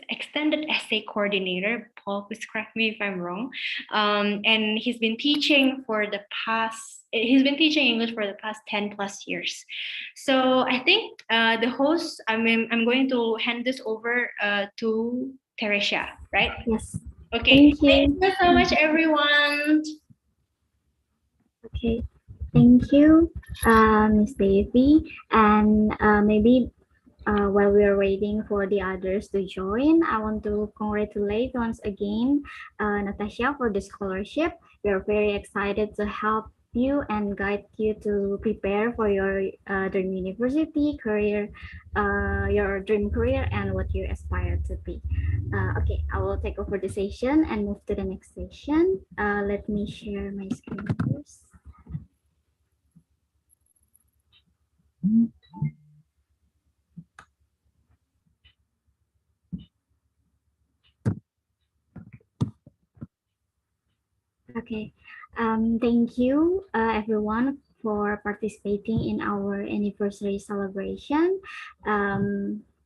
extended essay coordinator. Paul, please correct me if I'm wrong. And he's been teaching English for the past 10 plus years. So I think the host, I'm going to hand this over to Teresia, right? Yes. Okay. Thank you so much, everyone. Okay. Thank you, Ms. Davy. And maybe while we're waiting for the others to join, I want to congratulate once again Natasha for the scholarship. We are very excited to help you and guide you to prepare for your dream university career, your dream career, and what you aspire to be. Okay, I will take over the session and move to the next session. Let me share my screen first. Okay, thank you everyone for participating in our anniversary celebration.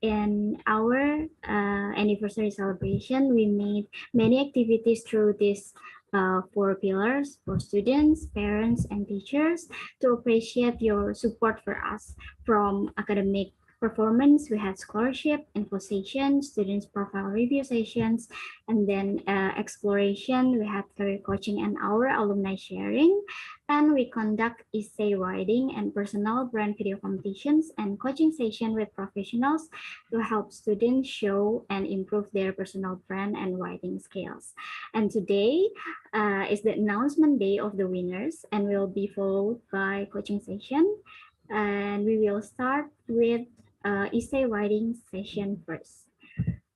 In our anniversary celebration, we made many activities through these 4 pillars for students, parents, and teachers to appreciate your support for us. From academic performance, we had scholarship, info sessions, students profile review sessions, and then exploration, we had career coaching and our alumni sharing. And we conduct essay writing and personal brand video competitions and coaching session with professionals to help students show and improve their personal brand and writing skills. And today is the announcement day of the winners and will be followed by coaching session. And we will start with essay writing session first.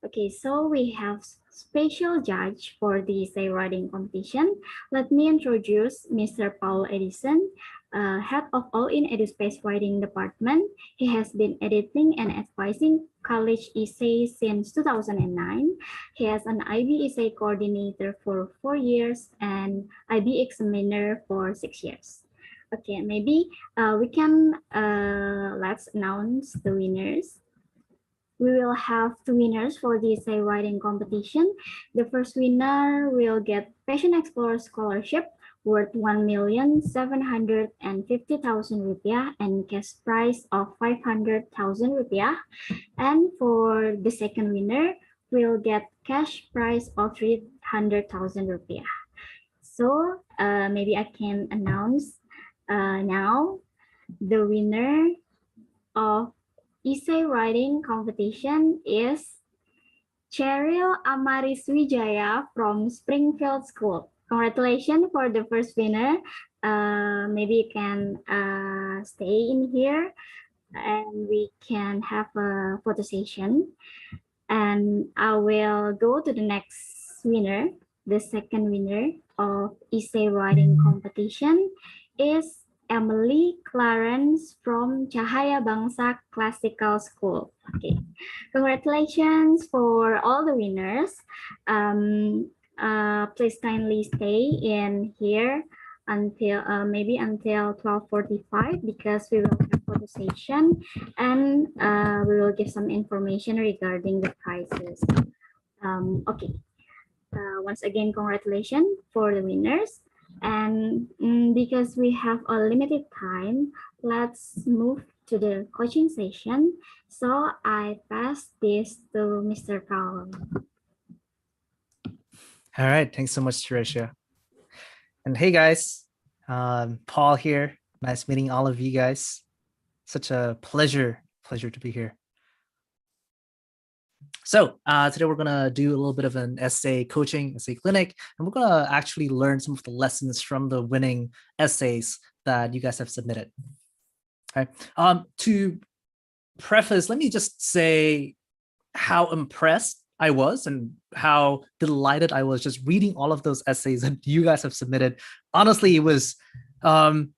Okay, so we have special judge for the essay writing competition. Let me introduce Mr. Paul Edison, head of All in EduSpace Writing Department. He has been editing and advising college essays since 2009. He has an IB essay coordinator for 4 years and IB examiner for 6 years. Okay, maybe we can let's announce the winners. We will have 2 winners for the essay writing competition. The first winner will get Passion Explorer Scholarship worth 1,750,000 rupiah and cash prize of 500,000 rupiah. And for the second winner, we'll get cash prize of 300,000 rupiah. So maybe I can announce now the winner of essay writing competition is Cheryl Amaris Wijaya from Springfield School. Congratulations for the first winner. Maybe you can stay in here and we can have a photo session. And I will go to the next winner. The second winner of essay writing competition is Emily Clarence from Cahaya Bangsa Classical School. Okay, congratulations for all the winners. Please kindly stay in here until maybe until 12:45 because we will have photo session and we will give some information regarding the prizes. Okay, once again, congratulations for the winners. And because we have a limited time, let's move to the coaching session. So I pass this to Mr. Paul. All right, thanks so much, Teresia. And hey guys, Paul here. Nice meeting all of you guys. Such a pleasure to be here. So today we're gonna do a little bit of an essay coaching, essay clinic, and we're gonna actually learn some of the lessons from the winning essays that you guys have submitted. Okay. To preface, let me just say how impressed I was and how delighted I was just reading all of those essays that you guys have submitted. Honestly, it was a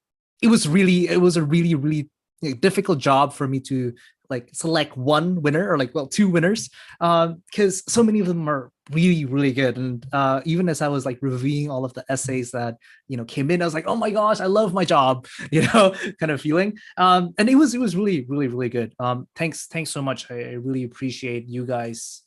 really difficult job for me to like select one winner or like, well, two winners, because so many of them are really, really good. And even as I was like reviewing all of the essays that, came in, I was like, oh my gosh, I love my job, kind of feeling. And it was really, really, really good. Thanks so much. I really appreciate you guys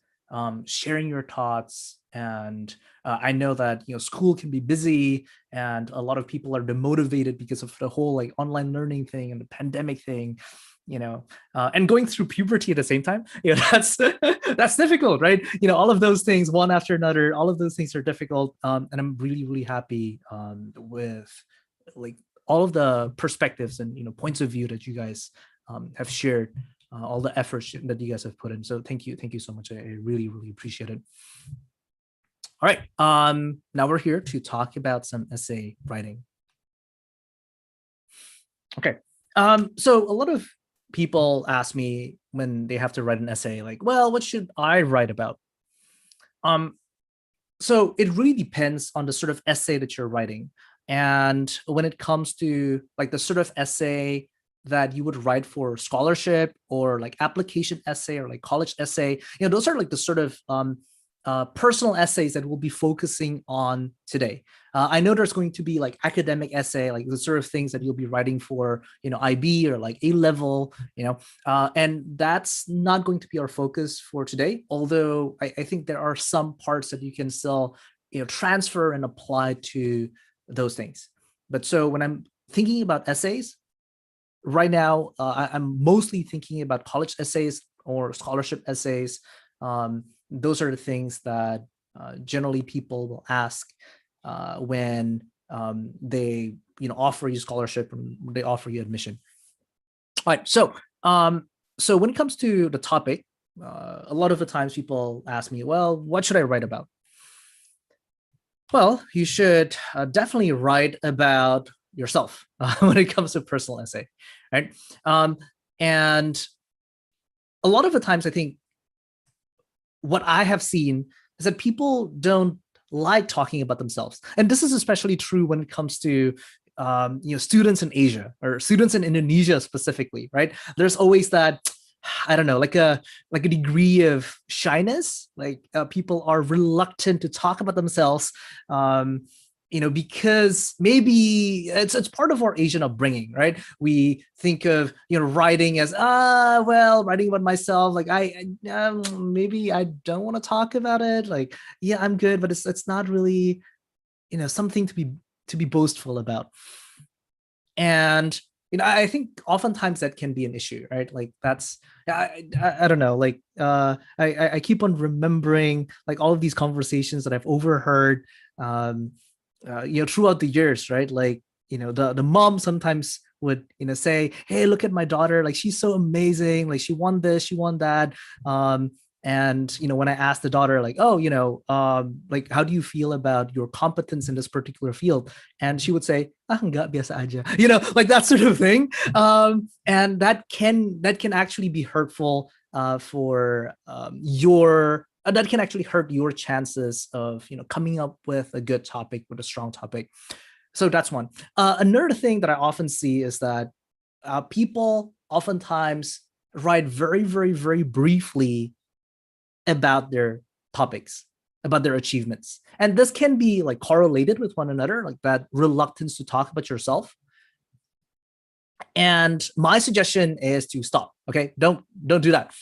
sharing your thoughts. And I know that school can be busy, and a lot of people are demotivated because of the whole like online learning thing and the pandemic thing, and going through puberty at the same time. That's difficult, right? All of those things, one after another, all of those things are difficult. And I'm really, really happy with like all of the perspectives and points of view that you guys have shared, all the efforts that you guys have put in. So thank you so much. I really, really appreciate it. All right. Now we're here to talk about some essay writing. Okay. So a lot of people ask me when they have to write an essay, like, well, what should I write about? So it really depends on the sort of essay that you're writing. And when it comes to like the sort of essay that you would write for scholarship or like application essay or like college essay, those are like the sort of personal essays that we'll be focusing on today. I know there's going to be like academic essay, like the sort of things that you'll be writing for, IB or like A-level, and that's not going to be our focus for today. Although I think there are some parts that you can still, transfer and apply to those things. But so when I'm thinking about essays right now, I'm mostly thinking about college essays or scholarship essays. Those are the things that generally people will ask when they offer you scholarship and they offer you admission. All right, so when it comes to the topic, a lot of the times people ask me, well, what should I write about? Well, you should definitely write about yourself when it comes to personal essay, right? And a lot of the times I think what I have seen is that people don't like talking about themselves. And this is especially true when it comes to students in Asia or students in Indonesia specifically, right? There's always that, I don't know, like a degree of shyness. Like people are reluctant to talk about themselves, because maybe it's part of our Asian upbringing, right? We think of writing as writing about myself. Like I maybe I don't want to talk about it. Like yeah, I'm good, but it's not really something to be boastful about. And I think oftentimes that can be an issue, right? Like that's I don't know. Like I keep on remembering like all of these conversations that I've overheard. Throughout the years, right? Like, the mom sometimes would, say, hey, look at my daughter. Like, she's so amazing. Like, she won this, she won that. And, when I asked the daughter, like, oh, like, how do you feel about your competence in this particular field? And she would say, enggak, biasa aja, like that sort of thing. And that can actually be hurtful for that can actually hurt your chances of coming up with a good topic, with a strong topic. So that's one. Another thing that I often see is that people oftentimes write very, very, very briefly about their topics, about their achievements. And this can be like correlated with one another, like that reluctance to talk about yourself. And my suggestion is to stop. Okay, don't do that.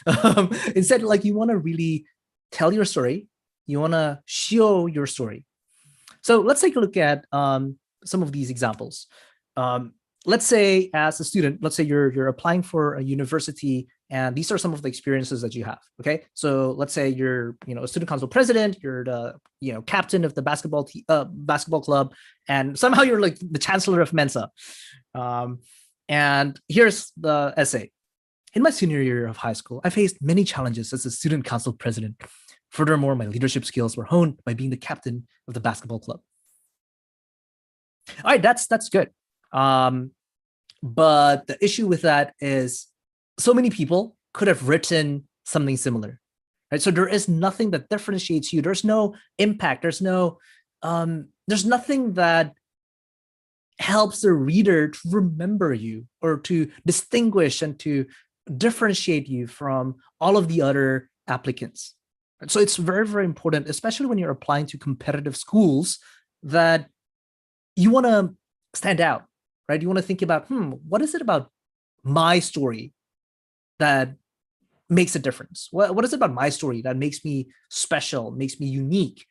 Instead, like you want to really tell your story. You want to show your story. So let's take a look at some of these examples. Let's say as a student, let's say you're applying for a university, and these are some of the experiences that you have. Okay, so let's say you're a student council president, you're the captain of the basketball club, and somehow you're like the chancellor of Mensa. And here's the essay. In my senior year of high school, I faced many challenges as a student council president. Furthermore, my leadership skills were honed by being the captain of the basketball club. All right, that's good. But the issue with that is so many people could have written something similar, right? So there is nothing that differentiates you. There's no impact. There's nothing that helps the reader to remember you or to distinguish and to differentiate you from all of the other applicants. So it's very, very important, especially when you're applying to competitive schools, that you want to stand out, right? You want to think about, what is it about my story that makes a difference? What is it about my story that makes me special, makes me unique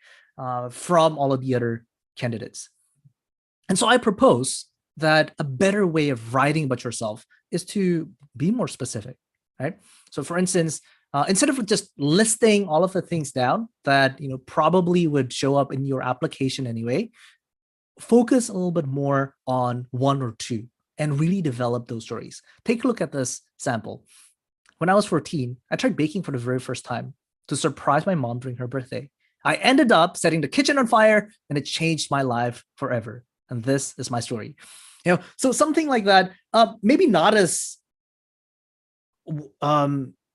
from all of the other candidates? And so I propose that a better way of writing about yourself is to be more specific, right? So for instance, instead of just listing all of the things down that probably would show up in your application anyway, focus a little bit more on one or two and really develop those stories. Take a look at this sample. When I was 14, I tried baking for the very first time to surprise my mom during her birthday. I ended up setting the kitchen on fire, and it changed my life forever. And this is my story. So something like that, maybe not as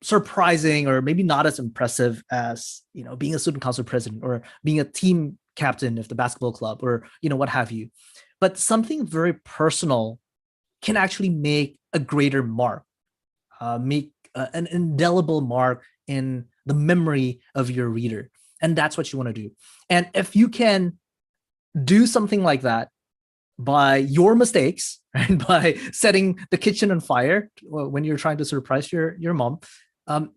surprising or maybe not as impressive as being a student council president or being a team captain of the basketball club or what have you, but something very personal can actually make a greater mark, make an indelible mark in the memory of your reader. And that's what you want to do. And if you can do something like that by your mistakes, right, by setting the kitchen on fire when you're trying to surprise your mom,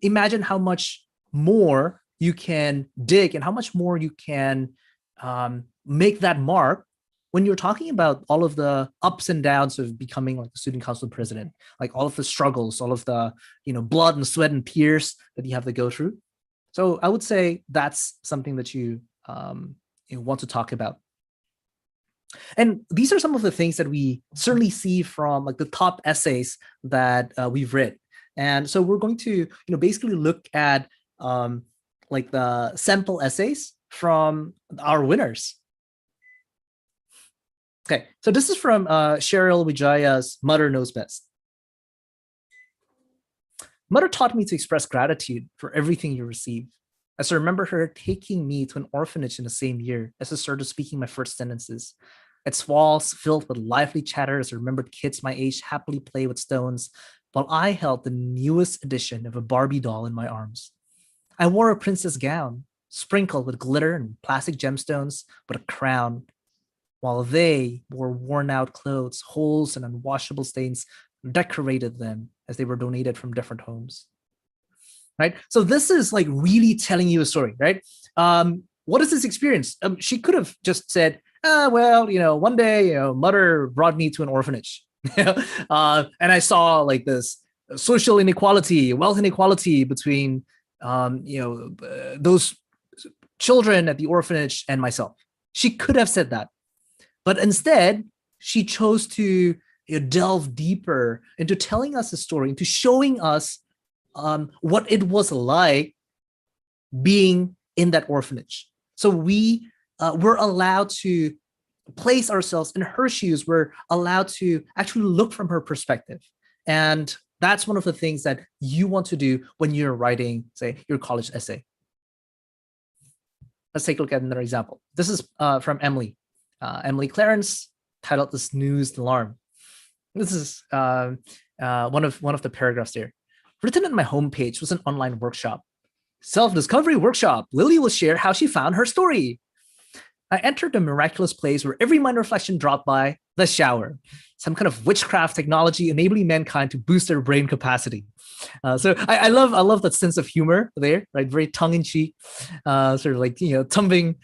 imagine how much more you can dig and how much more you can make that mark when you're talking about all of the ups and downs of becoming like the student council president, like all of the struggles, all of the blood and sweat and tears that you have to go through. So I would say that's something that you want to talk about. And these are some of the things that we certainly see from like the top essays that we've read. And so we're going to basically look at like the sample essays from our winners. Okay, so this is from Cheryl Vijaya's Mother Knows Best. Mother taught me to express gratitude for everything you receive. As I remember her taking me to an orphanage in the same year as I started speaking my first sentences. Its walls filled with lively chatter as I remembered kids my age happily play with stones, while I held the newest edition of a Barbie doll in my arms. I wore a princess gown, sprinkled with glitter and plastic gemstones, but a crown, while they wore worn-out clothes, holes and unwashable stains decorated them as they were donated from different homes. Right? So this is like really telling you a story, right? What is this experience? She could have just said, well, one day, mother brought me to an orphanage, and I saw like this social inequality, wealth inequality between, those children at the orphanage and myself. She could have said that, but instead she chose to delve deeper into telling us a story, into showing us what it was like being in that orphanage. So we were allowed to place ourselves in her shoes. We're allowed to actually look from her perspective. And that's one of the things that you want to do when you're writing, say, your college essay. Let's take a look at another example. This is from Emily. Emily Clarence, titled The Snoozed Alarm. This is one of the paragraphs there. Written on my homepage was an online workshop. Self-discovery workshop. Lily will share how she found her story. I entered the miraculous place where every mind reflection dropped by, the shower. Some kind of witchcraft technology enabling mankind to boost their brain capacity. So I love that sense of humor there, right? Very tongue-in-cheek, sort of like thumping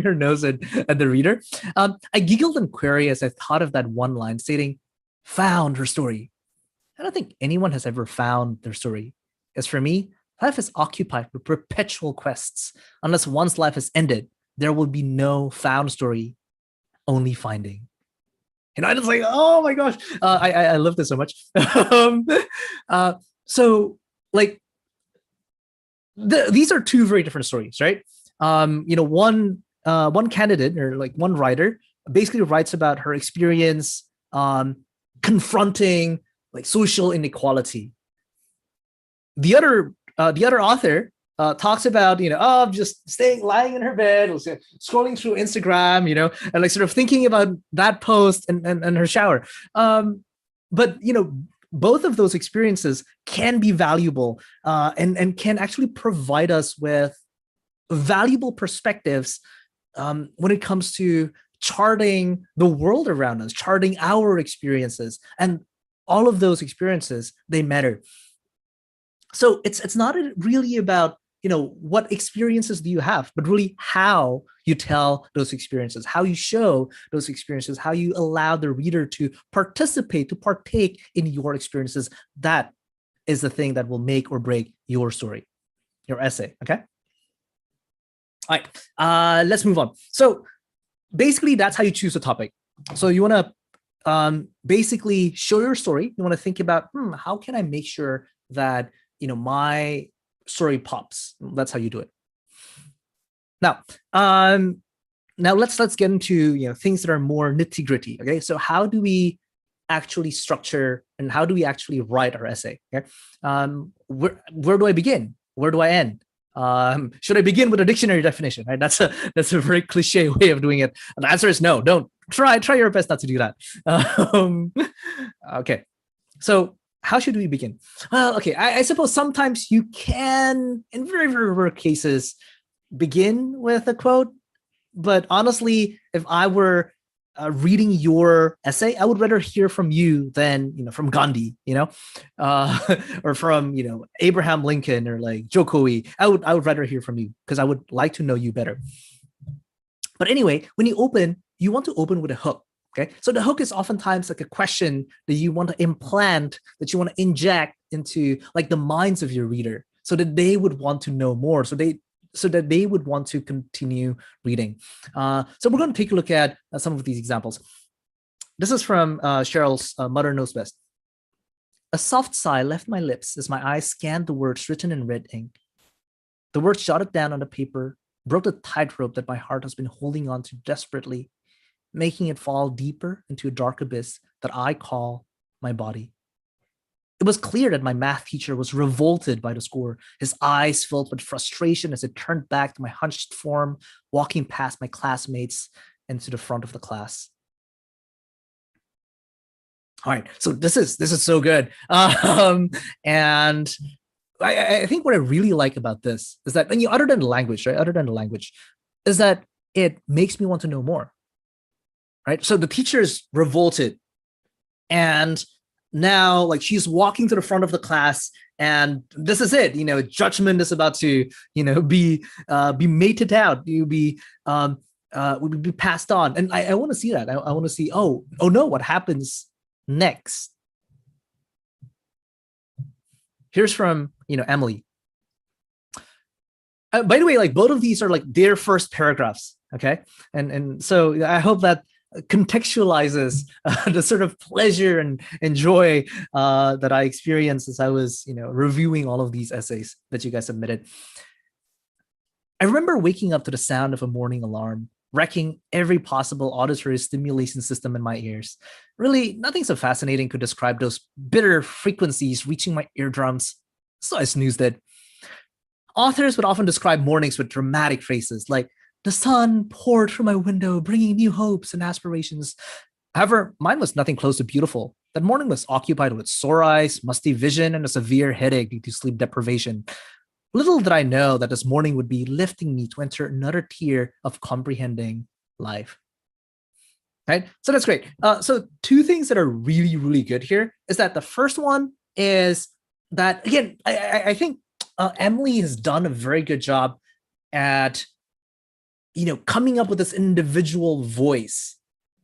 her nose at the reader. I giggled and queried as I thought of that one line stating, "Found her story." I don't think anyone has ever found their story. As for me, life is occupied with perpetual quests. Unless one's life is ended, there will be no found story, only finding. And I was like, oh my gosh, I love this so much. So like, these are two very different stories, right? One candidate or like one writer basically writes about her experience confronting like social inequality. The other author talks about just lying in her bed, scrolling through Instagram, and like sort of thinking about that post and her shower. But both of those experiences can be valuable and can actually provide us with valuable perspectives when it comes to charting the world around us, charting our experiences, and all of those experiences, they matter. So it's not really about, what experiences do you have, but really how you tell those experiences, how you show those experiences, how you allow the reader to participate, to partake in your experiences. That is the thing that will make or break your story, your essay. Okay. All right. Let's move on. So basically, that's how you choose a topic. So you want to basically show your story. You want to think about, how can I make sure that my story pops? That's how you do it. Now, let's get into things that are more nitty gritty. Okay, so how do we actually structure and how do we actually write our essay? Okay, where do I begin? Where do I end? Should I begin with a dictionary definition? Right, that's a very cliche way of doing it. And the answer is no. Don't try your best not to do that. Okay, so how should we begin? Well, okay, I suppose sometimes you can, in very, very rare cases, begin with a quote. But honestly, if I were reading your essay, I would rather hear from you than from Gandhi, or from Abraham Lincoln or like Jokowi. I would rather hear from you because I would like to know you better. But anyway, when you open, you want to open with a hook. Okay, so the hook is oftentimes like a question that you want to implant, that you want to inject into like the minds of your reader, so that they would want to know more, so that they would want to continue reading. So we're going to take a look at some of these examples. This is from Cheryl's Mother Knows Best. A soft sigh left my lips as my eyes scanned the words written in red ink. The words jotted down on the paper broke the tightrope that my heart has been holding on to desperately, making it fall deeper into a dark abyss that I call my body. It was clear that my math teacher was revolted by the score, his eyes filled with frustration as it turned back to my hunched form, walking past my classmates and to the front of the class. All right, so this is so good. And I think what I really like about this is that, other than the language, right? Other than the language, is that it makes me want to know more. Right. So the teacher is revolted. And now like she's walking to the front of the class and this is it, judgment is about to, be mated out, will be passed on. And I want to see that. I want to see, oh no, what happens next? Here's from, Emily. By the way, like both of these are like their first paragraphs. Okay. And so I hope that contextualizes the sort of pleasure and joy that I experienced as I was, reviewing all of these essays that you guys submitted. I remember waking up to the sound of a morning alarm, wrecking every possible auditory stimulation system in my ears. Really, nothing so fascinating could describe those bitter frequencies reaching my eardrums, so I snoozed it. Authors would often describe mornings with dramatic phrases like, "The sun poured through my window, bringing new hopes and aspirations." However, mine was nothing close to beautiful. That morning was occupied with sore eyes, musty vision, and a severe headache due to sleep deprivation. Little did I know that this morning would be lifting me to enter another tier of comprehending life. Right? So that's great. So two things that are really, really good here is that the first one is that, again, I think Emily has done a very good job at coming up with this individual voice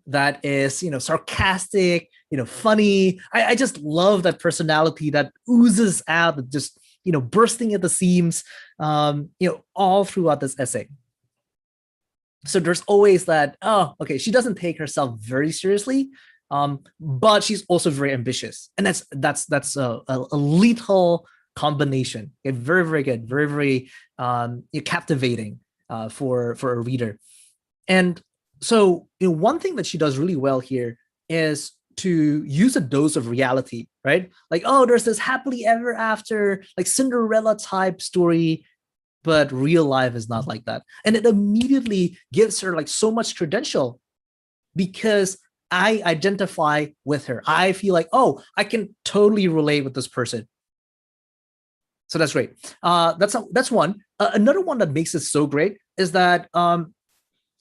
that is, sarcastic, funny. I just love that personality that oozes out, just, bursting at the seams, all throughout this essay. So there's always that, oh, okay, she doesn't take herself very seriously, but she's also very ambitious. And that's a lethal combination. Okay, very, very good, very, very captivating for a reader. And so one thing that she does really well here is to use a dose of reality, right? Like, oh, there's this happily ever after, like Cinderella type story, but real life is not like that. And it immediately gives her like so much credential because I identify with her. I feel like, oh, I can totally relate with this person. So that's great. That's one. Another one that makes it so great is that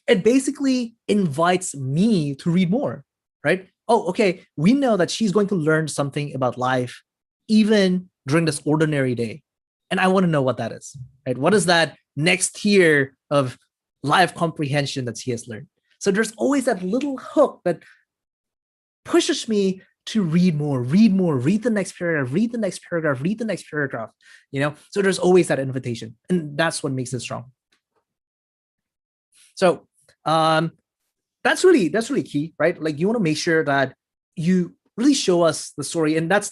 it basically invites me to read more, right? Oh, okay. We know that she's going to learn something about life even during this ordinary day. And I want to know what that is, right? What is that next tier of life comprehension that she has learned? So there's always that little hook that pushes me to read more, read the next paragraph, read the next paragraph, read the next paragraph, So there's always that invitation, and that's what makes it strong. So that's really key, right? Like you want to make sure that you really show us the story, and that's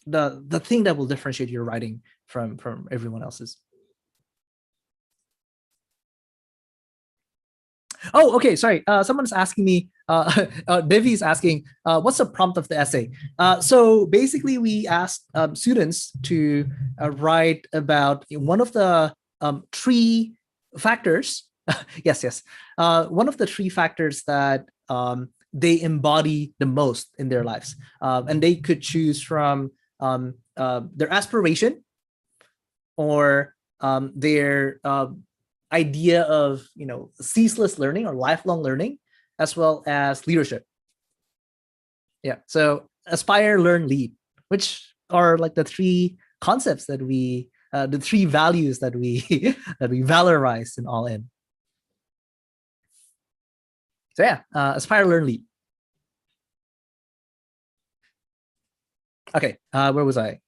the thing that will differentiate your writing from everyone else's. Oh, okay. Sorry. Someone's asking me. Devi's asking, what's the prompt of the essay? So basically, we asked students to write about one of the 3 factors. yes. One of the 3 factors that they embody the most in their lives, and they could choose from their aspiration or their idea of ceaseless learning or lifelong learning, as well as leadership. Yeah, so aspire, learn, lead, which are like the 3 concepts that we the 3 values that we that we valorize in All In. So yeah, aspire, learn, lead. Okay, where was I?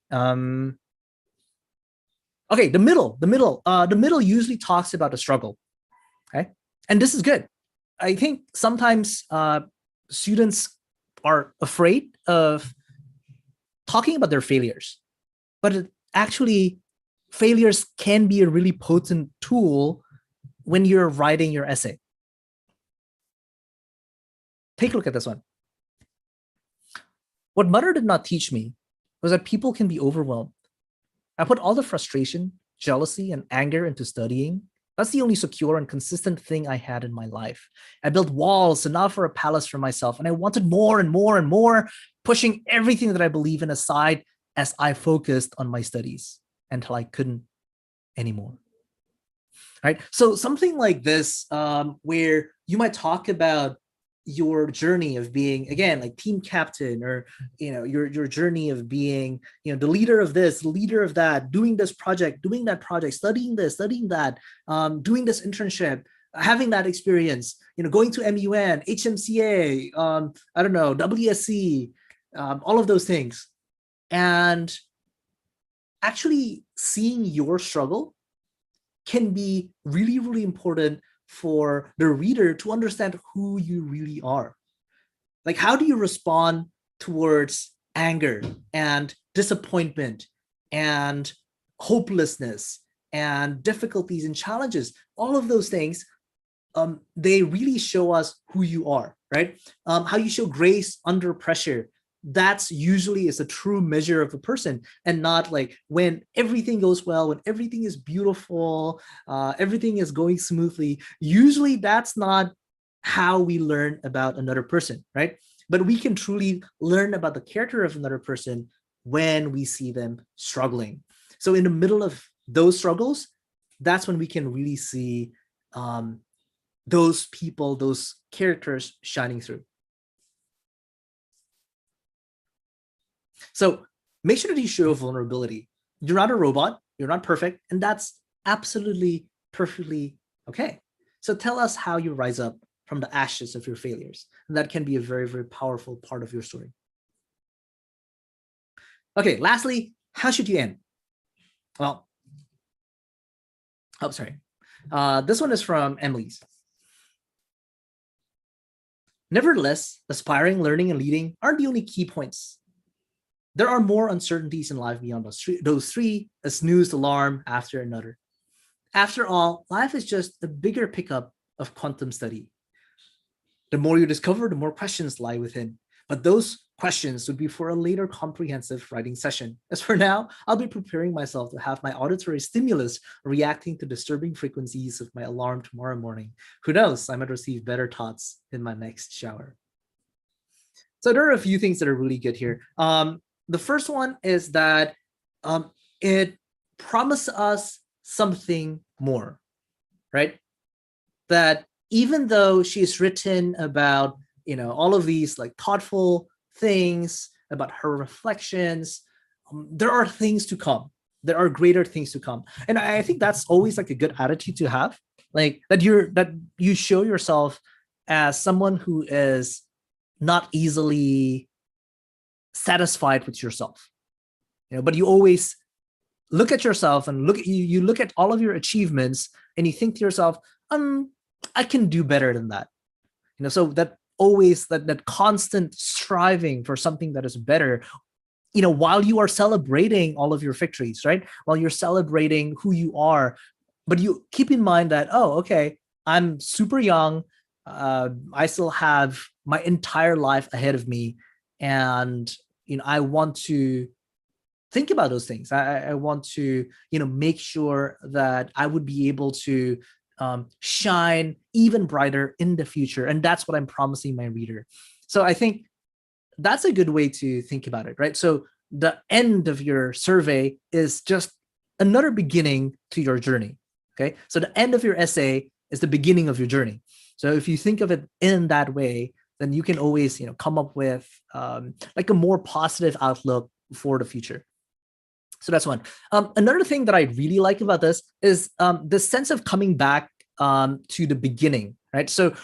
Okay, the middle usually talks about the struggle. Okay, and this is good. I think sometimes students are afraid of talking about their failures, but actually failures can be a really potent tool when you're writing your essay. Take a look at this one. What mother did not teach me was that people can be overwhelmed. I put all the frustration, jealousy, and anger into studying. That's the only secure and consistent thing I had in my life. I built walls enough for a palace for myself, and I wanted more and more and more, pushing everything that I believe in aside as I focused on my studies until I couldn't anymore. Right? So something like this, where you might talk about your journey of being, again, like team captain, or your journey of being the leader of this, leader of that, doing this project, doing that project, studying this, studying that, doing this internship, having that experience, going to MUN, HMCA, I don't know, WSC, all of those things, and actually seeing your struggle can be really, really important for the reader to understand who you really are. Like, how do you respond towards anger and disappointment and hopelessness and difficulties and challenges? All of those things, they really show us who you are, right? How you show grace under pressure. That's usually is a true measure of a person, and not like when everything goes well, when everything is beautiful, everything is going smoothly. Usually that's not how we learn about another person, right? But we can truly learn about the character of another person when we see them struggling. So in the middle of those struggles, that's when we can really see those people, those characters shining through. So make sure that you show vulnerability. You're not a robot, you're not perfect, and that's absolutely perfectly okay. So tell us how you rise up from the ashes of your failures. And that can be a very, very powerful part of your story. Okay, lastly, how should you end? Well, oh, sorry. This one is from Emily's. Nevertheless, aspiring, learning, and leading aren't the only key points. There are more uncertainties in life beyond those 3, a snooze alarm after another. After all, life is just a bigger pickup of quantum study. The more you discover, the more questions lie within. But those questions would be for a later comprehensive writing session. As for now, I'll be preparing myself to have my auditory stimulus reacting to disturbing frequencies of my alarm tomorrow morning. Who knows, I might receive better thoughts in my next shower. So there are a few things that are really good here. The first one is that it promises us something more, right? That even though she's written about, all of these like thoughtful things about her reflections, there are things to come. There are greater things to come. And I think that's always like a good attitude to have, like that you show yourself as someone who is not easily satisfied with yourself, but you always look at yourself and you look at all of your achievements and you think to yourself, I can do better than that. So that always that constant striving for something that is better, while you are celebrating all of your victories, right? While you're celebrating who you are, but you keep in mind that, oh, okay, I'm super young. I still have my entire life ahead of me. And, I want to think about those things. I want to, make sure that I would be able to shine even brighter in the future. And that's what I'm promising my reader. So I think that's a good way to think about it, right? So the end of your survey is just another beginning to your journey. Okay. So the end of your essay is the beginning of your journey. So if you think of it in that way, then you can always, come up with like a more positive outlook for the future. So that's one. Another thing that I really like about this is the sense of coming back to the beginning, right? So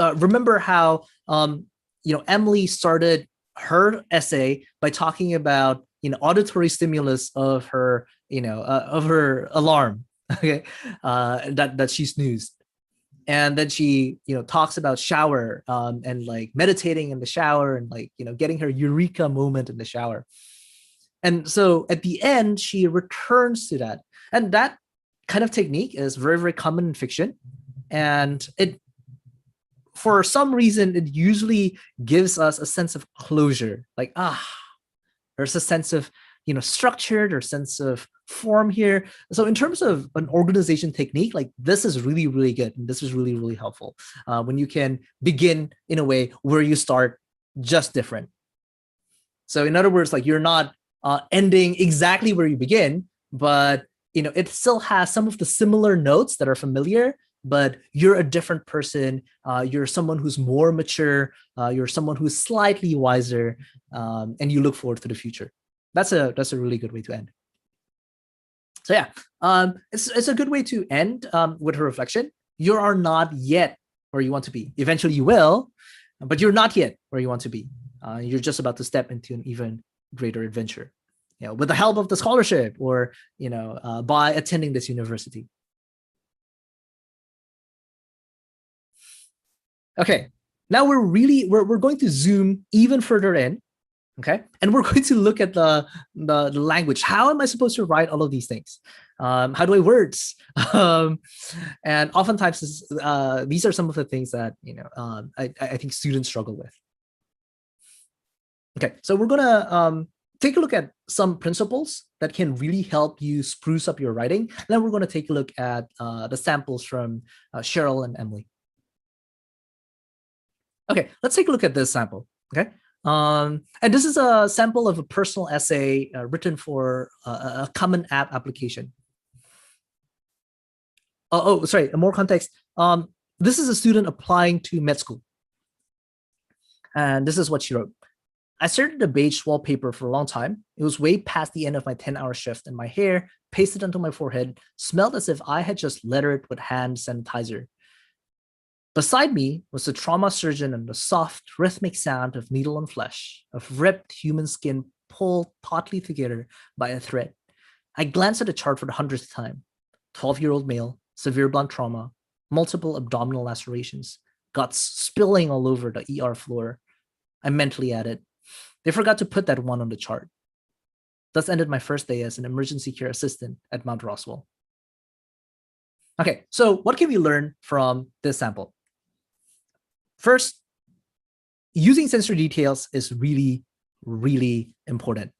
remember how, Emily started her essay by talking about, auditory stimulus of her, of her alarm, okay, that she snoozed. And then she, talks about shower and like meditating in the shower and like, getting her eureka moment in the shower. And so at the end, she returns to that. And that kind of technique is very, very common in fiction. And for some reason, it usually gives us a sense of closure. Like, there's a sense of, structure, there's a sense of form here. So in terms of an organization technique, like this is really, really good. And this is really, really helpful when you can begin in a way where you start just different. So in other words, like you're not ending exactly where you begin, but it still has some of the similar notes that are familiar, but you're a different person. You're someone who's more mature. You're someone who's slightly wiser, and you look forward to the future. That's a really good way to end. So yeah, it's a good way to end with her reflection. You are not yet where you want to be. Eventually you will, but you're not yet where you want to be. You're just about to step into an even greater adventure, with the help of the scholarship or, by attending this university. Okay, now we're going to zoom even further in, okay? And we're going to look at the language. How am I supposed to write all of these things? How do I words? And oftentimes these are some of the things that, I think students struggle with. Okay, so we're gonna take a look at some principles that can really help you spruce up your writing. And then we're going to take a look at the samples from Cheryl and Emily. Okay, let's take a look at this sample. Okay, and this is a sample of a personal essay written for a common app application. Sorry, more context. This is a student applying to med school. And this is what she wrote. I stared at the beige wallpaper for a long time. It was way past the end of my 10-hour shift, and my hair, pasted onto my forehead, smelled as if I had just lettered with hand sanitizer. Beside me was the trauma surgeon and the soft, rhythmic sound of needle and flesh, of ripped human skin pulled tautly together by a thread. I glanced at the chart for the 100th time. 12-year-old male, severe blunt trauma, multiple abdominal lacerations, guts spilling all over the ER floor. I mentally added, they forgot to put that one on the chart. Thus ended my first day as an emergency care assistant at Mount Roswell. Okay, so what can we learn from this sample? First, using sensory details is really, really important.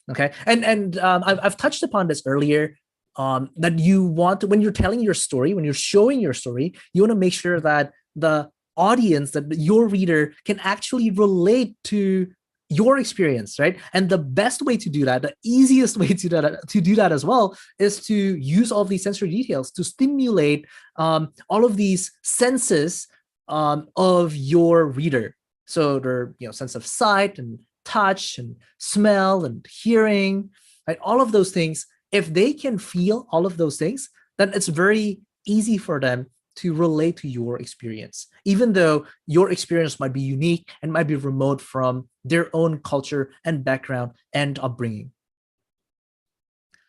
Okay, and I've touched upon this earlier, that you want to, when you're telling your story, when you're showing your story, you want to make sure that the audience, that your reader can actually relate to your experience, right? And the best way to do that, the easiest way to do that as well, is to use all of these sensory details to stimulate all of these senses of your reader. So their sense of sight and touch and smell and hearing, right? All of those things. If they can feel all of those things, then it's very easy for them to relate to your experience, even though your experience might be unique and might be remote from their own culture and background and upbringing.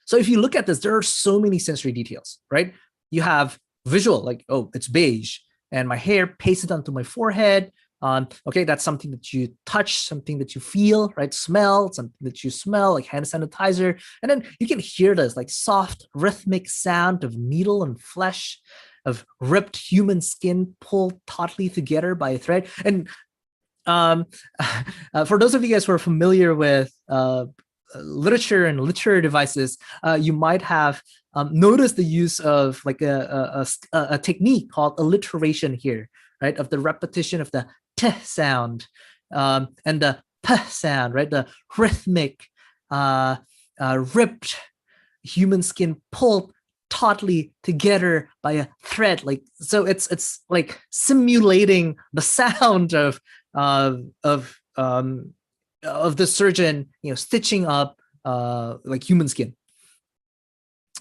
So if you look at this, there are so many sensory details, right? You have visual, like, oh, it's beige, and my hair pasted onto my forehead. Okay, that's something that you touch, something that you feel, right? Smell, something that you smell, like hand sanitizer. And then you can hear this like soft, rhythmic sound of needle and flesh, of ripped human skin pulled tautly together by a thread. And for those of you guys who are familiar with literature and literary devices, you might have noticed the use of like a technique called alliteration here, right? Of the repetition of the t sound and the p sound, right? The rhythmic, ripped human skin pulled tautly together by a thread. Like, so it's like simulating the sound of the surgeon, stitching up like human skin.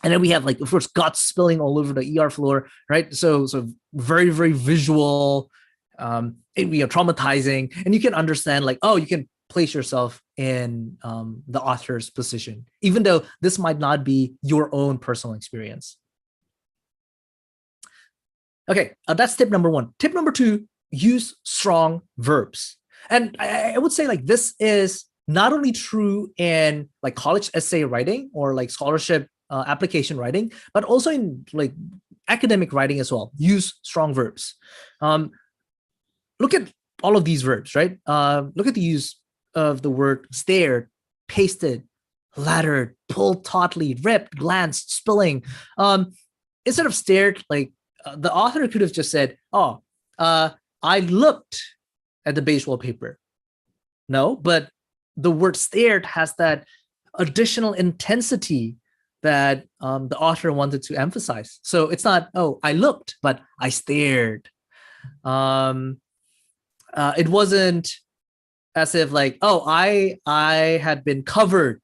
And then we have, like, of course, guts spilling all over the ER floor, right? So very, very visual, traumatizing, and you can understand, like, oh, you can place yourself in the author's position, even though this might not be your own personal experience. Okay, that's tip number one. Tip number two, use strong verbs. And I would say, like, this is not only true in like college essay writing or like scholarship application writing, but also in like academic writing as well. Use strong verbs. Look at all of these verbs, right? Look at the use of the word stared, pasted, laddered, pulled tautly, ripped, glanced, spilling. Instead of stared, like the author could have just said, oh, I looked at the beige wallpaper. No, but the word stared has that additional intensity that the author wanted to emphasize. So it's not, oh, I looked, but I stared. It wasn't as if like, oh, I had been covered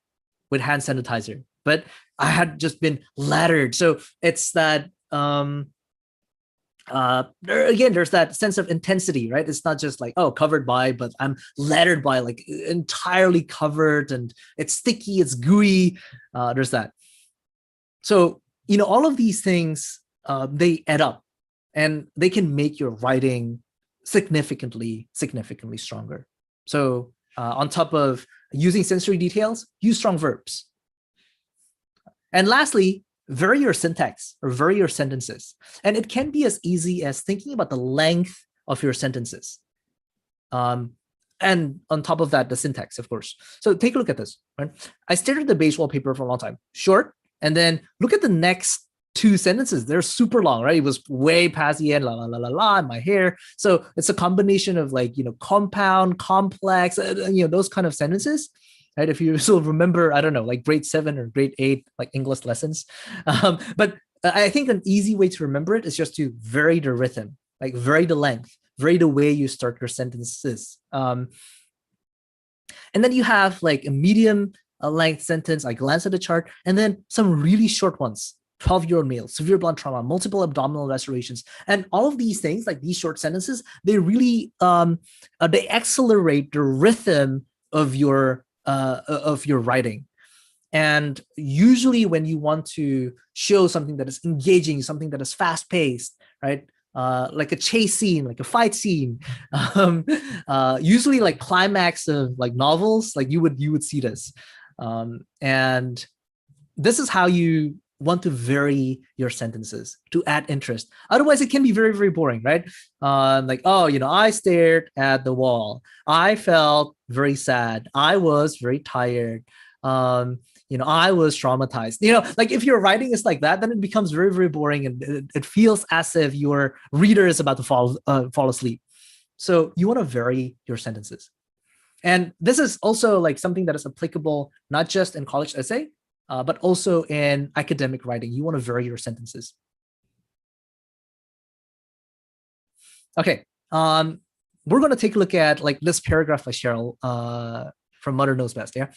with hand sanitizer, but I had just been laddered. So it's that there's that sense of intensity, right? It's not just like, oh, covered by, but I'm laddered by, like entirely covered, and it's sticky, it's gooey. There's that. So, all of these things, they add up, and they can make your writing significantly stronger. So on top of using sensory details, use strong verbs. And lastly, vary your syntax or vary your sentences. And it can be as easy as thinking about the length of your sentences. And on top of that, the syntax, of course. So take a look at this, right? I stared at the beige wallpaper for a long time. Short. And then look at the next two sentences. They're super long, right? It was way past the end, la, la, la, la, la, in my hair. So it's a combination of like, compound, complex, those kind of sentences. Right? If you still remember, I don't know, like grade 7 or grade 8, like English lessons. But I think an easy way to remember it is just to vary the rhythm, like vary the length, vary the way you start your sentences. And then you have like a medium length sentence. I glance at the chart, and then some really short ones. 12-year-old male, severe blunt trauma, multiple abdominal lacerations, and all of these things, like these short sentences, they really they accelerate the rhythm of your writing. And usually when you want to show something that is engaging, something that is fast-paced, right? Like a chase scene, like a fight scene, usually like climax of like novels, like you would see this. And this is how you want to vary your sentences to add interest. Otherwise, it can be very, very boring, right? Like, oh, I stared at the wall. I felt very sad. I was very tired. I was traumatized. Like if your writing is like that, then it becomes very, very boring, and it feels as if your reader is about to fall asleep. So you want to vary your sentences. And this is also like something that is applicable not just in college essay, but also in academic writing. You want to vary your sentences. Okay, we're going to take a look at like this paragraph by Cheryl from Mother Knows Best. Yeah,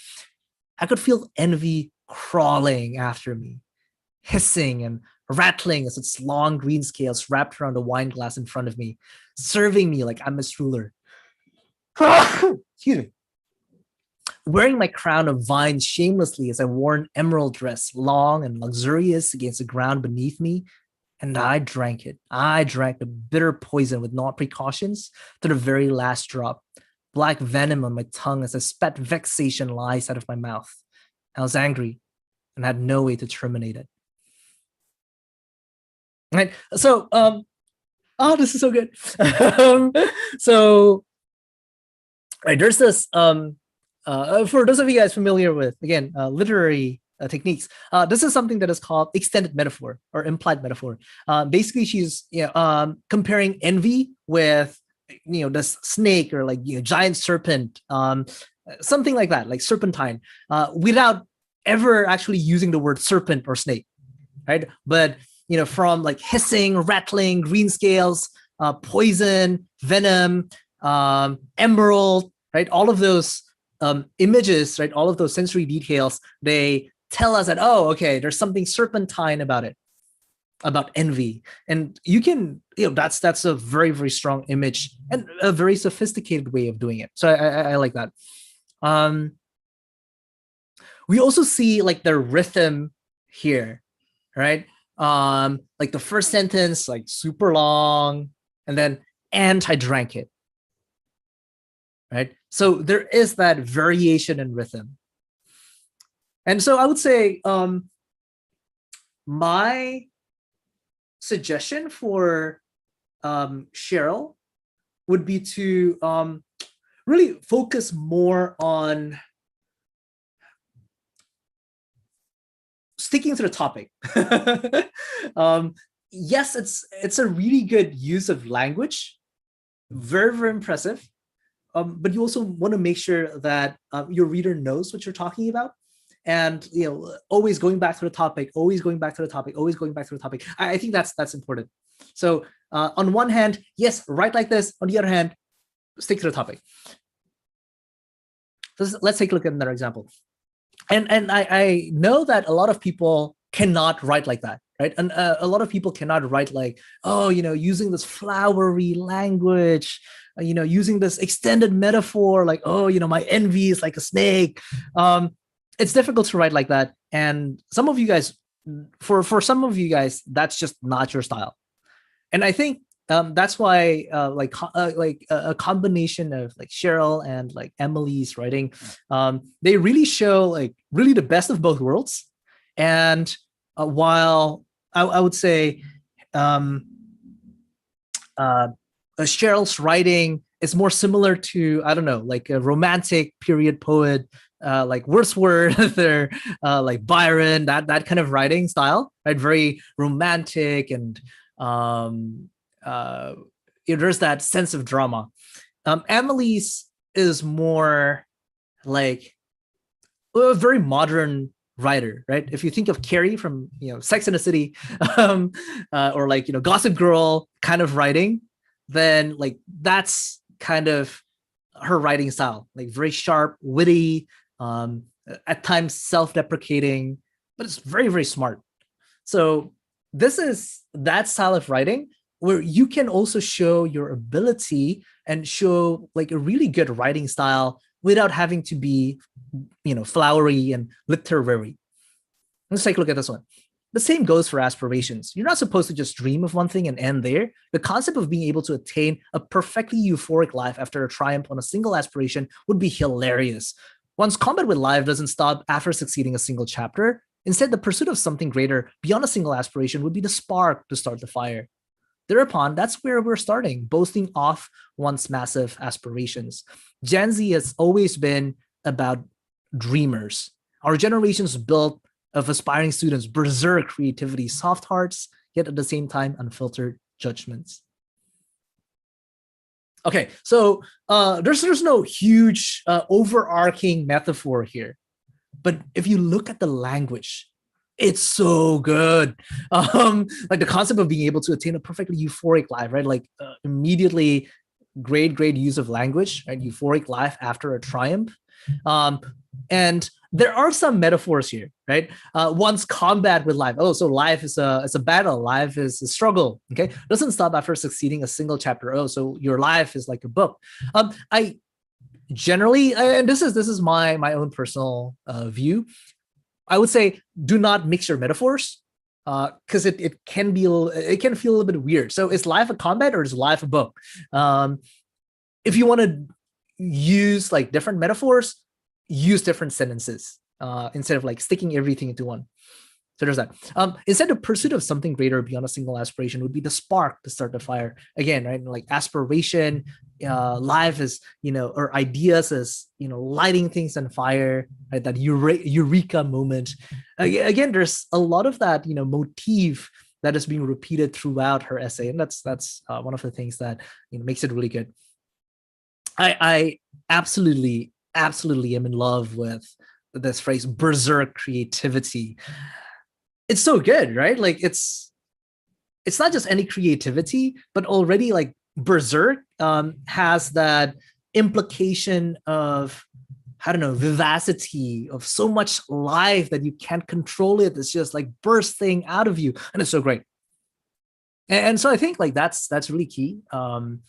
I could feel envy crawling after me, hissing and rattling as its long green scales wrapped around a wine glass in front of me, serving me like I'm its ruler. Excuse me. Wearing my crown of vines shamelessly as I wore an emerald dress, long and luxurious against the ground beneath me, and I drank it. I drank the bitter poison with no precautions to the very last drop. Black venom on my tongue as I spat vexation lies out of my mouth. I was angry and had no way to terminate it. Right. So, this is so good. Right, there's this. For those of you guys familiar with, again, literary techniques, this is something that is called extended metaphor or implied metaphor. Basically, she's comparing envy with this snake or like giant serpent, something like that, like serpentine, without ever actually using the word serpent or snake, right? But from like hissing, rattling, green scales, poison, venom, emerald, right? All of those images, right? All of those sensory details, they tell us that, oh, okay, there's something serpentine about it, about envy. And you can, that's a very, very strong image and a very sophisticated way of doing it. So I like that. We also see like the rhythm here, right? Like the first sentence, like super long, and then, and I drank it, right? So there is that variation in rhythm. And so I would say my suggestion for Cheryl would be to really focus more on sticking to the topic. Yes, it's a really good use of language, very, very impressive. But you also want to make sure that your reader knows what you're talking about, and always going back to the topic, always going back to the topic, always going back to the topic. I think that's important. So on one hand, yes, write like this. On the other hand, stick to the topic. So let's take a look at another example. And I know that a lot of people cannot write like that, right? And a lot of people cannot write like, oh, using this flowery language, using this extended metaphor, like, oh, my envy is like a snake. It's difficult to write like that. And some of you guys, for some of you guys, that's just not your style. And I think that's why a combination of like Cheryl and like Emily's writing, they really show like really the best of both worlds. And while I would say Cheryl's writing is more similar to, I don't know, like a romantic period poet, like Wordsworth or like Byron, that kind of writing style, right? Very romantic and there's that sense of drama. Emily's is more like a very modern writer, right? If you think of Carrie from Sex and the City, or like Gossip Girl kind of writing, then like that's kind of her writing style, like very sharp, witty, at times self-deprecating, but it's very, very smart. So this is that style of writing where you can also show your ability and show like a really good writing style without having to be, flowery and literary. Let's take a look at this one. The same goes for aspirations. You're not supposed to just dream of one thing and end there. The concept of being able to attain a perfectly euphoric life after a triumph on a single aspiration would be hilarious. One's combat with life doesn't stop after succeeding a single chapter. Instead, the pursuit of something greater beyond a single aspiration would be the spark to start the fire. Thereupon, that's where we're starting, boasting off one's massive aspirations. Gen Z has always been about dreamers. Our generation's built of aspiring students, berserk creativity, soft hearts, yet at the same time, unfiltered judgments. Okay, so there's no huge overarching metaphor here, but if you look at the language, it's so good. Like the concept of being able to attain a perfectly euphoric life, right? Like immediately great use of language, right? Euphoric life after a triumph. And there are some metaphors here, right? One's combat with life. Oh, so life is a battle. Life is a struggle. Okay, doesn't stop after succeeding a single chapter. Oh, so your life is like a book. I generally, and this is my own personal view, I would say do not mix your metaphors, because it can feel a little bit weird. So is life a combat or is life a book? If you want to use like different metaphors, use different sentences instead of like sticking everything into one. So there's that. Instead, the pursuit of something greater beyond a single aspiration would be the spark to start the fire. Again, right? Like aspiration, life is, or ideas is, lighting things on fire, right? That eureka moment. Again, there's a lot of that, motif that is being repeated throughout her essay, and that's one of the things that makes it really good. I absolutely am in love with this phrase, berserk creativity. It's so good, right? Like it's not just any creativity, but already like berserk has that implication of, I don't know, vivacity, of so much life that you can't control it. It's just like bursting out of you, and it's so great. And so I think like that's really key. And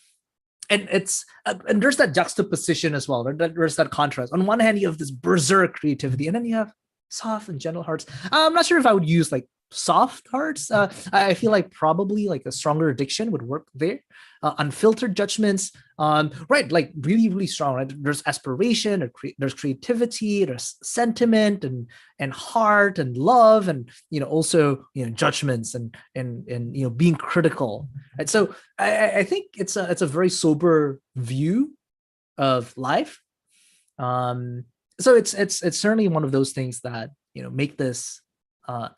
it's and there's that juxtaposition as well. There's that contrast. On one hand, you have this berserk creativity, and then you have soft and gentle hearts. I'm not sure if I would use like soft hearts. I feel like probably like a stronger addiction would work there. Unfiltered judgments, right? Like really strong. Right? There's aspiration, there's creativity, there's sentiment and heart and love, and also judgments and being critical. Right? So I think it's a very sober view of life. So it's certainly one of those things that make this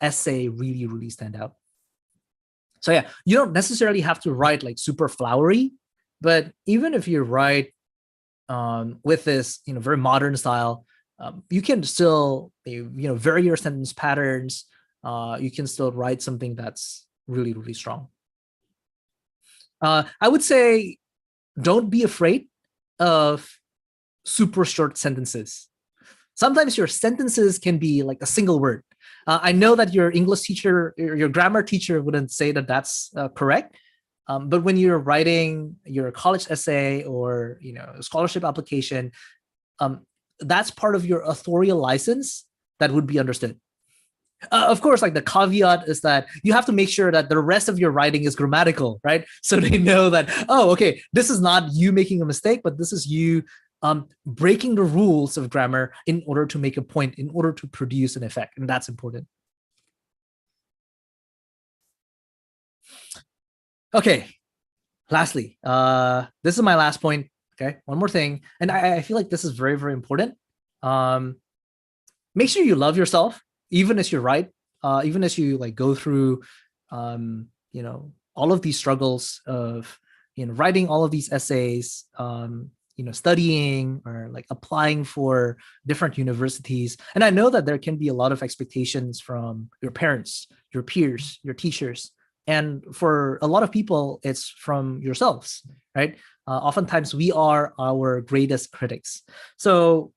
essay really stand out. So yeah, you don't necessarily have to write like super flowery, but even if you write with this very modern style, you can still vary your sentence patterns. You can still write something that's really strong. I would say don't be afraid of super short sentences. Sometimes your sentences can be like a single word. I know that your English teacher, your grammar teacher wouldn't say that that's correct. But when you're writing your college essay or scholarship application, that's part of your authorial license that would be understood. Of course, like the caveat is that you have to make sure that the rest of your writing is grammatical, right? So they know that, oh, okay, this is not you making a mistake, but this is you breaking the rules of grammar in order to make a point, in order to produce an effect, and that's important. Okay, lastly, this is my last point. Okay, one more thing, and I feel like this is very important. Make sure you love yourself, even as you write, even as you like go through, all of these struggles of writing all of these essays, studying or like applying for different universities. And I know that there can be a lot of expectations from your parents, your peers, your teachers, and for a lot of people, it's from yourselves, right? Oftentimes we are our greatest critics. So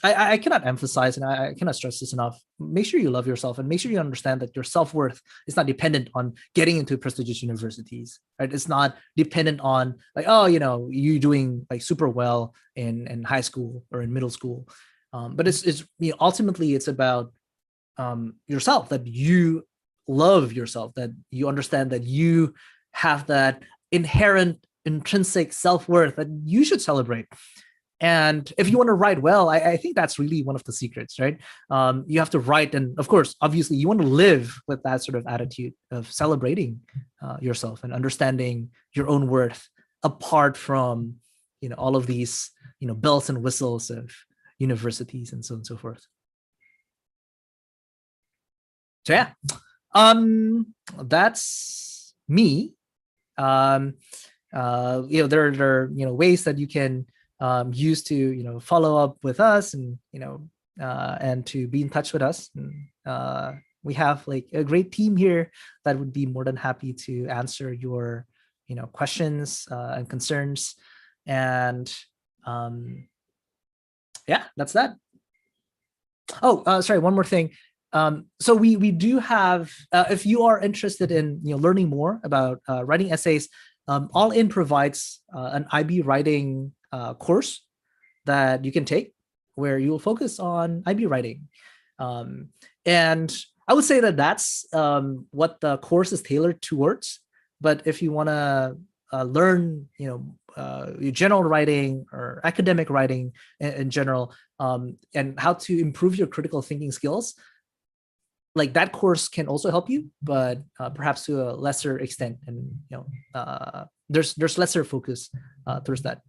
I cannot emphasize and I cannot stress this enough. Make sure you love yourself and make sure you understand that your self-worth is not dependent on getting into prestigious universities, right? It's not dependent on like, oh, you doing like super well in high school or in middle school. But it's ultimately it's about yourself, that you love yourself, that you understand that you have that inherent intrinsic self-worth that you should celebrate. And if you want to write well, I think that's really one of the secrets, right? You have to write, and of course, obviously, you want to live with that sort of attitude of celebrating yourself and understanding your own worth, apart from all of these bells and whistles of universities and so on and so forth. So yeah, that's me. there are ways that you can use to follow up with us, and and to be in touch with us. And, we have like a great team here that would be more than happy to answer your questions and concerns. And yeah, that's that. Oh, sorry, one more thing. So we do have, if you are interested in learning more about writing essays, All In provides an IB writing course that you can take, where you will focus on IB writing. And I would say that that's what the course is tailored towards. But if you want to learn, general writing or academic writing in general, and how to improve your critical thinking skills, like that course can also help you, but perhaps to a lesser extent. And there's lesser focus towards that.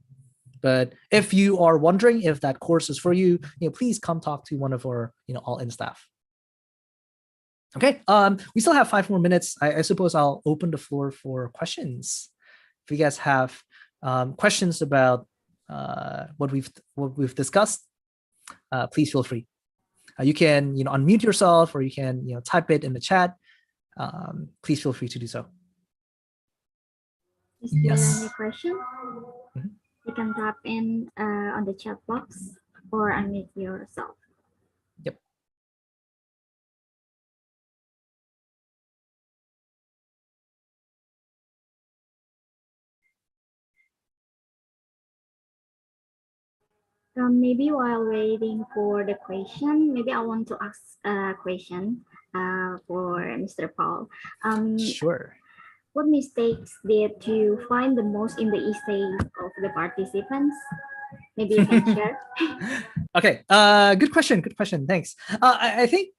But if you are wondering if that course is for you, please come talk to one of our All In staff. Okay, we still have 5 more minutes. I suppose I'll open the floor for questions. If you guys have questions about what we've discussed, please feel free. You can unmute yourself, or you can type it in the chat. Please feel free to do so. Is there any question? You can type in on the chat box or unmute yourself. Yep. Maybe while waiting for the question, maybe I want to ask a question for Mr. Paul. Sure. What mistakes did you find the most in the essay of the participants? Maybe you can share. Okay, good question. Good question. Thanks. I think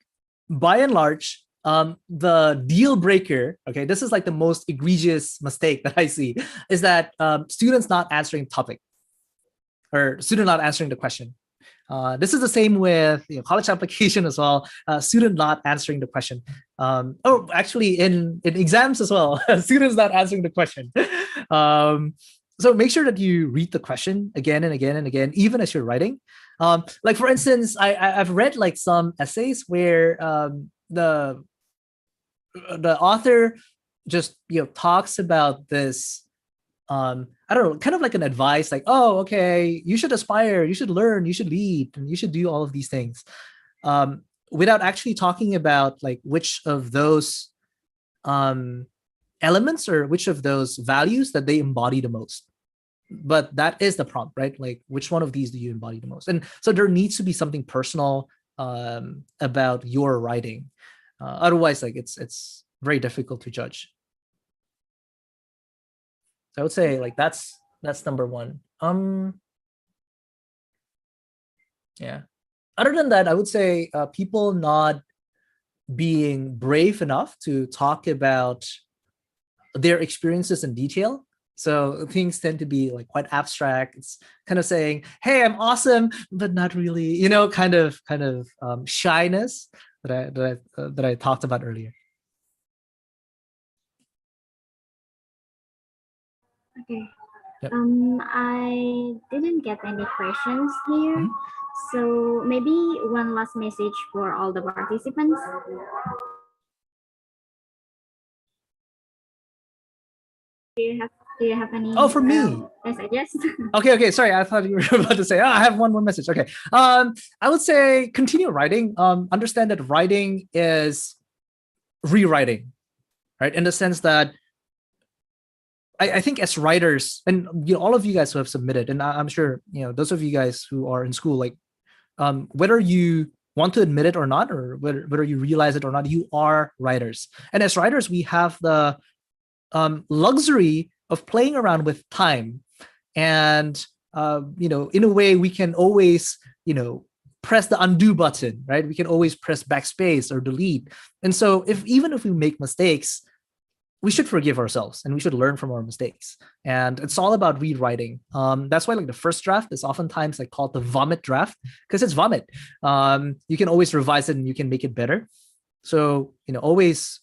by and large, the deal breaker, okay, this is like the most egregious mistake that I see, is that students not answering topic, or student not answering the question. This is the same with college application as well. Student not answering the question. Actually, in exams as well, students not answering the question. So make sure that you read the question again and again and again, even as you're writing. Like for instance, I've read like some essays where the author just talks about this. I don't know, kind of like an advice, like, oh, okay, you should aspire, you should learn, you should lead, and you should do all of these things, without actually talking about like which of those elements or which of those values that they embody the most. But that is the prompt, right? Like, which one of these do you embody the most? And so there needs to be something personal about your writing. Otherwise, like it's very difficult to judge. So I would say like that's number one. Yeah. Other than that, I would say people not being brave enough to talk about their experiences in detail. So things tend to be like quite abstract. It's kind of saying, "Hey, I'm awesome," but not really, kind of shyness that I talked about earlier. Okay. Yep. I didn't get any questions here. So maybe one last message for all the participants. Do you have any? Oh, for me. Messages? Okay. Sorry, I thought you were about to say, I have one more message. Okay. I would say continue writing. Understand that writing is rewriting, right? In the sense that I think as writers, and all of you guys who have submitted, and I'm sure those of you guys who are in school, like whether you want to admit it or not, or whether you realize it or not, you are writers. And as writers, we have the luxury of playing around with time, and in a way, we can always press the undo button, right? We can always press backspace or delete. And so even if we make mistakes, we should forgive ourselves and we should learn from our mistakes. And it's all about rewriting. That's why like the first draft is oftentimes like called the vomit draft, because it's vomit. You can always revise it and you can make it better. So, always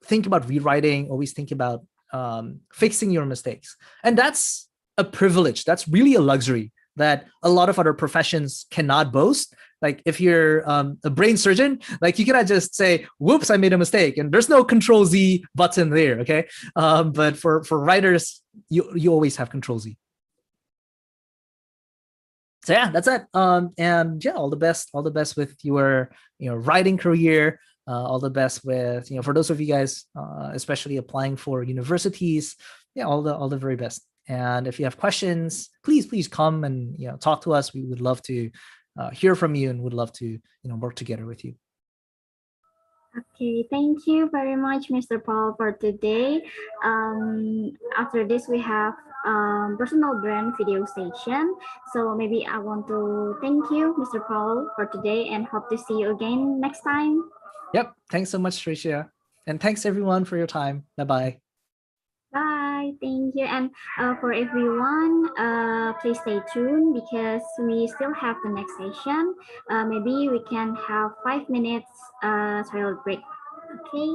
think about rewriting, always think about fixing your mistakes. And that's a privilege. That's really a luxury that a lot of other professions cannot boast. Like if you're a brain surgeon, like you cannot just say, whoops, I made a mistake. And there's no Control Z button there, okay? But for writers, you always have Control Z. So yeah, that's it. And yeah, all the best with your writing career. All the best with for those of you guys, especially applying for universities. Yeah, all the very best. And if you have questions, please come and talk to us. We would love to hear from you and would love to work together with you. Okay, thank you very much, Mr. Paul, for today. After this, we have personal brand video station. So maybe I want to thank you, Mr. Paul, for today and hope to see you again next time. Yep. Thanks so much, Tricia. And thanks everyone for your time. Bye-bye. Bye, thank you. And for everyone, please stay tuned because we still have the next session. Maybe we can have 5 minutes trial break. Okay.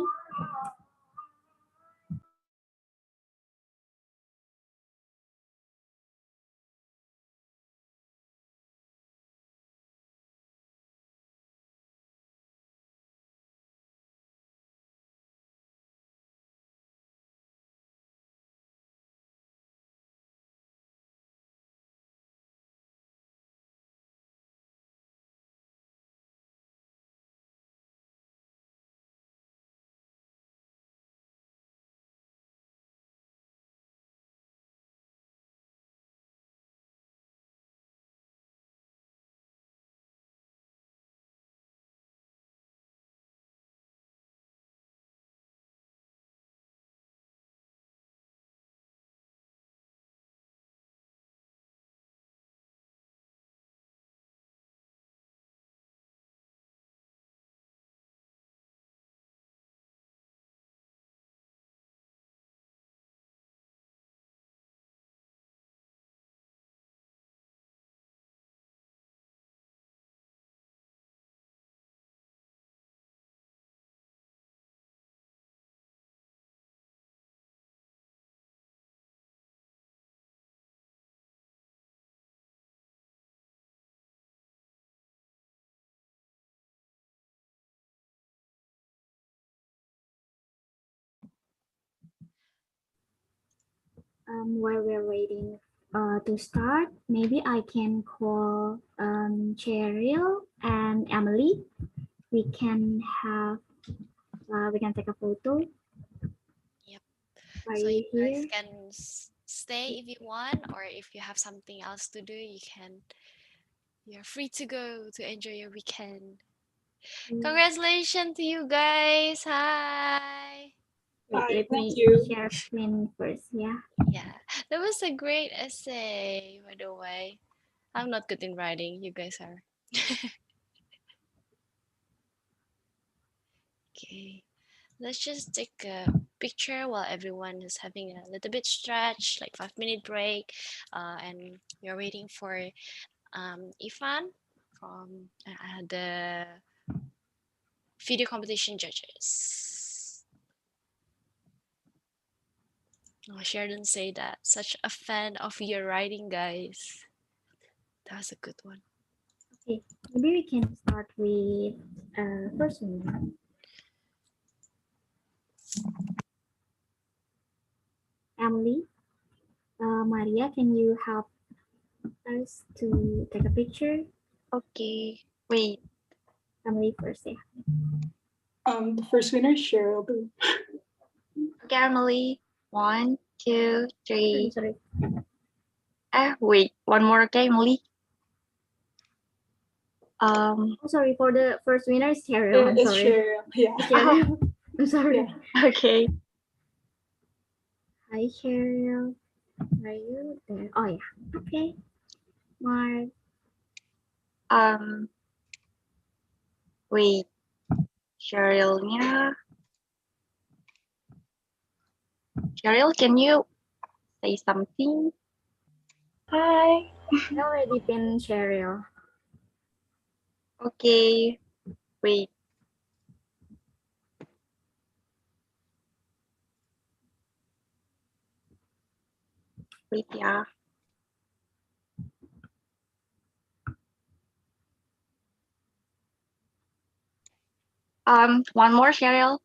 While we're waiting to start, maybe I can call Cheryl and Emily. We can take a photo. Yep. Are So you you guys here? can stay if you want, or if you have something else to do, you're free to go to enjoy your weekend. Congratulations to you guys. Hi. Wait, let me share screen first, yeah. Yeah, that was a great essay, by the way. I'm not good in writing, you guys are. Okay, let's just take a picture while everyone is having a little bit stretch, like 5-minute break, and you're waiting for Ifan from the video competition judges. Oh, Sheridan say that. Such a fan of your writing, guys. That was a good one. Okay, maybe we can start with first one. Emily, Maria, can you help us to take a picture? Okay, wait. Emily first, yeah. The first winner is Cheryl. Okay, Emily. 1, 2, 3. Sorry. Wait. One more. Okay, Emily. Sorry, for the first winner is Cheryl. I'm sorry. Cheryl. Yeah. Cheryl. I'm sorry. Yeah. Okay. Hi, Cheryl. Are you there? Oh yeah. Okay. Mark. Wait. Cherylnya. Cheryl, can you say something? Hi. I already pinned Cheryl. Okay. Wait. Wait, yeah. One more, Cheryl.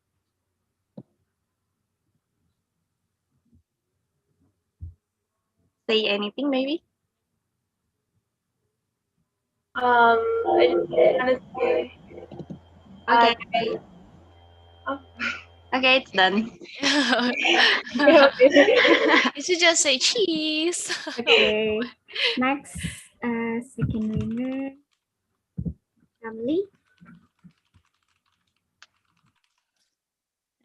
Say anything, maybe. I just want to say. Okay. Oh. Okay, it's done. You should just say cheese. Okay. Next, second winner, Emily.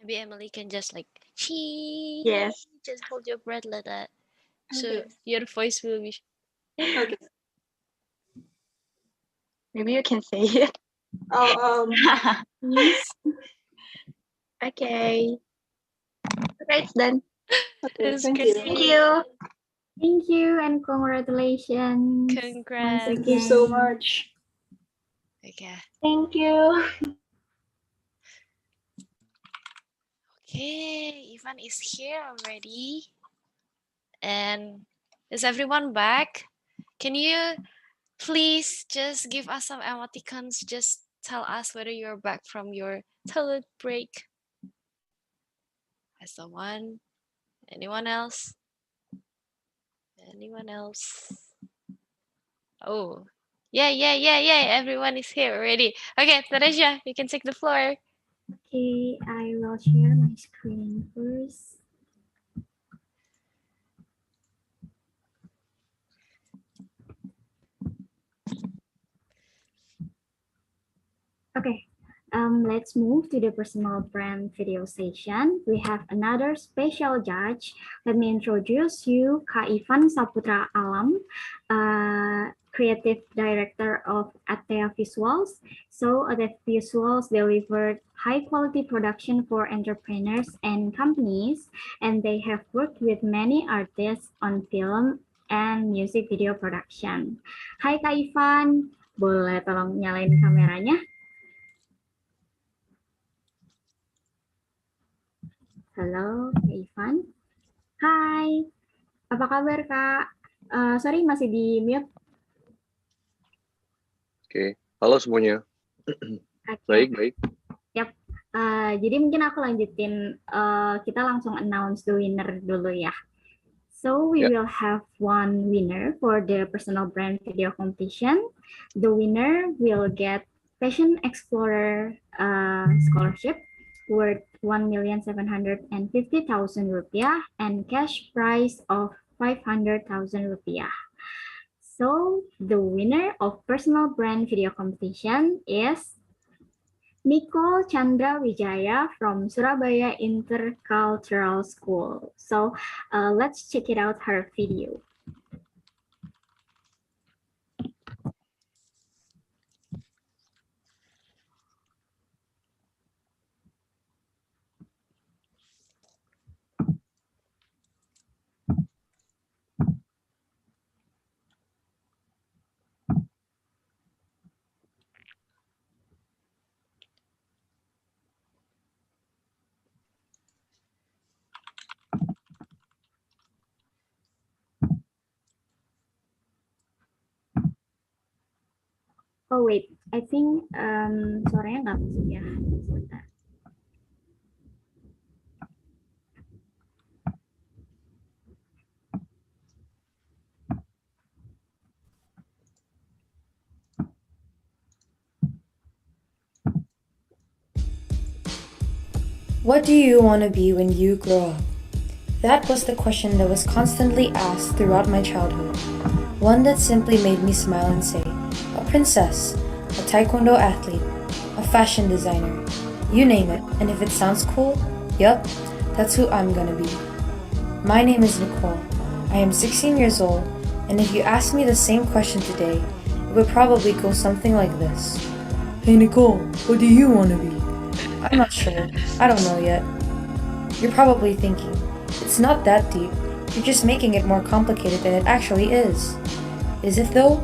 Maybe Emily can just like cheese. Yes. Just hold your breath like that. So Okay. your voice will be. Okay. Maybe you can say it. Oh, cheese. Okay. Okay, it's done. Okay, That's thank great. you. Thank you. Thank you and congratulations. Congrats. Thank you so much. Okay. Thank you. Okay, Ivan is here already. And is everyone back? Can you please just give us some emoticons? Just tell us whether you're back from your toilet break. Has someone? Anyone else? Anyone else? Oh, yeah. Everyone is here already. Okay, Teresia, you can take the floor. Okay, I will share my screen first. Okay, let's move to the personal brand video session. We have another special judge. Let me introduce you, Kak Ivan Saputra Alam, creative director of Atea Visuals. So Atea Visuals delivered high quality production for entrepreneurs and companies, and they have worked with many artists on film and music video production. Hai Kak Ivan, boleh tolong nyalain kameranya? Halo, Kak Ivan. Hai, apa kabar Kak? Sorry, masih di mute. Oke, halo semuanya. Okay. Baik. Yap. Jadi mungkin aku lanjutin, kita langsung announce the winner dulu ya. So we will have one winner for the personal brand video competition. The winner will get Passion Explorer scholarship worth 1,750,000 rupiah and cash prize of 500,000 rupiah. So the winner of personal brand video competition is Nicole Chandra Wijaya from Surabaya Intercultural School. So let's check it out her video. Oh wait, I think suaranya nggak masuk ya. Sebentar. What do you want to be when you grow up? That was the question that was constantly asked throughout my childhood. One that simply made me smile and say, a princess, a taekwondo athlete, a fashion designer, you name it, and if it sounds cool, yup, that's who I'm gonna be. My name is Nicole. I am 16 years old, and if you ask me the same question today, it would probably go something like this. Hey Nicole, what do you want to be? I'm not sure. I don't know yet. You're probably thinking, it's not that deep. You're just making it more complicated than it actually is. Is it though?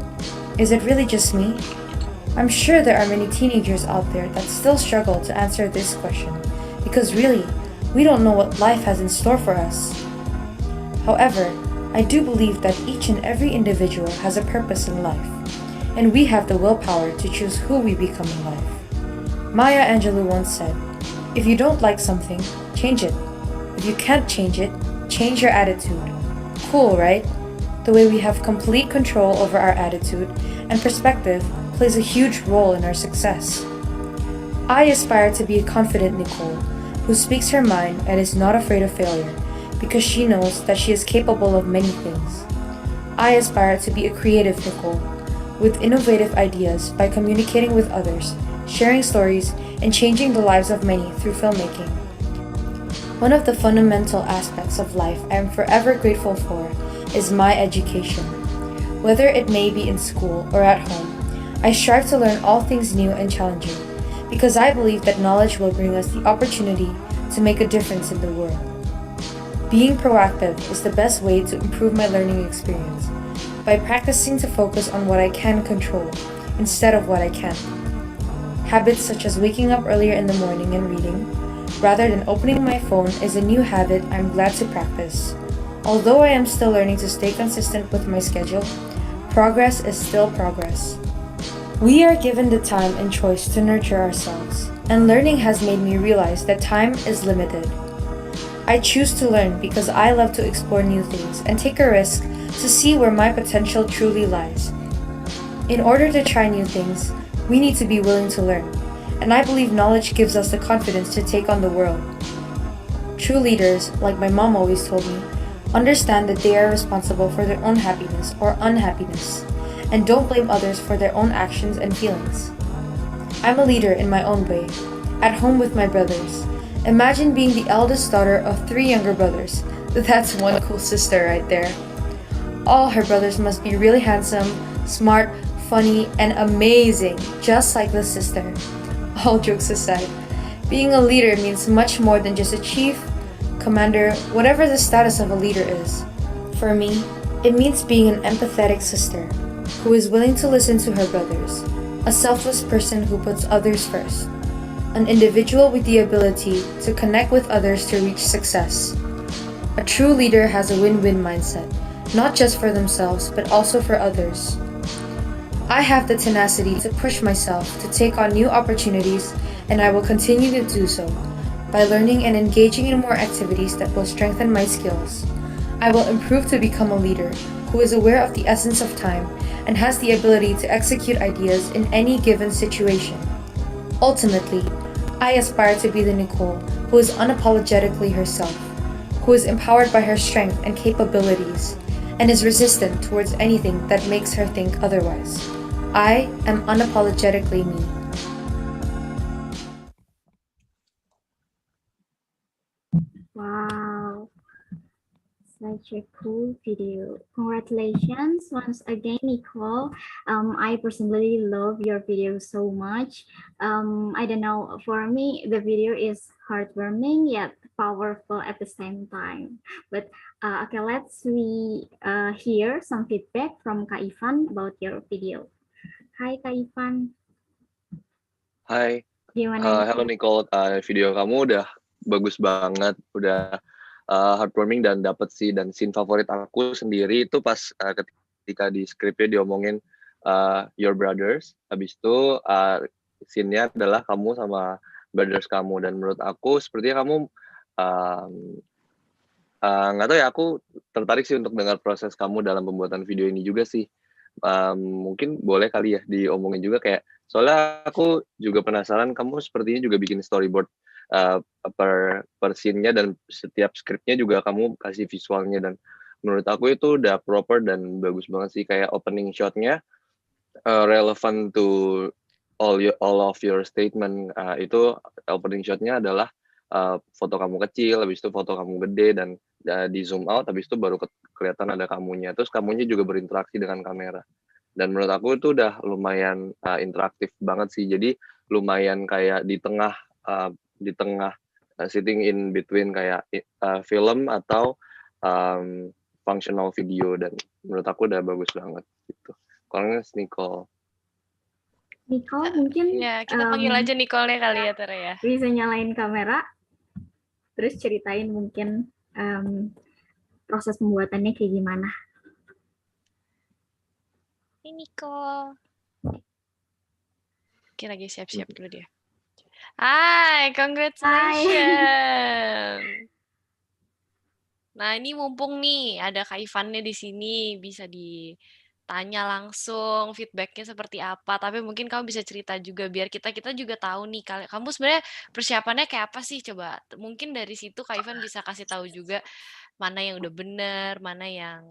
Is it really just me? I'm sure there are many teenagers out there that still struggle to answer this question, because really, we don't know what life has in store for us. However, I do believe that each and every individual has a purpose in life, and we have the willpower to choose who we become in life. Maya Angelou once said, "If you don't like something, change it. If you can't change it, change your attitude." Cool, right? The way we have complete control over our attitude and perspective plays a huge role in our success. I aspire to be a confident Nicole, who speaks her mind and is not afraid of failure, because she knows that she is capable of many things. I aspire to be a creative Nicole, with innovative ideas by communicating with others, sharing stories, and changing the lives of many through filmmaking. One of the fundamental aspects of life I am forever grateful for is my education. Whether it may be in school or at home, I strive to learn all things new and challenging, because I believe that knowledge will bring us the opportunity to make a difference in the world. Being proactive is the best way to improve my learning experience, by practicing to focus on what I can control instead of what I can't. Habits such as waking up earlier in the morning and reading, rather than opening my phone, is a new habit I'm glad to practice. Although I am still learning to stay consistent with my schedule, progress is still progress. We are given the time and choice to nurture ourselves, and learning has made me realize that time is limited. I choose to learn because I love to explore new things and take a risk to see where my potential truly lies. In order to try new things, we need to be willing to learn, and I believe knowledge gives us the confidence to take on the world. True leaders, like my mom always told me, understand that they are responsible for their own happiness or unhappiness, and don't blame others for their own actions and feelings. I'm a leader in my own way, at home with my brothers. Imagine being the eldest daughter of 3 younger brothers. That's one cool sister right there. All her brothers must be really handsome, smart, funny, and amazing, just like the sister. All jokes aside, being a leader means much more than just a chief, commander, whatever the status of a leader is. For me, it means being an empathetic sister, who is willing to listen to her brothers, a selfless person who puts others first, an individual with the ability to connect with others to reach success. A true leader has a win-win mindset, not just for themselves, but also for others. I have the tenacity to push myself to take on new opportunities, and I will continue to do so by learning and engaging in more activities that will strengthen my skills. I will improve to become a leader who is aware of the essence of time and has the ability to execute ideas in any given situation. Ultimately, I aspire to be the Nicole who is unapologetically herself, who is empowered by her strength and capabilities, and is resistant towards anything that makes her think otherwise. I am unapologetically me. Wow, such a cool video. Congratulations once again, Nicole. I personally love your video so much. I don't know, for me, the video is heartwarming yet powerful at the same time. But okay, let's hear some feedback from Kak Ivan about your video. Hi, Kak Ivan. Hai, Gimana halo nih? Nicole. Video kamu udah bagus banget, udah heartwarming dan dapet sih. Dan scene favorit aku sendiri itu pas ketika di skripnya diomongin your brothers. Habis itu scene-nya adalah kamu sama brothers kamu. Dan menurut aku sepertinya kamu nggak tahu ya, aku tertarik sih untuk dengar proses kamu dalam pembuatan video ini juga sih. Mungkin boleh kali ya diomongin juga kayak, soalnya aku juga penasaran kamu sepertinya juga bikin storyboard per scene-nya, dan setiap skripnya juga kamu kasih visualnya, dan menurut aku itu udah proper dan bagus banget sih. Kayak opening shot-nya relevant to all of your statement. Itu opening shot-nya adalah foto kamu kecil, habis itu foto kamu gede, dan di zoom out, habis itu baru kelihatan ada kamunya. Terus kamunya juga berinteraksi dengan kamera. Dan menurut aku itu udah lumayan interaktif banget sih. Jadi lumayan kayak di tengah sitting in between kayak film atau functional video, dan menurut aku udah bagus banget gitu. Kalau Nicole. Nicole mungkin Ya, kita panggil aja Nicole kali ya, Tere ya. bisa nyalain kamera, terus ceritain mungkin proses pembuatannya kayak gimana. Ini kok. Oke, lagi siap-siap dulu dia. Hai, congratulations. Nah, ini mumpung nih ada Kak Ivannya di sini, bisa ditanya langsung feedbacknya seperti apa. Tapi mungkin kamu bisa cerita juga biar kita juga tahu nih, kamu sebenarnya persiapannya kayak apa sih? Coba mungkin dari situ Kak Ivan bisa kasih tahu juga mana yang udah bener, mana yang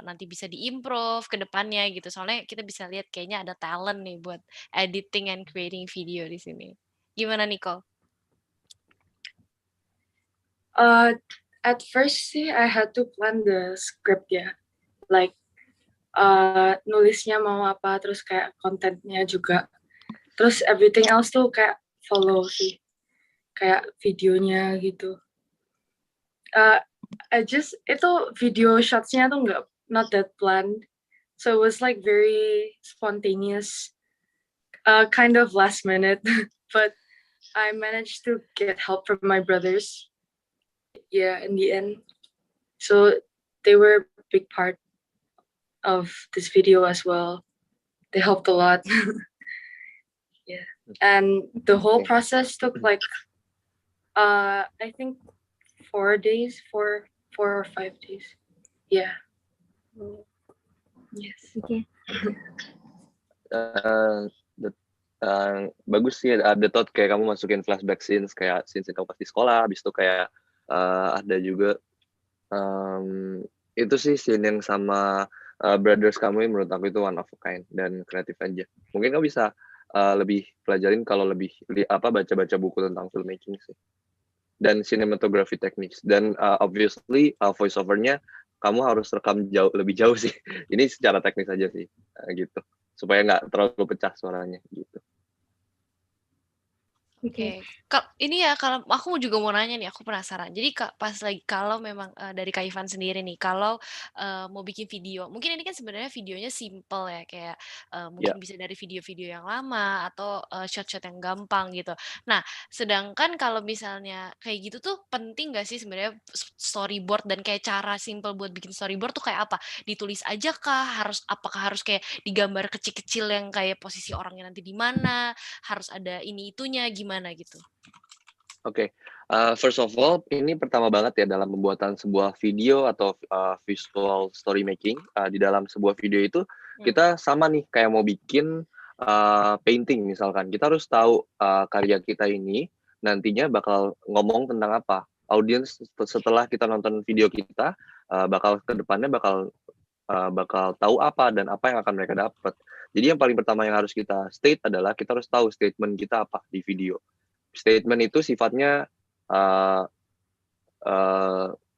nanti bisa diimprove ke depannya gitu. Soalnya kita bisa lihat kayaknya ada talent nih buat editing and creating video di sini. Gimana Nicole? At first sih I had to plan the script ya, like nulisnya mau apa, terus kayak kontennya juga, terus everything else tuh kayak follow sih, kayak videonya gitu. Itu video shotsnya tuh not that planned, so it was like very spontaneous, kind of last minute, but I managed to get help from my brothers. Yeah, in the end, so they were a big part of this video as well. They helped a lot. Yeah, and the whole process took like I think 4 days, 4 or 5 days. Yeah. Yes. Okay. Bagus sih ada thought kayak kamu masukin flashback scenes kayak scenes kamu pas di sekolah, habis itu kayak ada juga itu sih scene yang sama brothers kamu yang menurut aku itu one of a kind dan kreatif aja. Mungkin kamu bisa lebih pelajarin kalau lebih baca-baca buku tentang filmmaking sih dan cinematography techniques dan obviously voice over-nya kamu harus rekam lebih jauh sih. Ini secara teknis aja sih gitu supaya nggak terlalu pecah suaranya gitu. Oke, ini ya kalau aku juga mau nanya nih, aku penasaran. Jadi pas lagi kalau memang dari Kak Ivan sendiri nih, kalau mau bikin video, mungkin ini kan sebenarnya videonya simple ya, kayak mungkin bisa dari video-video yang lama atau shot-shot yang gampang gitu. Nah, sedangkan kalau misalnya kayak gitu tuh penting nggak sih sebenarnya storyboard dan kayak cara simple buat bikin storyboard tuh kayak apa? Ditulis aja kah? Apakah harus kayak digambar kecil-kecil yang kayak posisi orangnya nanti di mana? Harus ada ini itunya gimana gitu? Oke, first of all, ini pertama banget ya dalam pembuatan sebuah video atau visual story making. Di dalam sebuah video itu kita sama nih kayak mau bikin painting misalkan. Kita harus tahu karya kita ini nantinya bakal ngomong tentang apa. Audiens setelah kita nonton video kita bakal ke depannya bakal tahu apa dan apa yang akan mereka dapat. Jadi yang paling pertama yang harus kita state adalah kita harus tahu statement kita apa di video. Statement itu sifatnya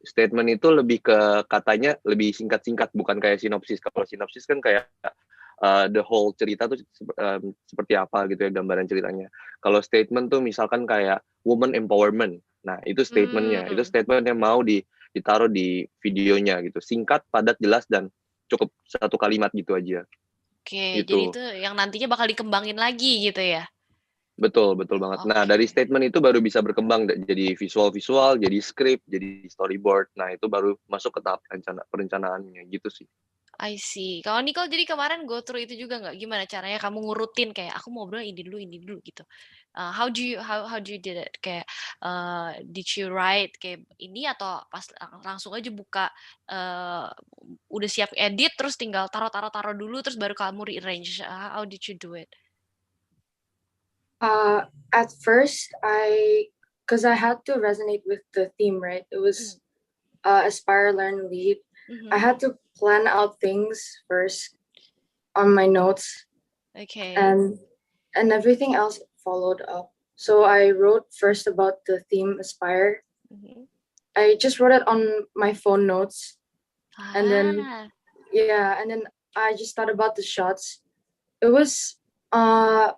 statement itu lebih ke katanya lebih singkat-singkat, bukan kayak sinopsis. Kalau sinopsis kan kayak the whole cerita tuh seperti apa gitu ya gambaran ceritanya. Kalau statement tuh misalkan kayak woman empowerment. Nah, itu statementnya. Itu statement yang mau ditaruh di videonya gitu. Singkat, padat, jelas, dan cukup satu kalimat gitu aja. Oke, gitu. jadi itu yang nantinya bakal dikembangin lagi gitu ya? Betul banget. Nah, dari statement itu baru bisa berkembang jadi visual, jadi script, jadi storyboard. Nah, itu baru masuk ke tahap perencanaannya gitu sih. I see. Kalau Nicole jadi kemarin go through itu juga nggak? Gimana caranya kamu ngurutin kayak aku mau bilang ini dulu gitu. How do you did it? Kayak did you write kayak ini atau pas langsung aja buka udah siap edit terus tinggal taruh dulu terus baru kamu rearrange. How did you do it? At first, because I had to resonate with the theme, right? It was aspire, learn, lead. I had to plan out things first on my notes. Okay. And everything else followed up. So I wrote first about the theme aspire. I just wrote it on my phone notes. And then I just thought about the shots. It was I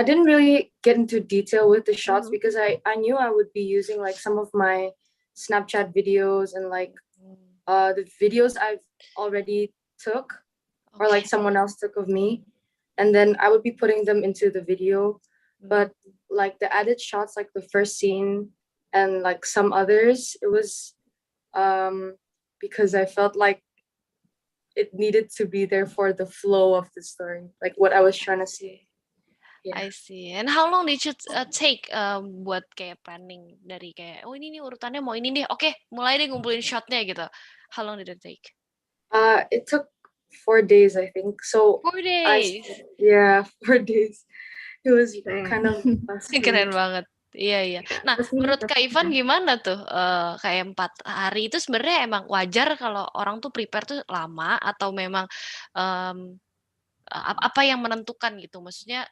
didn't really get into detail with the shots because I knew I would be using like some of my Snapchat videos and like the videos I've already took or like someone else took of me, and then I would be putting them into the video. But like the added shots, like the first scene and like some others, it was because I felt like it needed to be there for the flow of the story, like what I was trying to say. I see. And how long did you take buat kayak planning dari kayak oh ini nih urutannya mau ini deh. Oke, mulai deh ngumpulin shotnya gitu. How long did it take? It took 4 days, I think. So 4 days. 4 days. It was kind of Keren banget. Iya, iya. Nah, menurut Kak Ivan gimana tuh? Kayak 4 hari itu sebenarnya emang wajar kalau orang tuh prepare tuh lama atau memang apa yang menentukan gitu? Maksudnya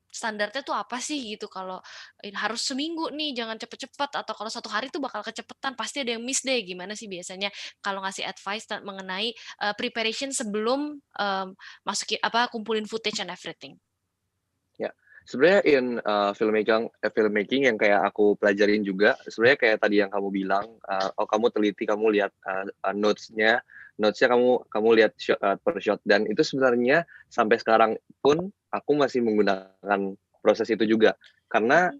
standarnya tuh apa sih gitu kalau harus seminggu nih jangan cepet-cepet atau kalau 1 hari tuh bakal kecepetan pasti ada yang miss deh gimana sih biasanya kalau ngasih advice mengenai preparation sebelum masukin kumpulin footage and everything. Ya, sebenarnya filmmaking yang kayak aku pelajarin juga, sebenarnya kayak tadi yang kamu bilang, kamu teliti, kamu lihat notes-nya kamu lihat per shot, dan itu sebenarnya sampai sekarang pun aku masih menggunakan proses itu juga, karena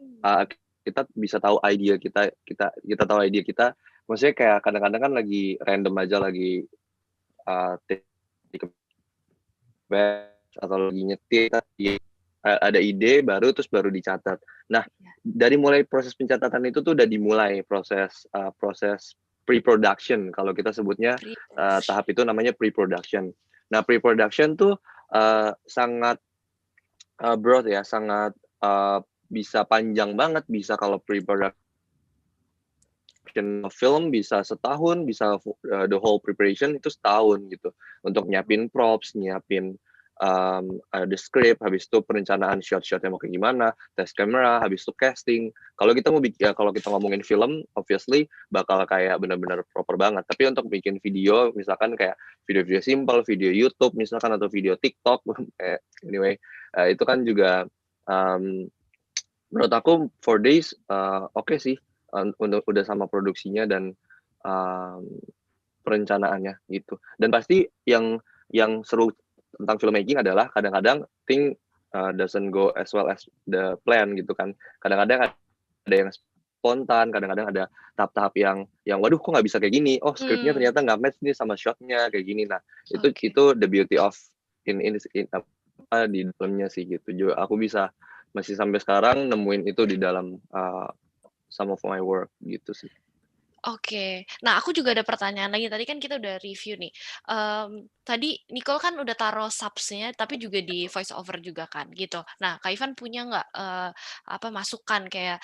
kita bisa tahu ide kita tahu ide kita, maksudnya kayak kadang-kadang kan lagi random aja, lagi atau lagi nyetir, ada ide baru terus baru dicatat. Nah, dari mulai proses pencatatan itu tuh udah dimulai proses pre-production, kalau kita sebutnya tahap itu namanya pre-production. Nah, pre-production tuh sangat broad ya, sangat bisa panjang banget, bisa kalau pre-production film bisa setahun, bisa the whole preparation itu setahun gitu, untuk nyiapin props, nyiapin the script, habis itu perencanaan shot-shotnya mau kayak gimana, test kamera, habis itu casting. Kalau kita ngomongin film, obviously bakal kayak benar-benar proper banget. Tapi untuk bikin video, misalkan kayak video-video simple, video YouTube misalkan atau video TikTok, anyway, itu kan juga menurut aku 4 days oke sih, udah sama produksinya dan perencanaannya gitu. Dan pasti yang seru tentang filmmaking adalah kadang-kadang thing doesn't go as well as the plan gitu kan. Kadang-kadang ada yang spontan, kadang-kadang ada tahap-tahap yang waduh kok nggak bisa kayak gini, oh skripnya ternyata nggak match nih sama shotnya kayak gini. Nah itu the beauty of in di dalamnya sih gitu. Juga aku masih sampai sekarang nemuin itu di dalam some of my work gitu sih. Oke. Nah, aku juga ada pertanyaan lagi. Tadi kan kita udah review nih. Tadi Nicole kan udah taruh subs-nya, tapi juga di voice over juga kan, gitu. Nah, Kak Ivan punya nggak masukan kayak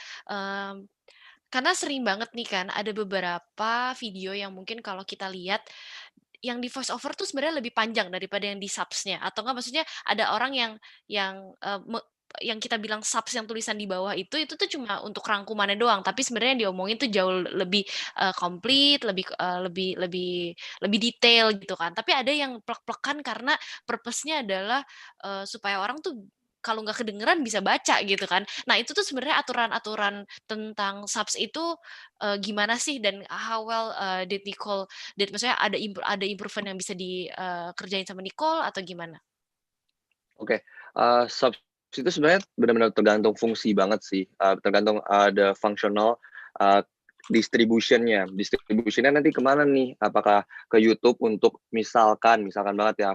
karena sering banget nih kan ada beberapa video yang mungkin kalau kita lihat yang di voice over tuh sebenarnya lebih panjang daripada yang di subs-nya atau enggak maksudnya ada orang yang kita bilang subs yang tulisan di bawah itu tuh cuma untuk rangkumannya doang tapi sebenarnya yang diomongin tuh jauh lebih komplit, lebih detail gitu kan. Tapi ada yang plek-plekan karena purpose-nya adalah supaya orang tuh kalau nggak kedengeran bisa baca gitu kan. Nah itu tuh sebenarnya aturan-aturan tentang subs itu gimana sih dan how well did Nicole maksudnya ada improvement yang bisa dikerjain sama Nicole atau gimana? Oke, subs itu sebenarnya benar-benar tergantung fungsi banget sih, tergantung ada functional distributionnya nanti kemana nih? Apakah ke YouTube untuk misalkan banget ya,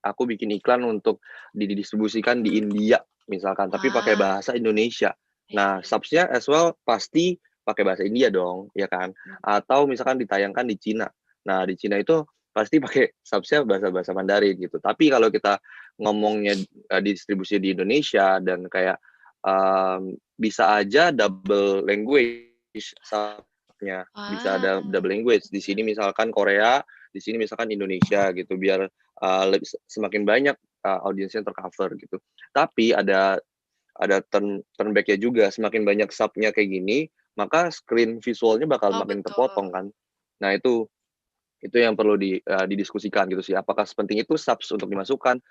aku bikin iklan untuk didistribusikan di India misalkan, tapi pakai bahasa Indonesia. Nah, subs-nya as well pasti pakai bahasa India dong, ya kan? Atau misalkan ditayangkan di Cina. Nah, di Cina itu pasti pakai subs-nya bahasa Mandarin gitu. Tapi kalau kita ngomongnya distribusi di Indonesia dan kayak bisa aja double language subnya, bisa ada double language. Di sini misalkan Korea, di sini misalkan Indonesia gitu, biar semakin banyak audiensnya tercover gitu. Tapi ada turn back-nya juga, semakin banyak sub-nya kayak gini, maka screen visualnya bakal makin terpotong kan. Nah itu yang perlu didiskusikan gitu sih. Apakah sepenting itu subs untuk dimasukkan?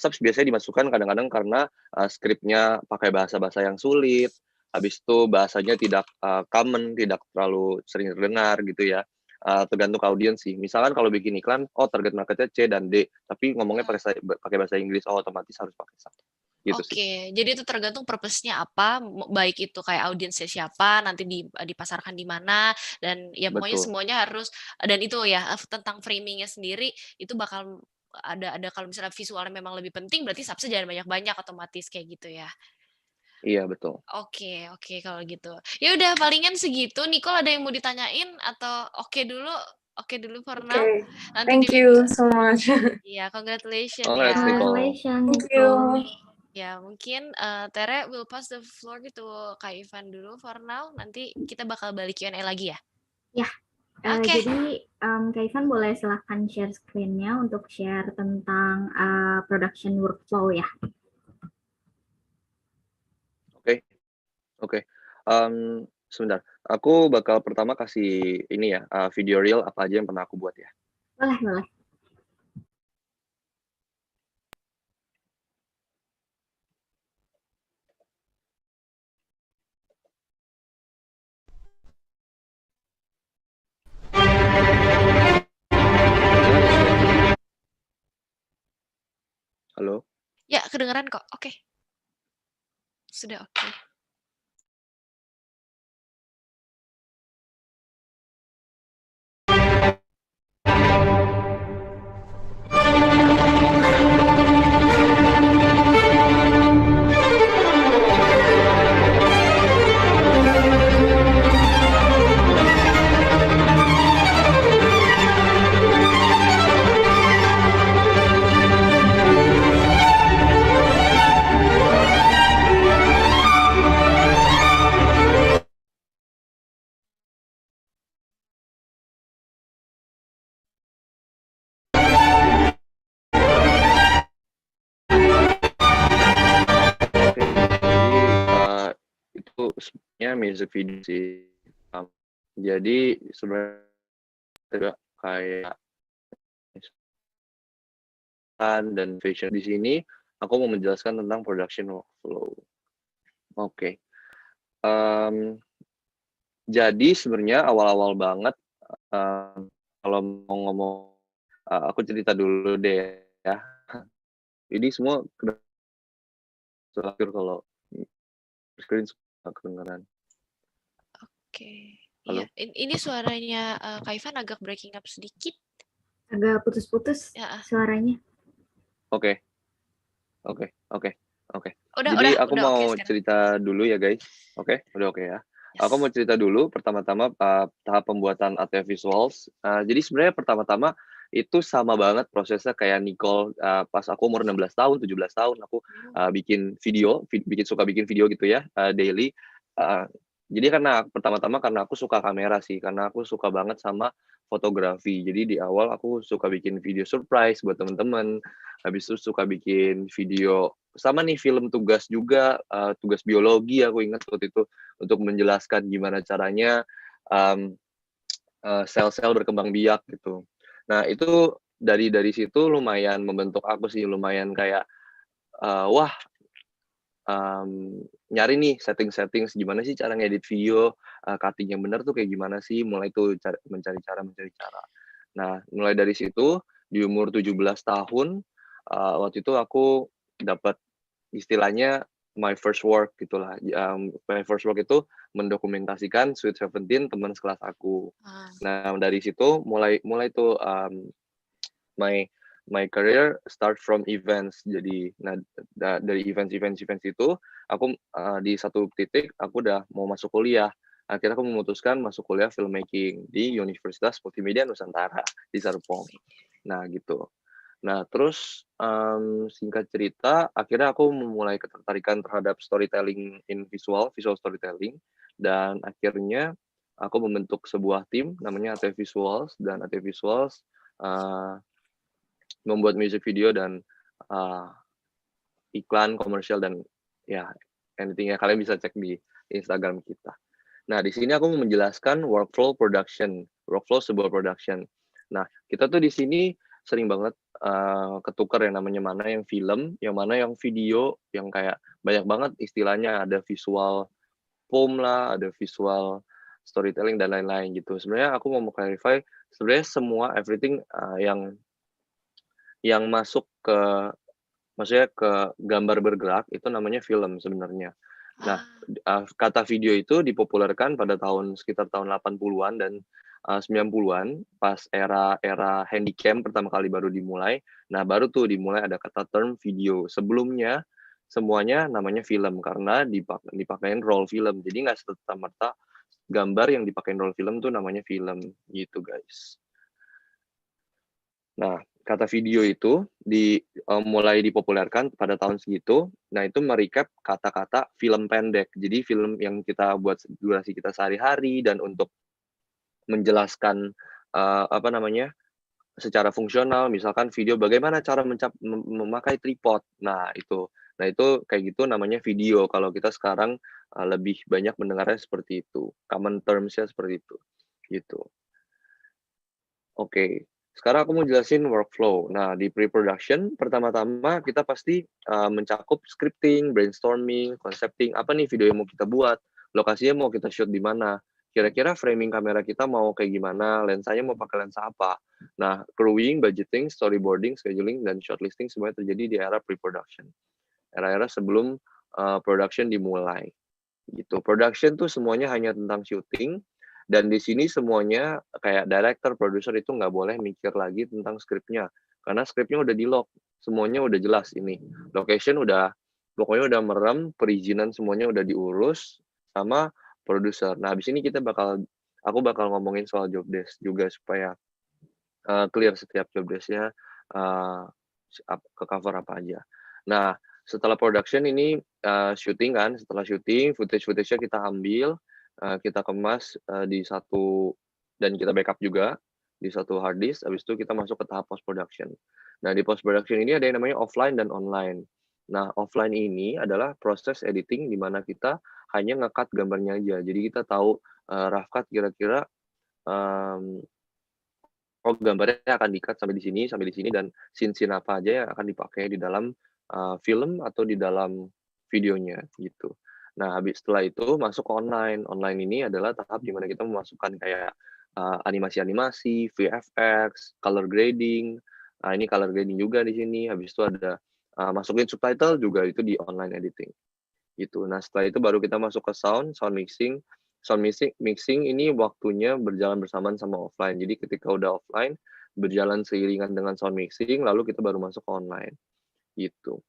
Subs biasanya dimasukkan kadang-kadang karena skripnya pakai bahasa-bahasa yang sulit, habis itu bahasanya tidak common, tidak terlalu sering terdengar gitu ya. Tergantung audiens sih. Misalkan kalau bikin iklan, target marketnya C dan D, tapi ngomongnya pakai bahasa Inggris, otomatis harus pakai subs. gitu sih. Oke, jadi itu tergantung purpose-nya apa, baik itu kayak audiensnya siapa, nanti dipasarkan di mana, dan ya pokoknya Betul. semuanya harus, dan itu ya tentang framing-nya sendiri itu bakal ada kalau misalnya visualnya memang lebih penting, berarti subsnya jangan banyak-banyak, otomatis kayak gitu ya. Iya betul. Oke kalau gitu. Ya udah palingan segitu. Nicole ada yang mau ditanyain atau oke dulu for now. Okay. Nanti Thank you so much. Iya, congratulations ya. Congrats, Nicole. Thank you. Ya, mungkin Tere will pass the floor gitu Kak Ivan dulu for now. Nanti kita bakal balik Q&A lagi ya? Ya, jadi Kak Ivan boleh silahkan share screen-nya untuk share tentang production workflow ya. Oke. Sebentar. Aku bakal pertama kasih ini ya, video reel apa aja yang pernah aku buat ya. Boleh. Halo? Ya, kedengeran kok. Oke. Sudah oke. Itu sebenarnya music video sih. Jadi sebenarnya kayak dan fashion di sini aku mau menjelaskan tentang production workflow. Oke. Jadi sebenarnya awal-awal banget kalau mau ngomong aku cerita dulu deh ya. Ini semua terakhir kalau screen kedengeran. Oke. Halo? Iya, ini suaranya Kak Ivan agak breaking up sedikit. Agak putus-putus suaranya. Oke. Udah, Jadi aku udah mau oke sekarang. cerita dulu ya guys. Oke, udah oke ya. Aku mau cerita dulu pertama-tama tahap pembuatan ATF visuals. Jadi sebenarnya pertama-tama itu sama banget prosesnya kayak Nicole pas aku umur 16 tahun, 17 tahun aku bikin video, suka bikin video gitu ya, daily. Jadi karena pertama-tama karena aku suka kamera sih, karena aku suka banget sama fotografi. Jadi di awal aku suka bikin video surprise buat teman-teman. Habis itu suka bikin video sama nih film tugas juga, tugas biologi aku ingat waktu itu untuk menjelaskan gimana caranya sel-sel berkembang biak gitu. Nah itu dari situ lumayan membentuk aku sih, lumayan kayak wah nyari nih setting gimana sih cara ngedit video, cutting yang benar tuh kayak gimana sih, mulai tuh mencari cara. Nah mulai dari situ di umur 17 tahun waktu itu aku dapat istilahnya my first work gitulah. My first work itu mendokumentasikan Sweet Seventeen teman sekelas aku. Nah dari situ mulai tuh my career start from events. Jadi dari events itu aku di satu titik aku udah mau masuk kuliah. Akhirnya aku memutuskan masuk kuliah filmmaking di Universitas Multimedia Nusantara di Serpong. Nah gitu. Nah terus singkat cerita akhirnya aku memulai ketertarikan terhadap storytelling in visual storytelling, dan akhirnya aku membentuk sebuah tim namanya ATF Visuals, dan ATF Visuals membuat music video dan iklan komersial dan ya anything ya, kalian bisa cek di Instagram kita. Nah di sini aku mau menjelaskan workflow sebuah production. Nah kita tuh di sini sering banget ketukar yang namanya mana yang film, yang mana yang video, yang kayak banyak banget istilahnya, ada visual poem lah, ada visual storytelling dan lain-lain gitu. Sebenarnya aku mau clarify sebenarnya semua everything yang masuk ke maksudnya ke gambar bergerak itu namanya film sebenarnya. Nah, kata video itu dipopulerkan pada sekitar tahun 80-an dan 90-an pas era handycam pertama kali baru dimulai. Nah, baru tuh dimulai ada kata term video. Sebelumnya semuanya namanya film karena dipakein roll film. Jadi nggak serta-merta gambar yang dipakein roll film tuh namanya film gitu, guys. Nah, kata video itu mulai dipopulerkan pada tahun segitu. Nah, itu merecap kata-kata film pendek. Jadi film yang kita buat durasi kita sehari-hari dan untuk menjelaskan secara fungsional, misalkan video bagaimana cara memakai tripod. Nah, itu kayak gitu namanya video. Kalau kita sekarang lebih banyak mendengarnya seperti itu. Common terms-nya seperti itu. Gitu. Oke. Sekarang aku mau jelasin workflow. Nah, di pre-production, pertama-tama kita pasti mencakup scripting, brainstorming, concepting, apa nih video yang mau kita buat, lokasinya mau kita shoot di mana, kira-kira framing kamera kita mau kayak gimana, lensanya mau pakai lensa apa. Nah, crewing, budgeting, storyboarding, scheduling, dan shortlisting semuanya terjadi di era pre-production. Era-era sebelum production dimulai. Gitu. Production tuh semuanya hanya tentang syuting, dan di sini semuanya kayak director, producer itu nggak boleh mikir lagi tentang skripnya. Karena skripnya udah di-lock, semuanya udah jelas ini. Location pokoknya udah merem, perizinan semuanya udah diurus sama produser. Nah, habis ini aku bakal ngomongin soal job desk juga supaya clear setiap job desk-nya ke cover apa aja. Nah, setelah production ini syuting kan, setelah syuting footage-nya kita ambil, kita kemas di satu dan kita backup juga di satu hard disk. Habis itu kita masuk ke tahap post production. Nah, di post production ini ada yang namanya offline dan online. Nah, offline ini adalah proses editing di mana kita hanya nge-cut gambarnya aja. Jadi kita tahu rough cut kira-kira gambarnya akan di-cut sampai di sini dan scene apa aja yang akan dipakai di dalam film atau di dalam videonya gitu. Nah, setelah itu masuk ke online. Online ini adalah tahap di mana kita memasukkan kayak animasi-animasi, VFX, color grading. Nah, ini color grading juga di sini. Habis itu ada masukin subtitle juga itu di online editing. Gitu. Nah, setelah itu baru kita masuk ke sound mixing. Sound mixing ini waktunya berjalan bersamaan sama offline. Jadi ketika udah offline, berjalan seiringan dengan sound mixing, lalu kita baru masuk ke online. Gitu.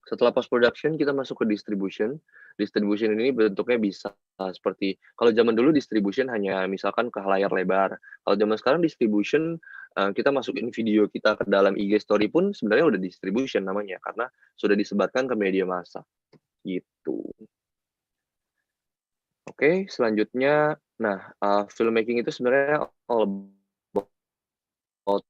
Setelah post production kita masuk ke distribution. Distribution ini bentuknya bisa seperti kalau zaman dulu distribution hanya misalkan ke layar lebar. Kalau zaman sekarang distribution kita masukin video kita ke dalam IG story pun sebenarnya udah distribution namanya karena sudah disebarkan ke media massa. Gitu. Oke, selanjutnya filmmaking itu sebenarnya all about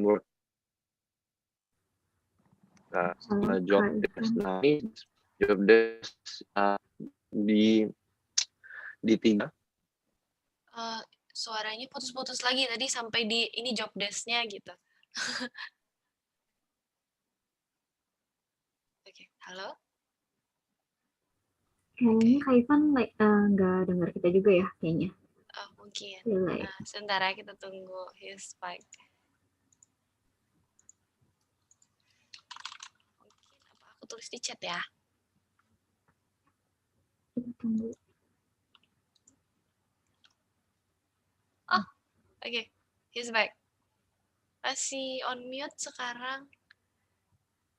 work. Nah, job desk. Nah, ini job desk di 3. Suaranya putus-putus lagi tadi sampai di ini job desk-nya gitu. Oke, halo? Kayaknya Kak Ivan nggak dengar kita juga ya kayaknya. Oh, mungkin. Delay. Sebentar ya, kita tunggu his mic. Mungkin aku tulis di chat ya. Kita tunggu. Oh, oke. He's back. Masih on mute sekarang.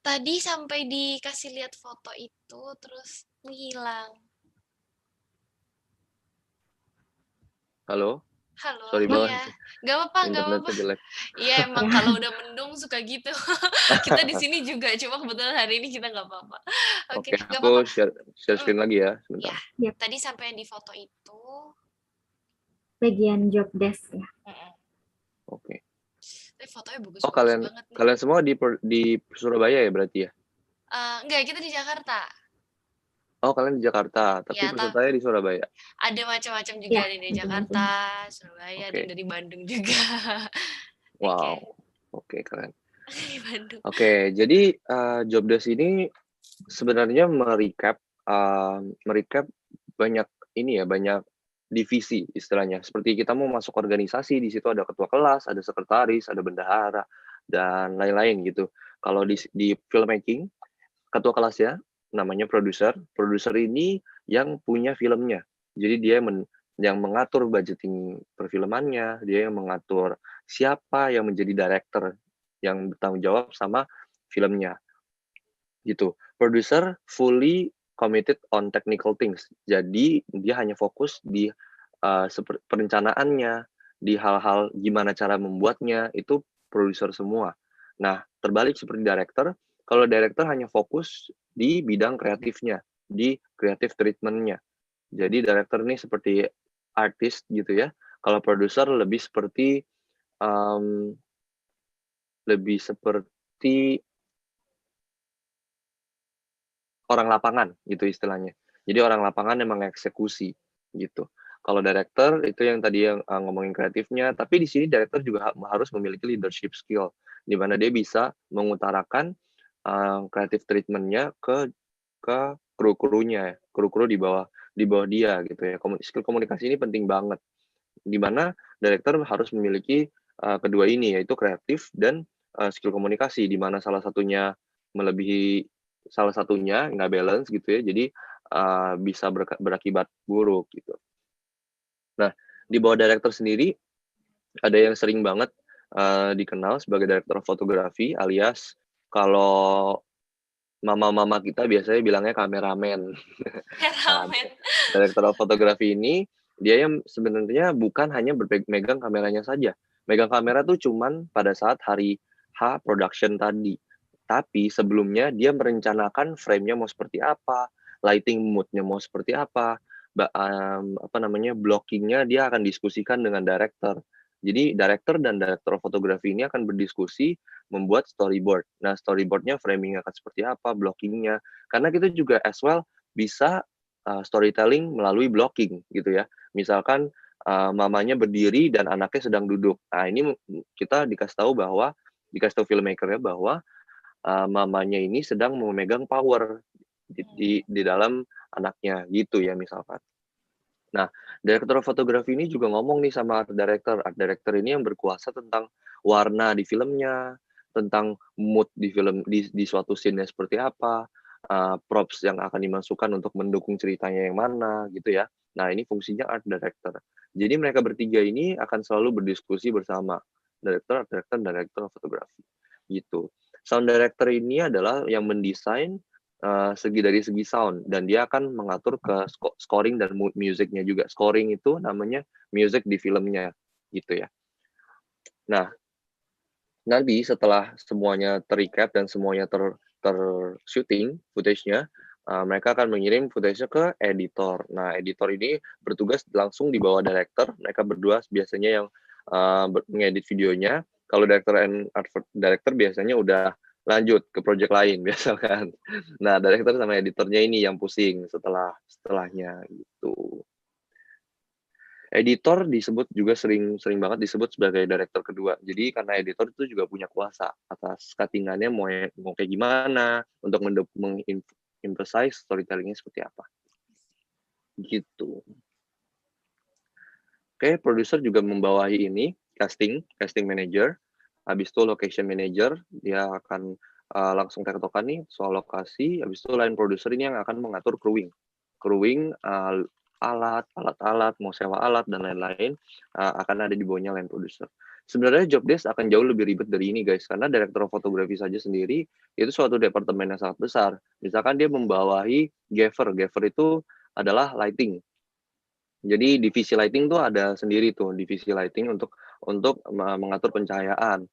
Tadi sampai dikasih lihat foto itu, terus menghilang. Halo? Halo, Sorry banget. iya. Gak apa-apa, gak apa-apa. Jelek. Iya, emang kalau udah mendung suka gitu. Kita di sini juga, cuma kebetulan hari ini kita nggak apa-apa. Oke, gak aku apa-apa. share screen lagi ya, sebentar. Ya, tadi sampai di foto itu. Bagian job desk ya. Oke. Tapi fotonya bagus kalian banget nih. Kalian semua di Surabaya ya berarti ya? Enggak, kita di Jakarta. Oh, kalian di Jakarta, tapi Ya, pesertanya di Surabaya. Ada macam-macam juga nih dari Jakarta, Surabaya, Oke. dan dari Bandung juga. Wow. Oke, keren. Di Bandung. Oke, jadi job desk ini sebenarnya merecap banyak divisi istilahnya. Seperti kita mau masuk organisasi, di situ ada ketua kelas, ada sekretaris, ada bendahara, dan lain-lain gitu. Kalau di filmmaking, ketua kelasnya namanya produser. Produser ini yang punya filmnya. Jadi dia yang mengatur budgeting perfilmannya, dia yang mengatur siapa yang menjadi director yang bertanggung jawab sama filmnya. Gitu. Producer fully committed on technical things. Jadi dia hanya fokus di perencanaannya, di hal-hal gimana cara membuatnya, itu produser semua. Nah, terbalik seperti director, kalau director hanya fokus di bidang kreatifnya, di creative treatment-nya. Jadi director ini seperti artis gitu ya. Kalau produser lebih seperti orang lapangan gitu istilahnya. Jadi orang lapangan yang mengeksekusi gitu. Kalau director itu yang tadi yang ngomongin kreatifnya, tapi di sini director juga harus memiliki leadership skill, di mana dia bisa mengutarakan creative treatment-nya ke kru-krunya, kru-kru di bawah dia gitu ya. Skill komunikasi ini penting banget, di mana director harus memiliki kedua ini, yaitu kreatif dan skill komunikasi, di mana salah satunya nggak balance gitu ya, jadi bisa berakibat buruk gitu. Nah, di bawah director sendiri ada yang sering banget dikenal sebagai director fotografi, alias kalau mama-mama kita biasanya bilangnya kameramen. Nah, director fotografi ini dia yang sebenarnya bukan hanya megang kameranya saja. Megang kamera tuh cuman pada saat hari H production tadi. Tapi sebelumnya dia merencanakan frame-nya mau seperti apa, lighting mood-nya mau seperti apa, blocking-nya dia akan diskusikan dengan director. Jadi director dan director fotografi ini akan berdiskusi membuat storyboard. Nah, storyboard-nya framing akan seperti apa, blocking-nya. Karena kita juga as well bisa storytelling melalui blocking gitu ya. Misalkan mamanya berdiri dan anaknya sedang duduk. Nah, ini kita dikasih tahu filmmaker-nya bahwa mamanya ini sedang memegang power di dalam anaknya gitu ya misalkan. Nah, direktur fotografi ini juga ngomong nih sama art director. Art director ini yang berkuasa tentang warna di filmnya, tentang mood di film di suatu scene-nya seperti apa, props yang akan dimasukkan untuk mendukung ceritanya yang mana gitu ya. Nah, ini fungsinya art director. Jadi mereka bertiga ini akan selalu berdiskusi bersama, director, art director, dan director fotografi gitu. Sound director ini adalah yang mendesain dari segi sound, dan dia akan mengatur ke scoring dan musicnya juga. Scoring itu namanya music di filmnya gitu ya. Nah, nanti setelah semuanya ter-recap dan semuanya ter-shooting footage-nya, mereka akan mengirim footage-nya ke editor. Nah, editor ini bertugas langsung di bawah director. Mereka berdua biasanya yang mengedit videonya. Kalau director and art director biasanya udah lanjut ke project lain misalkan. Nah, director sama editornya ini yang pusing setelahnya gitu. Editor disebut juga sering banget disebut sebagai director kedua. Jadi karena editor itu juga punya kuasa atas cutting-annya mau kayak gimana, untuk emphasize storytelling-nya seperti apa. Gitu. Oke, produser juga membawahi ini, casting manager. Habis itu location manager, dia akan langsung tektokan nih soal lokasi. Habis itu line producer ini yang akan mengatur crewing, alat, mau sewa alat dan lain-lain akan ada di bawahnya line producer. Sebenarnya job desk akan jauh lebih ribet dari ini guys, karena director fotografi saja sendiri itu suatu departemen yang sangat besar. Misalkan dia membawahi gaffer itu adalah lighting. Jadi divisi lighting tuh ada sendiri tuh, divisi lighting untuk mengatur pencahayaan.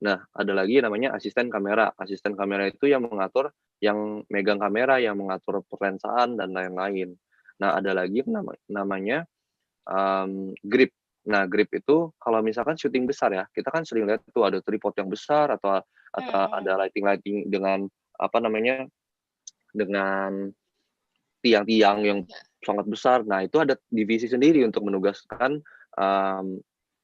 Nah, ada lagi namanya asisten kamera. Asisten kamera itu yang mengatur, yang megang kamera, yang mengatur perlensaan dan lain-lain. Nah, ada lagi namanya grip. Nah, grip itu kalau misalkan syuting besar ya, kita kan sering lihat tuh ada tripod yang besar atau ada lighting dengan dengan tiang-tiang yang sangat besar. Nah, itu ada divisi sendiri untuk menugaskan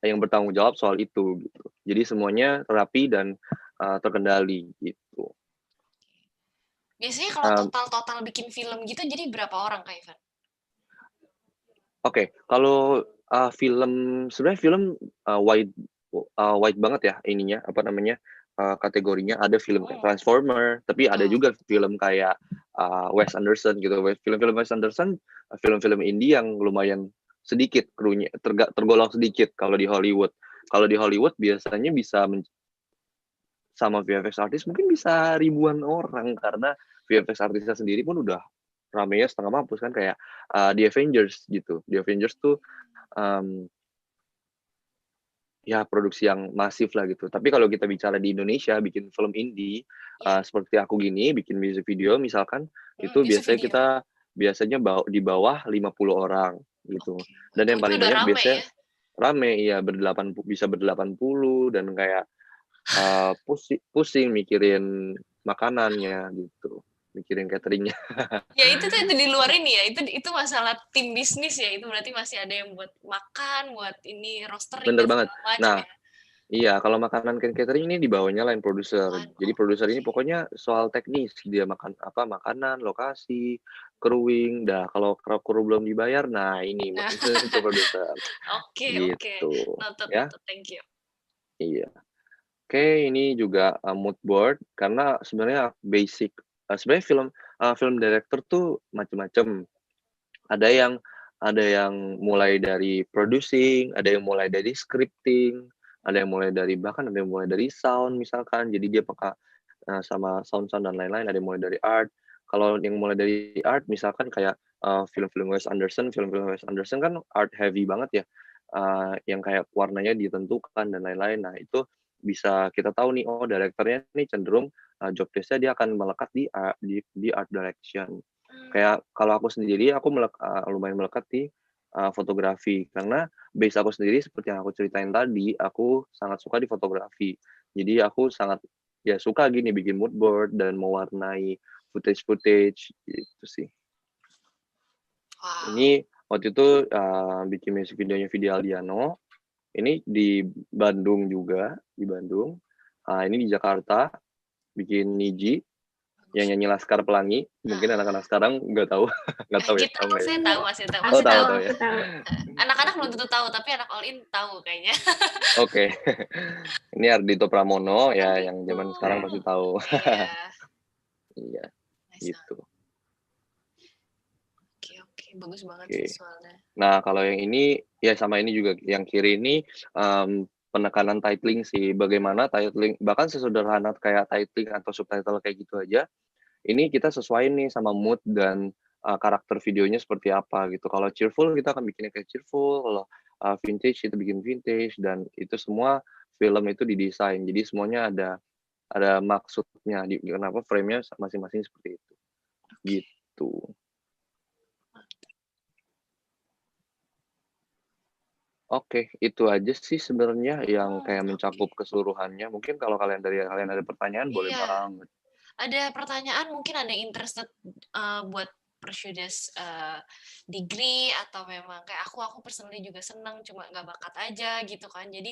yang bertanggung jawab soal itu gitu. Jadi semuanya rapi dan terkendali gitu. Biasanya kalau total bikin film gitu jadi berapa orang Kak Ivan? Oke, kalau film sebenarnya film wide banget ya ininya apa namanya kategorinya. Ada film kayak Transformer, tapi ada juga film kayak Wes Anderson gitu. Film-film Wes Anderson, film-film indie yang lumayan sedikit krunya, tergolong sedikit kalau di Hollywood. Kalau di Hollywood biasanya bisa sama VFX artis mungkin bisa ribuan orang karena VFX artisnya sendiri pun udah ramenya setengah mampus kan kayak The Avengers gitu. The Avengers tuh ya produksi yang masif lah gitu. Tapi kalau kita bicara di Indonesia bikin film indie seperti aku gini bikin music video misalkan itu biasanya di bawah 50 orang gitu. Dan yang paling banyak biasanya rame ya bisa ber-80 dan kayak pusing mikirin makanannya gitu, mikirin cateringnya. Ya itu tuh di luar ini ya, itu masalah tim bisnis ya, itu berarti masih ada yang buat makan, buat ini roastering Bener dan banget. segala macam Nah, ya. iya kalau makanan catering ini di bawahnya line producer. Jadi produser ini pokoknya soal teknis, dia makanan, lokasi, crewing. Dah kalau kru belum dibayar, nah ini itu produser. Oke, Gitu, noted, ya. thank you. Iya. Oke, ini juga mood board karena sebenarnya basic. Sebenarnya film director tuh macam-macam. Ada yang mulai dari producing, ada yang mulai dari scripting, ada yang mulai dari sound misalkan. Jadi dia peka sama sound dan lain-lain. Ada yang mulai dari art. Kalau yang mulai dari art misalkan kayak film-film Wes Anderson kan art heavy banget ya. Yang kayak warnanya ditentukan dan lain-lain. Nah, itu bisa kita tahu nih, oh direkturnya nih cenderung job desk-nya dia akan melekat di art direction. Kayak kalau aku sendiri, aku lumayan melekat di fotografi karena base aku sendiri seperti yang aku ceritain tadi, aku sangat suka di fotografi. Jadi aku sangat ya suka gini bikin mood board dan mewarnai footage gitu sih. Ini waktu itu bikin music videonya Vidi Aldiano. Ini di Bandung juga, ini di Jakarta, bikin Niji, yang nyanyi Laskar Pelangi. Mungkin anak-anak sekarang nggak tahu, nggak tahu ya. Tahu, saya tahu, masih tahu. Oh, tahu ya. Anak-anak belum tentu tahu, tapi anak all in tahu kayaknya. Oke. Ini Ardhito Pramono ya, yang zaman sekarang pasti tahu. Iya, gitu. Oke, bagus banget visualnya. Nah, kalau yang ini ya sama ini juga yang kiri ini penekanan titling sih. Bagaimana titling bahkan sesederhana kayak titling atau subtitle kayak gitu aja. Ini kita sesuaiin nih sama mood dan karakter videonya seperti apa gitu. Kalau cheerful kita akan bikinnya kayak cheerful, kalau vintage kita bikin vintage dan itu semua film itu didesain. Jadi semuanya ada maksudnya kenapa frame-nya masing-masing seperti itu. Gitu. Oke, itu aja sih sebenarnya yang kayak mencakup keseluruhannya. Mungkin kalau kalian ada pertanyaan boleh banget. Ada pertanyaan, mungkin ada yang interested buat pursue this degree atau memang kayak aku personally juga senang cuma nggak bakat aja gitu kan. Jadi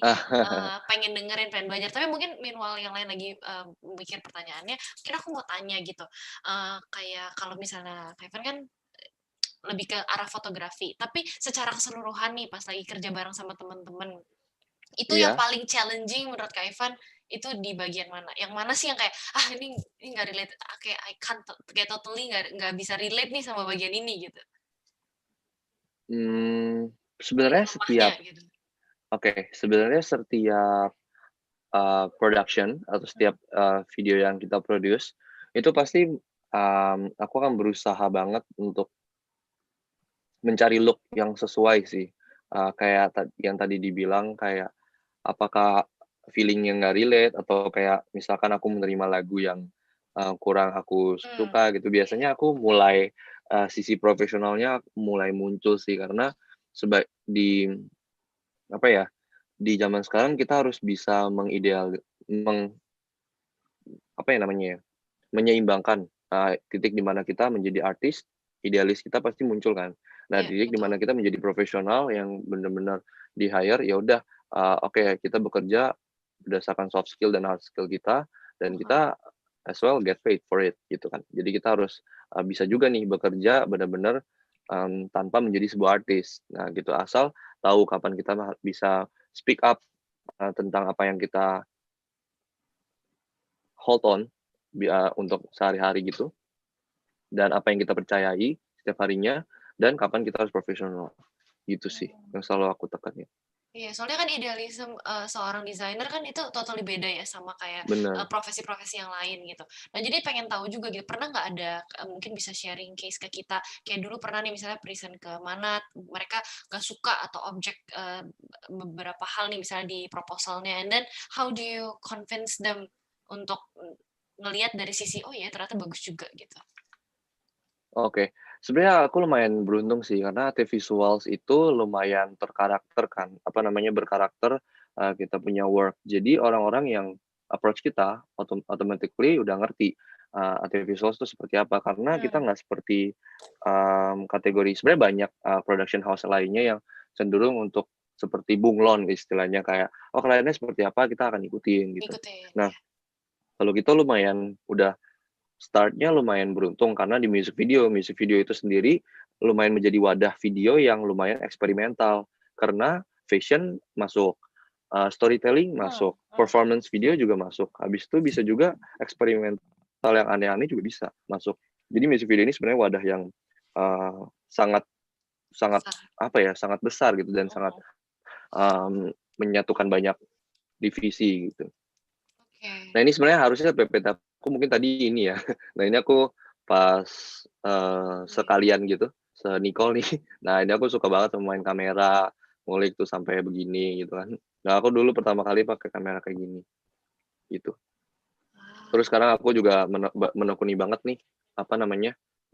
pengen dengerin, pengen belajar. Tapi mungkin meanwhile yang lain lagi mikir pertanyaannya, mungkin aku mau tanya gitu. Kayak kalau misalnya Kevin kan lebih ke arah fotografi, tapi secara keseluruhan nih pas lagi kerja bareng sama teman-teman itu yang paling challenging menurut Kak Ivan itu di bagian mana? Yang mana sih yang kayak ini nggak relate, kayak I can't kayak totally nggak bisa relate nih sama bagian ini gitu. Sebenarnya sebenarnya setiap production atau setiap video yang kita produce itu pasti aku akan berusaha banget untuk mencari look yang sesuai sih. Kayak yang tadi dibilang kayak apakah feeling-nya nggak relate atau kayak misalkan aku menerima lagu yang kurang aku suka gitu. Biasanya aku mulai sisi profesionalnya mulai muncul sih karena di zaman sekarang kita harus bisa menyeimbangkan titik di mana kita menjadi artis, idealis kita pasti muncul kan. Nah, titik di mana kita menjadi profesional yang benar-benar di-hire, ya udah oke, kita bekerja berdasarkan soft skill dan hard skill kita dan kita as well get paid for it gitu kan. Jadi kita harus bisa juga nih bekerja benar-benar tanpa menjadi sebuah artis. Nah gitu, asal tahu kapan kita bisa speak up tentang apa yang kita hold on untuk sehari-hari gitu, dan apa yang kita percayai setiap harinya, dan kapan kita harus profesional. Gitu sih yang selalu aku tekanin. Iya, soalnya kan idealisme seorang desainer kan itu totally beda ya sama kayak Benar. profesi-profesi yang lain gitu. Nah, jadi pengen tahu juga gitu, pernah nggak ada mungkin bisa sharing case ke kita, kayak dulu pernah nih misalnya present ke mana, mereka nggak suka atau objek beberapa hal nih misalnya di proposalnya, and then how do you convince them untuk ngelihat dari sisi, oh ya ternyata bagus juga gitu. Oke, sebenarnya aku lumayan beruntung sih karena AT Visuals itu lumayan terkarakter kan, berkarakter, kita punya work. Jadi orang-orang yang approach kita automatically udah ngerti, AT Visuals itu seperti apa, karena kita nggak seperti, kategori sebenarnya banyak, production house lainnya yang cenderung untuk seperti bunglon istilahnya kayak, oh kliennya seperti apa kita akan ikutin gitu. Nah, kalau kita lumayan udah start-nya lumayan beruntung karena di music video itu sendiri lumayan menjadi wadah video yang lumayan eksperimental karena fashion masuk, storytelling masuk, performance video juga masuk. Habis itu bisa juga eksperimental yang aneh-aneh juga bisa masuk. Jadi music video ini sebenarnya wadah yang sangat sangat besar gitu dan sangat menyatukan banyak divisi gitu. Nah ini sebenarnya harusnya PPT aku mungkin tadi ini ya. Nah ini aku pas sekalian gitu, se-Nicole nih. Nah ini aku suka banget sama main kamera, ngulik tuh sampai begini gitu kan. Nah aku dulu pertama kali pakai kamera kayak gini, gitu. Terus sekarang aku juga menekuni banget nih,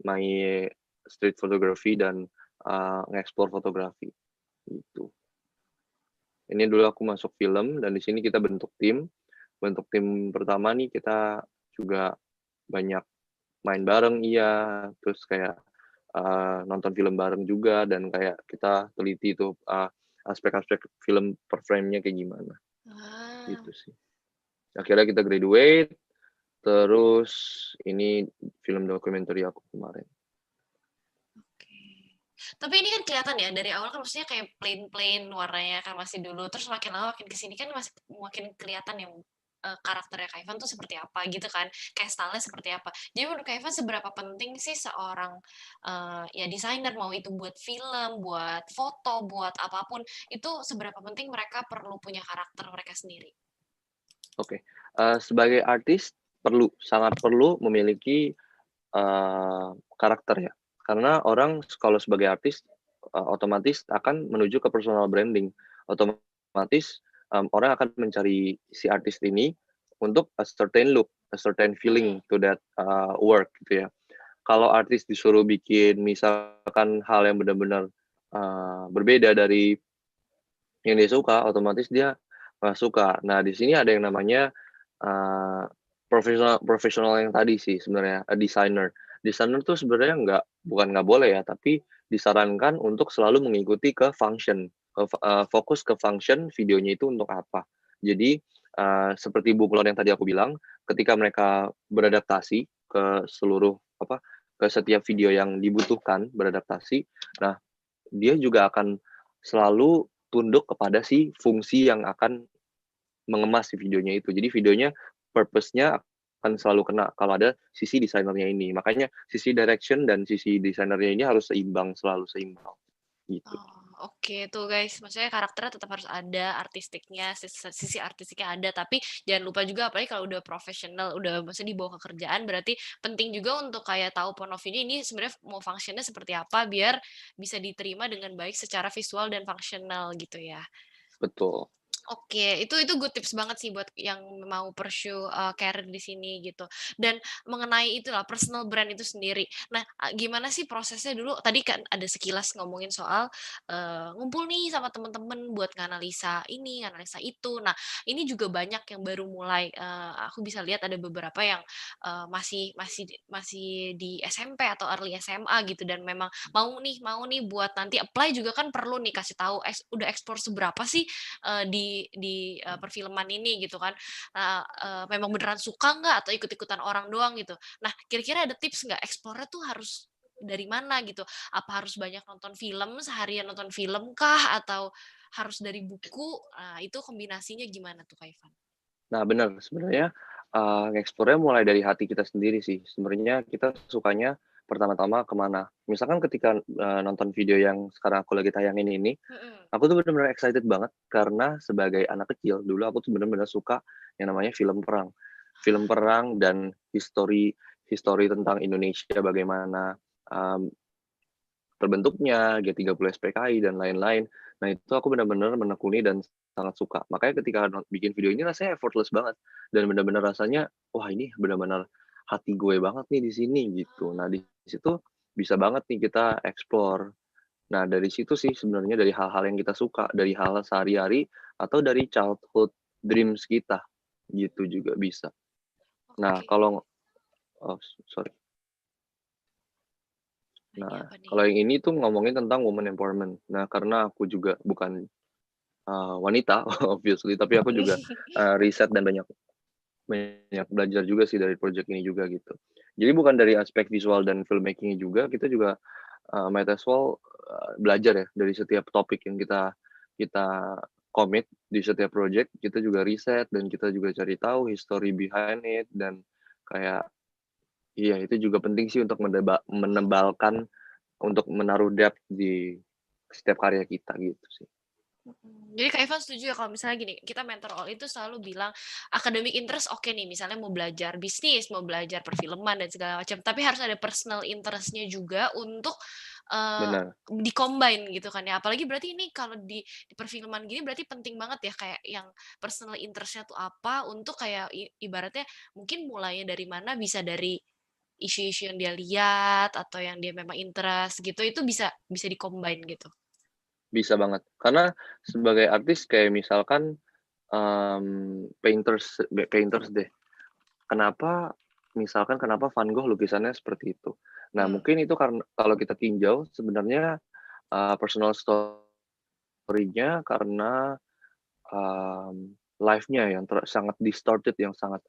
my street photography dan nge-explore fotografi, gitu. Ini dulu aku masuk film dan di sini kita bentuk tim pertama nih kita juga banyak main bareng terus kayak, nonton film bareng juga dan kayak kita teliti tuh, aspek-aspek film per frame-nya kayak gimana. Gitu sih. Akhirnya kita graduate, terus ini film dokumenter aku kemarin. Tapi ini kan kelihatan ya dari awal kan maksudnya kayak plain warnanya kan masih dulu, terus makin lama makin kesini kan masih makin kelihatan yang karakternya Kak Ivan tuh seperti apa gitu kan, kayak stylenya seperti apa. Jadi menurut Kak Ivan seberapa penting sih seorang ya desainer, mau itu buat film, buat foto, buat apapun, itu seberapa penting mereka perlu punya karakter mereka sendiri? Oke, sebagai artis sangat perlu memiliki karakter ya. Karena orang kalau sebagai artis otomatis akan menuju ke personal branding. Otomatis orang akan mencari si artis ini untuk a certain look, a certain feeling to that work gitu ya. Kalau artis disuruh bikin misalkan hal yang benar-benar berbeda dari yang dia suka, otomatis dia nggak suka. Nah di sini ada yang namanya profesional yang tadi sih sebenarnya, designer. Desainer tuh sebenarnya bukan nggak boleh ya, tapi disarankan untuk selalu mengikuti ke function, fokus ke function videonya itu untuk apa. Jadi seperti bunglon yang tadi aku bilang, ketika mereka beradaptasi ke ke setiap video yang dibutuhkan beradaptasi, nah dia juga akan selalu tunduk kepada si fungsi yang akan mengemas si videonya itu. Jadi videonya purpose-nya akan selalu kena kalau ada sisi desainernya ini. Makanya sisi direction dan sisi desainernya ini harus selalu seimbang. Gitu. Oke tuh guys, maksudnya karakternya tetap harus ada, artistiknya, sisi artistiknya ada, tapi jangan lupa juga apalagi kalau udah profesional, udah maksudnya dibawa ke kerjaan, berarti penting juga untuk kayak tahu point of view ini sebenarnya mau fungsinya seperti apa biar bisa diterima dengan baik secara visual dan fungsional gitu ya. Betul. Oke, itu good tips banget sih buat yang mau pursue career di sini gitu. Dan mengenai itulah personal brand itu sendiri. Nah, gimana sih prosesnya dulu? Tadi kan ada sekilas ngomongin soal ngumpul nih sama temen-temen buat nganalisa ini, nganalisa itu. Nah, ini juga banyak yang baru mulai. Aku bisa lihat ada beberapa yang masih di SMP atau early SMA gitu dan memang mau nih buat nanti apply juga kan perlu nih kasih tahu udah ekspor seberapa sih di perfilman ini gitu kan. Memang beneran suka nggak atau ikut-ikutan orang doang gitu. Nah, kira-kira ada tips nggak eksplornya tuh harus dari mana gitu? Apa harus banyak nonton film, seharian nonton film kah? Atau harus dari buku? Nah, itu kombinasinya gimana tuh, Kak Ivan? Nah, benar. Sebenarnya nge-explore-nya mulai dari hati kita sendiri sih. Sebenarnya kita sukanya pertama-tama kemana. Misalkan ketika nonton video yang sekarang aku lagi tayangin ini, aku tuh benar-benar excited banget karena sebagai anak kecil dulu aku tuh benar-benar suka yang namanya film perang. Film perang dan history tentang Indonesia bagaimana terbentuknya, G30 SPKI dan lain-lain. Nah, itu aku benar-benar menekuni dan sangat suka. Makanya ketika bikin video ini rasanya effortless banget dan benar-benar rasanya wah ini benar-benar hati gue banget nih di sini gitu. Nah, di situ bisa banget nih kita explore. Nah, dari situ sih sebenarnya dari hal-hal yang kita suka, dari hal sehari-hari atau dari childhood dreams kita gitu juga bisa. Nah, kalau sorry. Nah, kalau yang ini tuh ngomongin tentang woman empowerment. Nah, karena aku juga bukan wanita obviously, tapi aku juga riset dan banyak belajar juga sih dari project ini juga gitu. Jadi bukan dari aspek visual dan filmmaking juga, kita juga might as well belajar ya dari setiap topik yang kita commit di setiap project, kita juga riset dan kita juga cari tahu history behind it dan kayak iya itu juga penting sih untuk menebalkan untuk menaruh depth di setiap karya kita gitu sih. Jadi Kak Ivan setuju ya kalau misalnya gini, kita mentor all itu selalu bilang academic interest oke nih, misalnya mau belajar bisnis, mau belajar perfilman dan segala macam, tapi harus ada personal interest-nya juga untuk Benar. di-combine gitu kan ya. Apalagi berarti ini kalau di perfilman gini berarti penting banget ya kayak yang personal interest-nya tuh apa untuk kayak ibaratnya mungkin mulainya dari mana bisa dari isu-isu yang dia lihat atau yang dia memang interest gitu, itu bisa di-combine gitu. Bisa banget. Karena sebagai artis kayak misalkan painters deh. Kenapa Van Gogh lukisannya seperti itu? Nah, mungkin itu karena kalau kita tinjau sebenarnya personal story-nya karena live-nya yang sangat distorted, yang sangat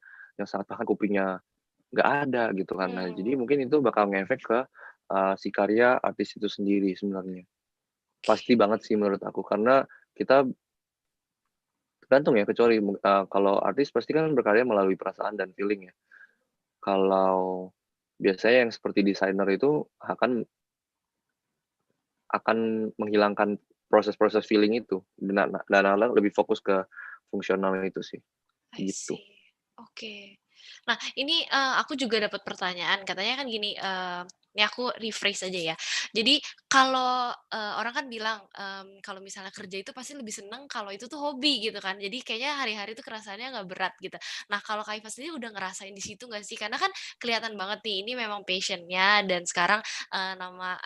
bahkan kupingnya nggak ada gitu kan. Nah, jadi mungkin itu bakal ngefek ke si karya artis itu sendiri sebenarnya. Pasti banget sih menurut aku karena kita tergantung ya kecuali kalau artis pasti kan berkarya melalui perasaan dan feeling ya. Kalau biasanya yang seperti desainer itu akan menghilangkan proses-proses feeling itu dan lebih fokus ke fungsional itu sih. Gitu. Oke. Nah, ini aku juga dapat pertanyaan, katanya kan gini, ini aku rephrase aja ya. Jadi kalau orang kan bilang kalau misalnya kerja itu pasti lebih seneng kalau itu tuh hobi gitu kan. Jadi kayaknya hari-hari itu kerasaannya nggak berat gitu. Nah, kalau Kak Iva sendiri udah ngerasain di situ nggak sih? Karena kan kelihatan banget nih ini memang passion-nya dan sekarang nama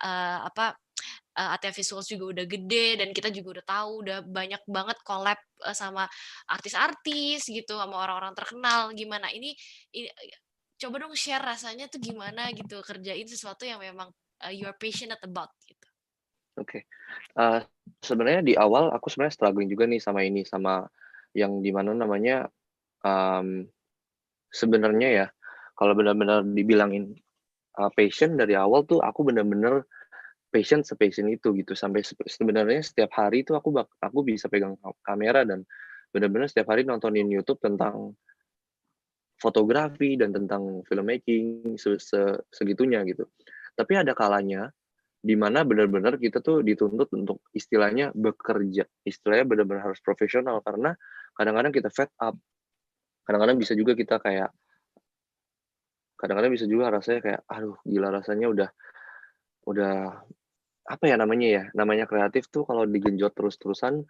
ATF Visuals juga udah gede dan kita juga udah tahu udah banyak banget collab sama artis-artis gitu sama orang-orang terkenal. Gimana ini coba dong share rasanya tuh gimana gitu kerjain sesuatu yang memang you are passionate about gitu. Oke. Sebenarnya di awal aku sebenarnya struggling juga nih sama yang dimana namanya sebenarnya ya kalau benar-benar dibilangin passion dari awal tuh aku benar-benar passion itu gitu sampai sebenarnya setiap hari itu aku bisa pegang kamera dan benar-benar setiap hari nontonin YouTube tentang fotografi dan tentang filmmaking segitunya gitu. Tapi ada kalanya di mana benar-benar kita tuh dituntut untuk istilahnya bekerja, istilahnya benar-benar harus profesional karena kadang-kadang kita fed up, kadang-kadang bisa juga kita kayak rasanya kayak aduh gila rasanya udah apa ya namanya kreatif tuh kalau digenjot terus-terusan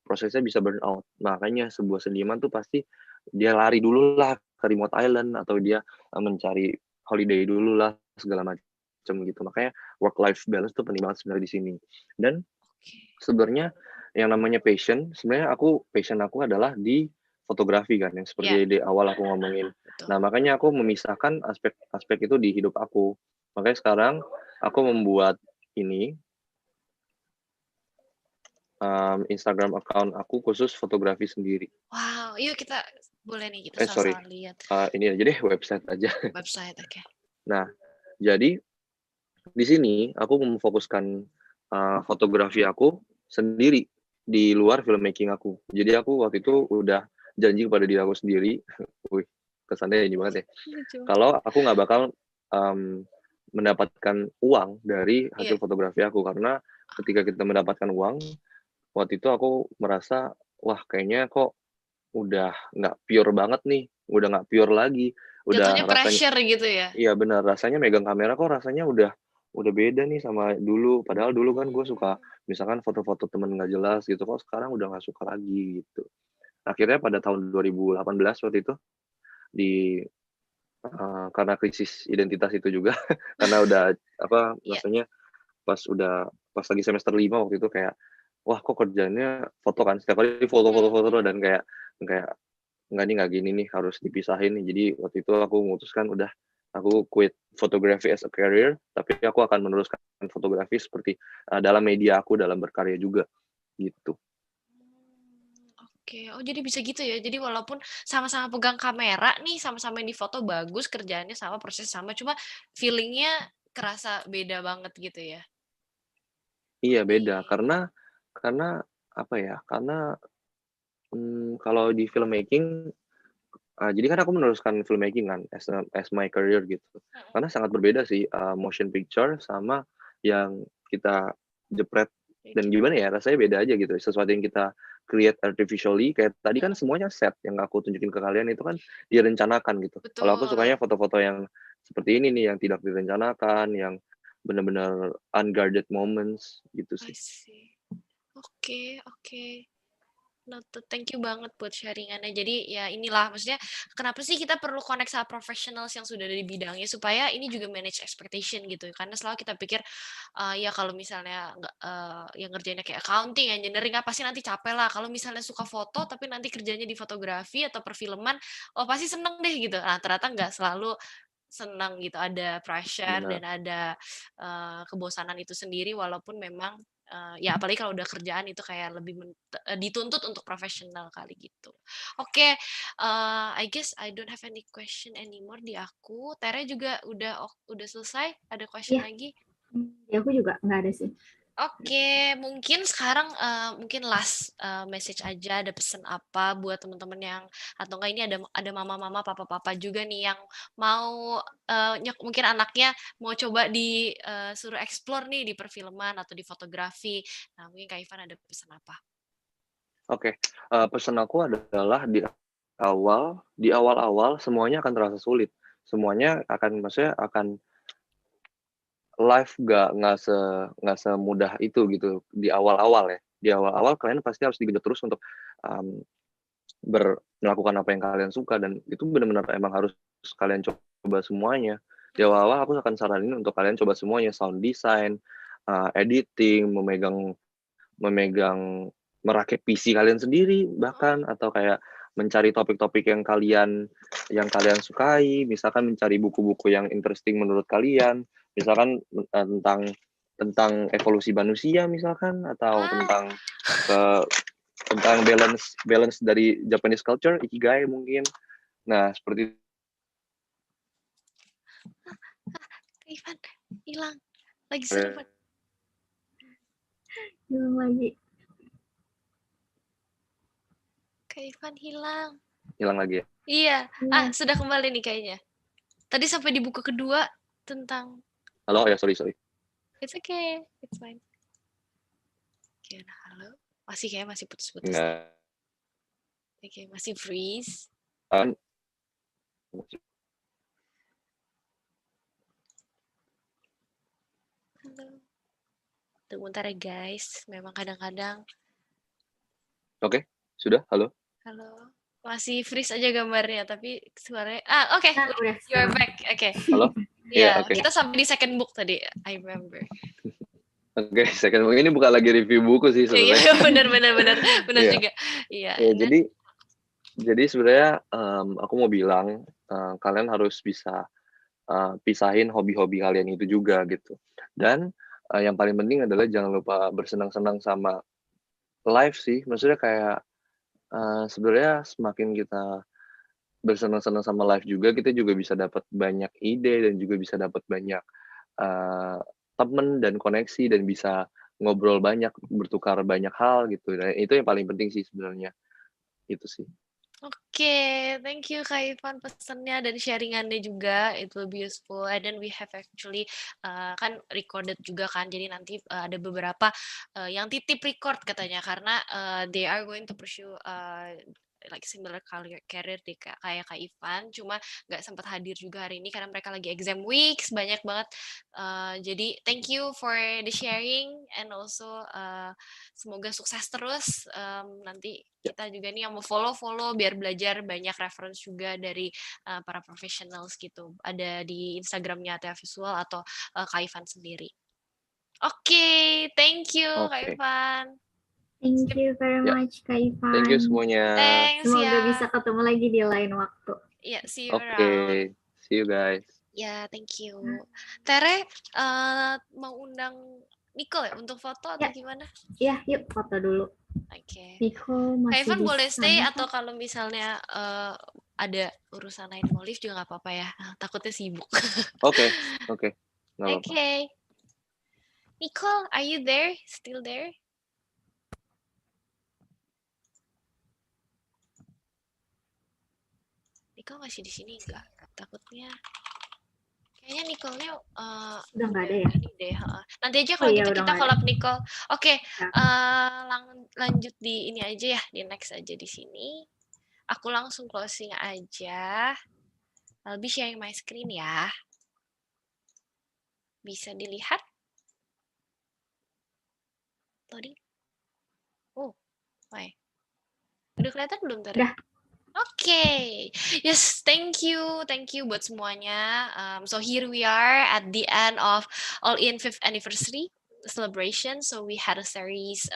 prosesnya bisa burn out. Makanya sebuah seniman tuh pasti dia lari dulu lah ke remote island atau dia mencari holiday dulu lah segala macam gitu. Makanya work life balance tuh penting banget sebenarnya di sini. Dan sebenarnya yang namanya passion aku adalah di fotografi kan yang seperti di awal aku ngomongin. Nah, makanya aku memisahkan aspek itu di hidup aku. Makanya sekarang aku membuat ini Instagram account aku khusus fotografi sendiri. Wow, yuk kita boleh nih kita sama-sama lihat. Ini aja deh website aja. Website, oke. Nah, jadi di sini aku memfokuskan fotografi aku sendiri di luar filmmaking aku. Jadi aku waktu itu udah janji kepada diri aku sendiri, wih, kesannya ini banget ya. Kalau aku nggak bakal mendapatkan uang dari hasil fotografi aku, karena ketika kita mendapatkan uang, waktu itu aku merasa, wah kayaknya kok udah nggak pure banget nih, udah nggak pure lagi, udah Jatuhnya rasanya. pressure gitu ya? Iya benar, rasanya megang kamera kok rasanya udah beda nih sama dulu. Padahal dulu kan gue suka misalkan foto-foto temen nggak jelas gitu, kok sekarang udah nggak suka lagi gitu. Akhirnya pada tahun 2018 waktu itu karena krisis identitas itu juga karena udah maksudnya pas lagi semester 5 waktu itu kayak, wah kok kerjanya foto kan, setiap hari foto dan kayak nggak gini nih, harus dipisahin nih. Jadi waktu itu aku memutuskan udah aku quit photography as a career, tapi aku akan meneruskan fotografi seperti dalam media aku dalam berkarya juga gitu. Oke, oh jadi bisa gitu ya. Jadi walaupun sama-sama pegang kamera nih, sama-sama yang difoto bagus, kerjaannya sama, proses sama, cuma feelingnya kerasa beda banget gitu ya. Iya beda, karena apa ya, karena kalau di filmmaking, jadi kan aku meneruskan filmmaking kan as my career gitu. Karena sangat berbeda sih motion picture sama yang kita jepret, dan gimana ya, rasanya beda aja gitu. Sesuatu yang kita create artificially, kayak tadi kan semuanya set yang aku tunjukin ke kalian itu kan direncanakan gitu. Kalau aku sukanya foto-foto yang seperti ini nih, yang tidak direncanakan, yang benar-benar unguarded moments gitu I sih. see. Oke. Noted. Thank you banget buat sharingannya. Jadi ya inilah maksudnya kenapa sih kita perlu connect sama professionals yang sudah ada di bidangnya supaya ini juga manage expectation gitu. Karena selalu kita pikir ya kalau misalnya yang ngerjainnya kayak accounting, engineering pasti nanti capek lah. Kalau misalnya suka foto tapi nanti kerjanya di fotografi atau perfilman, oh pasti seneng deh gitu. Nah, ternyata nggak selalu senang gitu, ada pressure dan ada kebosanan itu sendiri walaupun memang ya apalagi kalau udah kerjaan itu kayak lebih dituntut untuk profesional kali gitu. Oke, I guess I don't have any question anymore di aku. Tere juga udah selesai? Ada question lagi? Ya aku juga nggak ada sih. Oke, mungkin sekarang mungkin last message aja, ada pesan apa buat teman-teman yang atau enggak ini ada mama-mama, papa-papa juga nih yang mau mungkin anaknya mau coba suruh explore nih di perfilman atau di fotografi. Nah, mungkin Kak Ivan ada pesan apa? Oke, pesan aku adalah di awal-awal semuanya akan terasa sulit. Semuanya maksudnya akan life nggak semudah itu gitu di awal-awal ya. Di awal-awal kalian pasti harus digenjot terus untuk melakukan apa yang kalian suka, dan itu benar-benar emang harus kalian coba semuanya. Di awal-awal aku akan saranin untuk kalian coba semuanya, sound design, editing, merakit PC kalian sendiri bahkan, atau kayak mencari topik-topik yang kalian sukai, misalkan mencari buku-buku yang interesting menurut kalian, misalkan tentang evolusi manusia misalkan, atau tentang balance dari Japanese culture, ikigai mungkin. Nah, seperti Ivan hilang lagi seru banget. Hilang lagi. Kak Ivan hilang lagi ya? Iya. Sudah kembali nih kayaknya. Tadi sampai di buku kedua tentang Halo ya, sorry. It's okay, it's fine. Gimana, halo? Masih putus-putus. Oke, masih freeze. Halo. Tunggu bentar ya guys, memang kadang-kadang. Oke, sudah, halo. Halo. Masih freeze aja gambarnya, tapi suaranya oke. You're back. Oke. Halo. Iya, kita sampai di second book tadi, I remember. Oke, second book ini bukan lagi review buku sih sebenarnya. Iya, benar juga. Iya. Jadi sebenarnya aku mau bilang kalian harus bisa pisahin hobi-hobi kalian itu juga gitu. Dan yang paling penting adalah jangan lupa bersenang-senang sama life sih. Maksudnya kayak sebenarnya semakin kita bersenang-senang sama life juga, kita juga bisa dapat banyak ide dan juga bisa dapat banyak temen dan koneksi dan bisa ngobrol banyak, bertukar banyak hal gitu. Nah, itu yang paling penting sih sebenarnya. Itu sih. Oke, thank you Kak Ivan pesannya dan sharingannya juga, it will be useful. And then we have actually kan recorded juga kan, jadi nanti ada beberapa yang titip record katanya karena they are going to pursue like similar career deh kayak Kak Ivan, cuma nggak sempat hadir juga hari ini karena mereka lagi exam weeks banyak banget. Jadi thank you for the sharing and also semoga sukses terus. Nanti kita juga nih yang mau follow biar belajar banyak reference juga dari para professionals gitu. Ada di Instagramnya Tia Visual atau Kak Ivan sendiri. Oke, thank you Kak Ivan. Thank you very much Kak Ivan. Thank you semuanya. Thanks, Semoga ya. bisa ketemu lagi di lain waktu. Iya, see you around. See you guys. Ya, thank you. Tere, mau undang Nicole ya untuk foto atau gimana? Iya, yuk foto dulu. Oke. Nicole masih Kak Ivan di boleh stay sana, atau kalau misalnya ada urusan lain mau live juga nggak apa-apa ya. Takutnya sibuk. Oke. Nggak apa-apa. Okay. Nicole, are you there? Still there? Nicole masih di sini nggak? Takutnya. Kayaknya Nicole-nya udah nggak ada ya? Ini deh. Nanti aja kalau gitu kita collab Nicole. Oke, Ya. lanjut di ini aja ya, di next aja di sini. Aku langsung closing aja. I'll be sharing my screen ya. Bisa dilihat? Loading. Oh, my. Udah kelihatan belum tadi? Udah. Okay, yes, thank you buat semuanya. So here we are at the end of All In 5th anniversary celebration. So we had a series,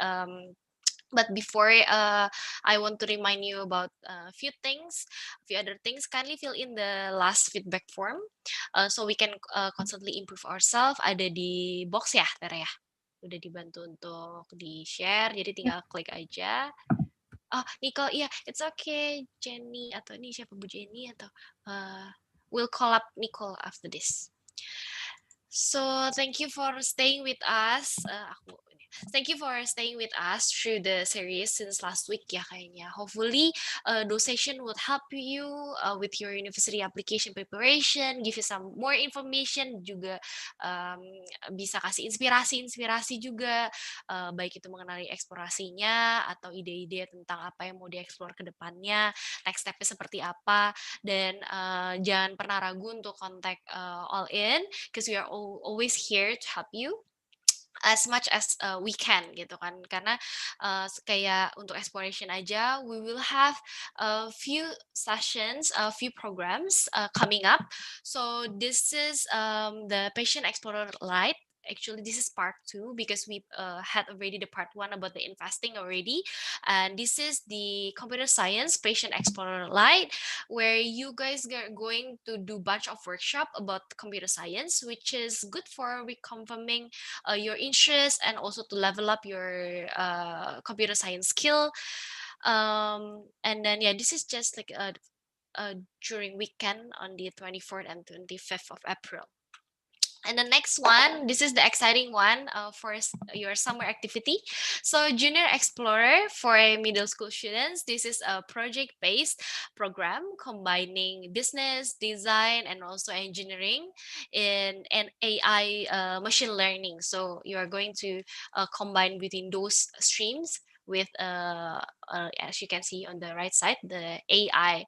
but before I want to remind you about a few other things. Kindly fill in the last feedback form, so we can constantly improve ourselves. Ada di box ya, Tere ya. Udah dibantu untuk di share, jadi tinggal klik aja. Oh, Nicole, yeah, it's okay. Jenny atau ini siapa Bu Jenny atau we'll call up Nicole after this. So thank you for staying with us. Thank you for staying with us through the series since last week ya kayaknya. Hopefully those session would help you with your university application preparation, give you some more information, juga bisa kasih inspirasi juga, baik itu mengenai eksplorasinya atau ide-ide tentang apa yang mau dieksplor ke depannya, next step-nya seperti apa, dan jangan pernah ragu untuk kontak All In, because we are always here to help you as much as we can gitu kan, karena kayak untuk exploration aja we will have a few sessions, a few programs coming up. So this is the Patient Explorer Lite. Actually, this is part 2 because we had already the part 1 about the investing already, and this is the Computer Science Patient Explorer Lite, where you guys are going to do bunch of workshop about computer science, which is good for reconfirming your interest and also to level up your computer science skill. And then yeah, this is just like during weekend on the 24th and 25th of April. And the next one, this is the exciting one for your summer activity. So Junior Explorer for middle school students, this is a project-based program combining business, design, and also engineering in an AI machine learning. So you are going to combine within those streams with, as you can see on the right side, the AI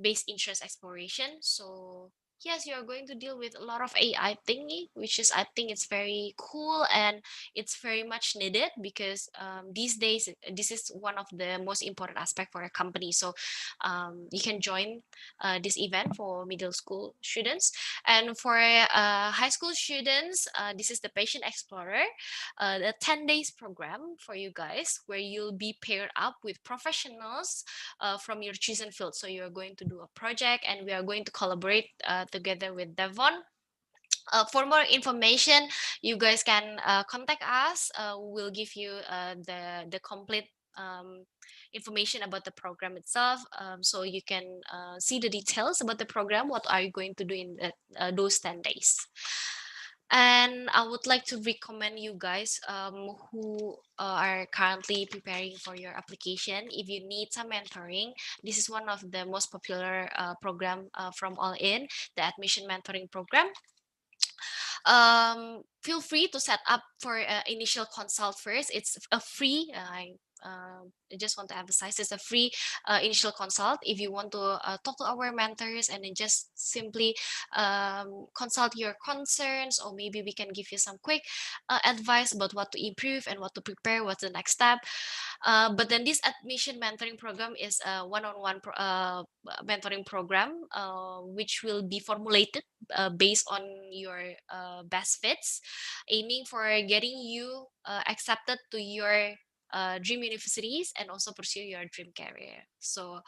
based interest exploration. So yes, you're going to deal with a lot of AI thingy, which is, I think it's very cool and it's very much needed because these days, this is one of the most important aspect for a company. So you can join this event for middle school students. And for high school students, this is the Patient Explorer, the 10 days program for you guys, where you'll be paired up with professionals from your chosen field. So you're going to do a project and we are going to collaborate together with Devon. For more information, you guys can contact us. We'll give you the complete information about the program itself, so you can see the details about the program, what are you going to do in those 10 days. And I would like to recommend you guys who are currently preparing for your application. If you need some mentoring, this is one of the most popular program from All In, the admission mentoring program. Feel free to set up for initial consult first. It's a free. I just want to emphasize it's a free initial consult. If you want to talk to our mentors and then just simply consult your concerns, or maybe we can give you some quick advice about what to improve and what to prepare, what's the next step. But then this admission mentoring program is a one-on-one mentoring program, which will be formulated based on your best fits, aiming for getting you accepted to your dream universities and also pursue your dream career. So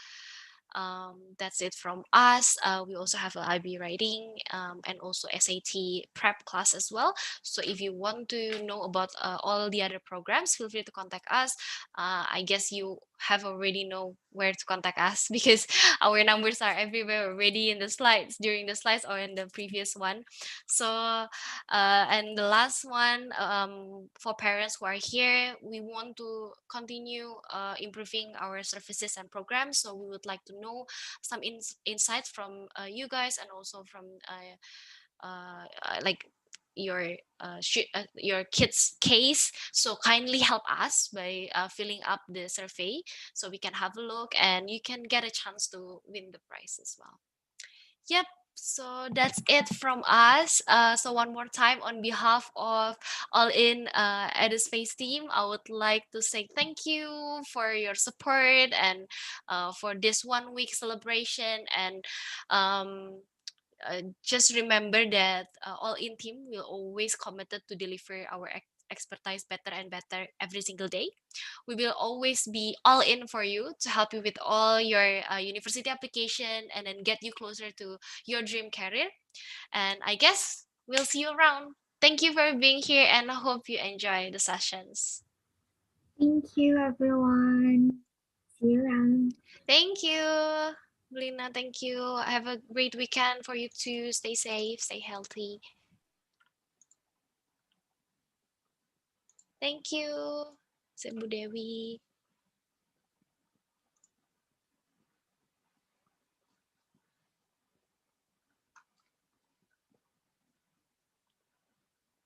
that's it from us. We also have an IB writing and also SAT prep class as well. So if you want to know about all the other programs, feel free to contact us. I guess you have already know where to contact us because our numbers are everywhere already in the slides, during the slides or in the previous one. So and the last one, for parents who are here, we want to continue improving our services and programs. So we would like to know some insights from you guys, and also from like your kids case. So kindly help us by filling up the survey so we can have a look, and you can get a chance to win the prize as well. Yep. So that's it from us. So one more time, on behalf of All In Eduspace team, I would like to say thank you for your support and for this 1 week celebration. And just remember that All In team will always committed to deliver our expertise better and better every single day. We will always be all in for you to help you with all your university application and then get you closer to your dream career. And I guess we'll see you around. Thank you for being here, and I hope you enjoy the sessions. Thank you, everyone. See you around. Thank you, Lina. Thank you. Have a great weekend for you too. Stay safe, stay healthy. Thank you, Sebu Dewi.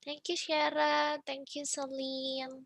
Thank you, Sharon. Thank you, Celine.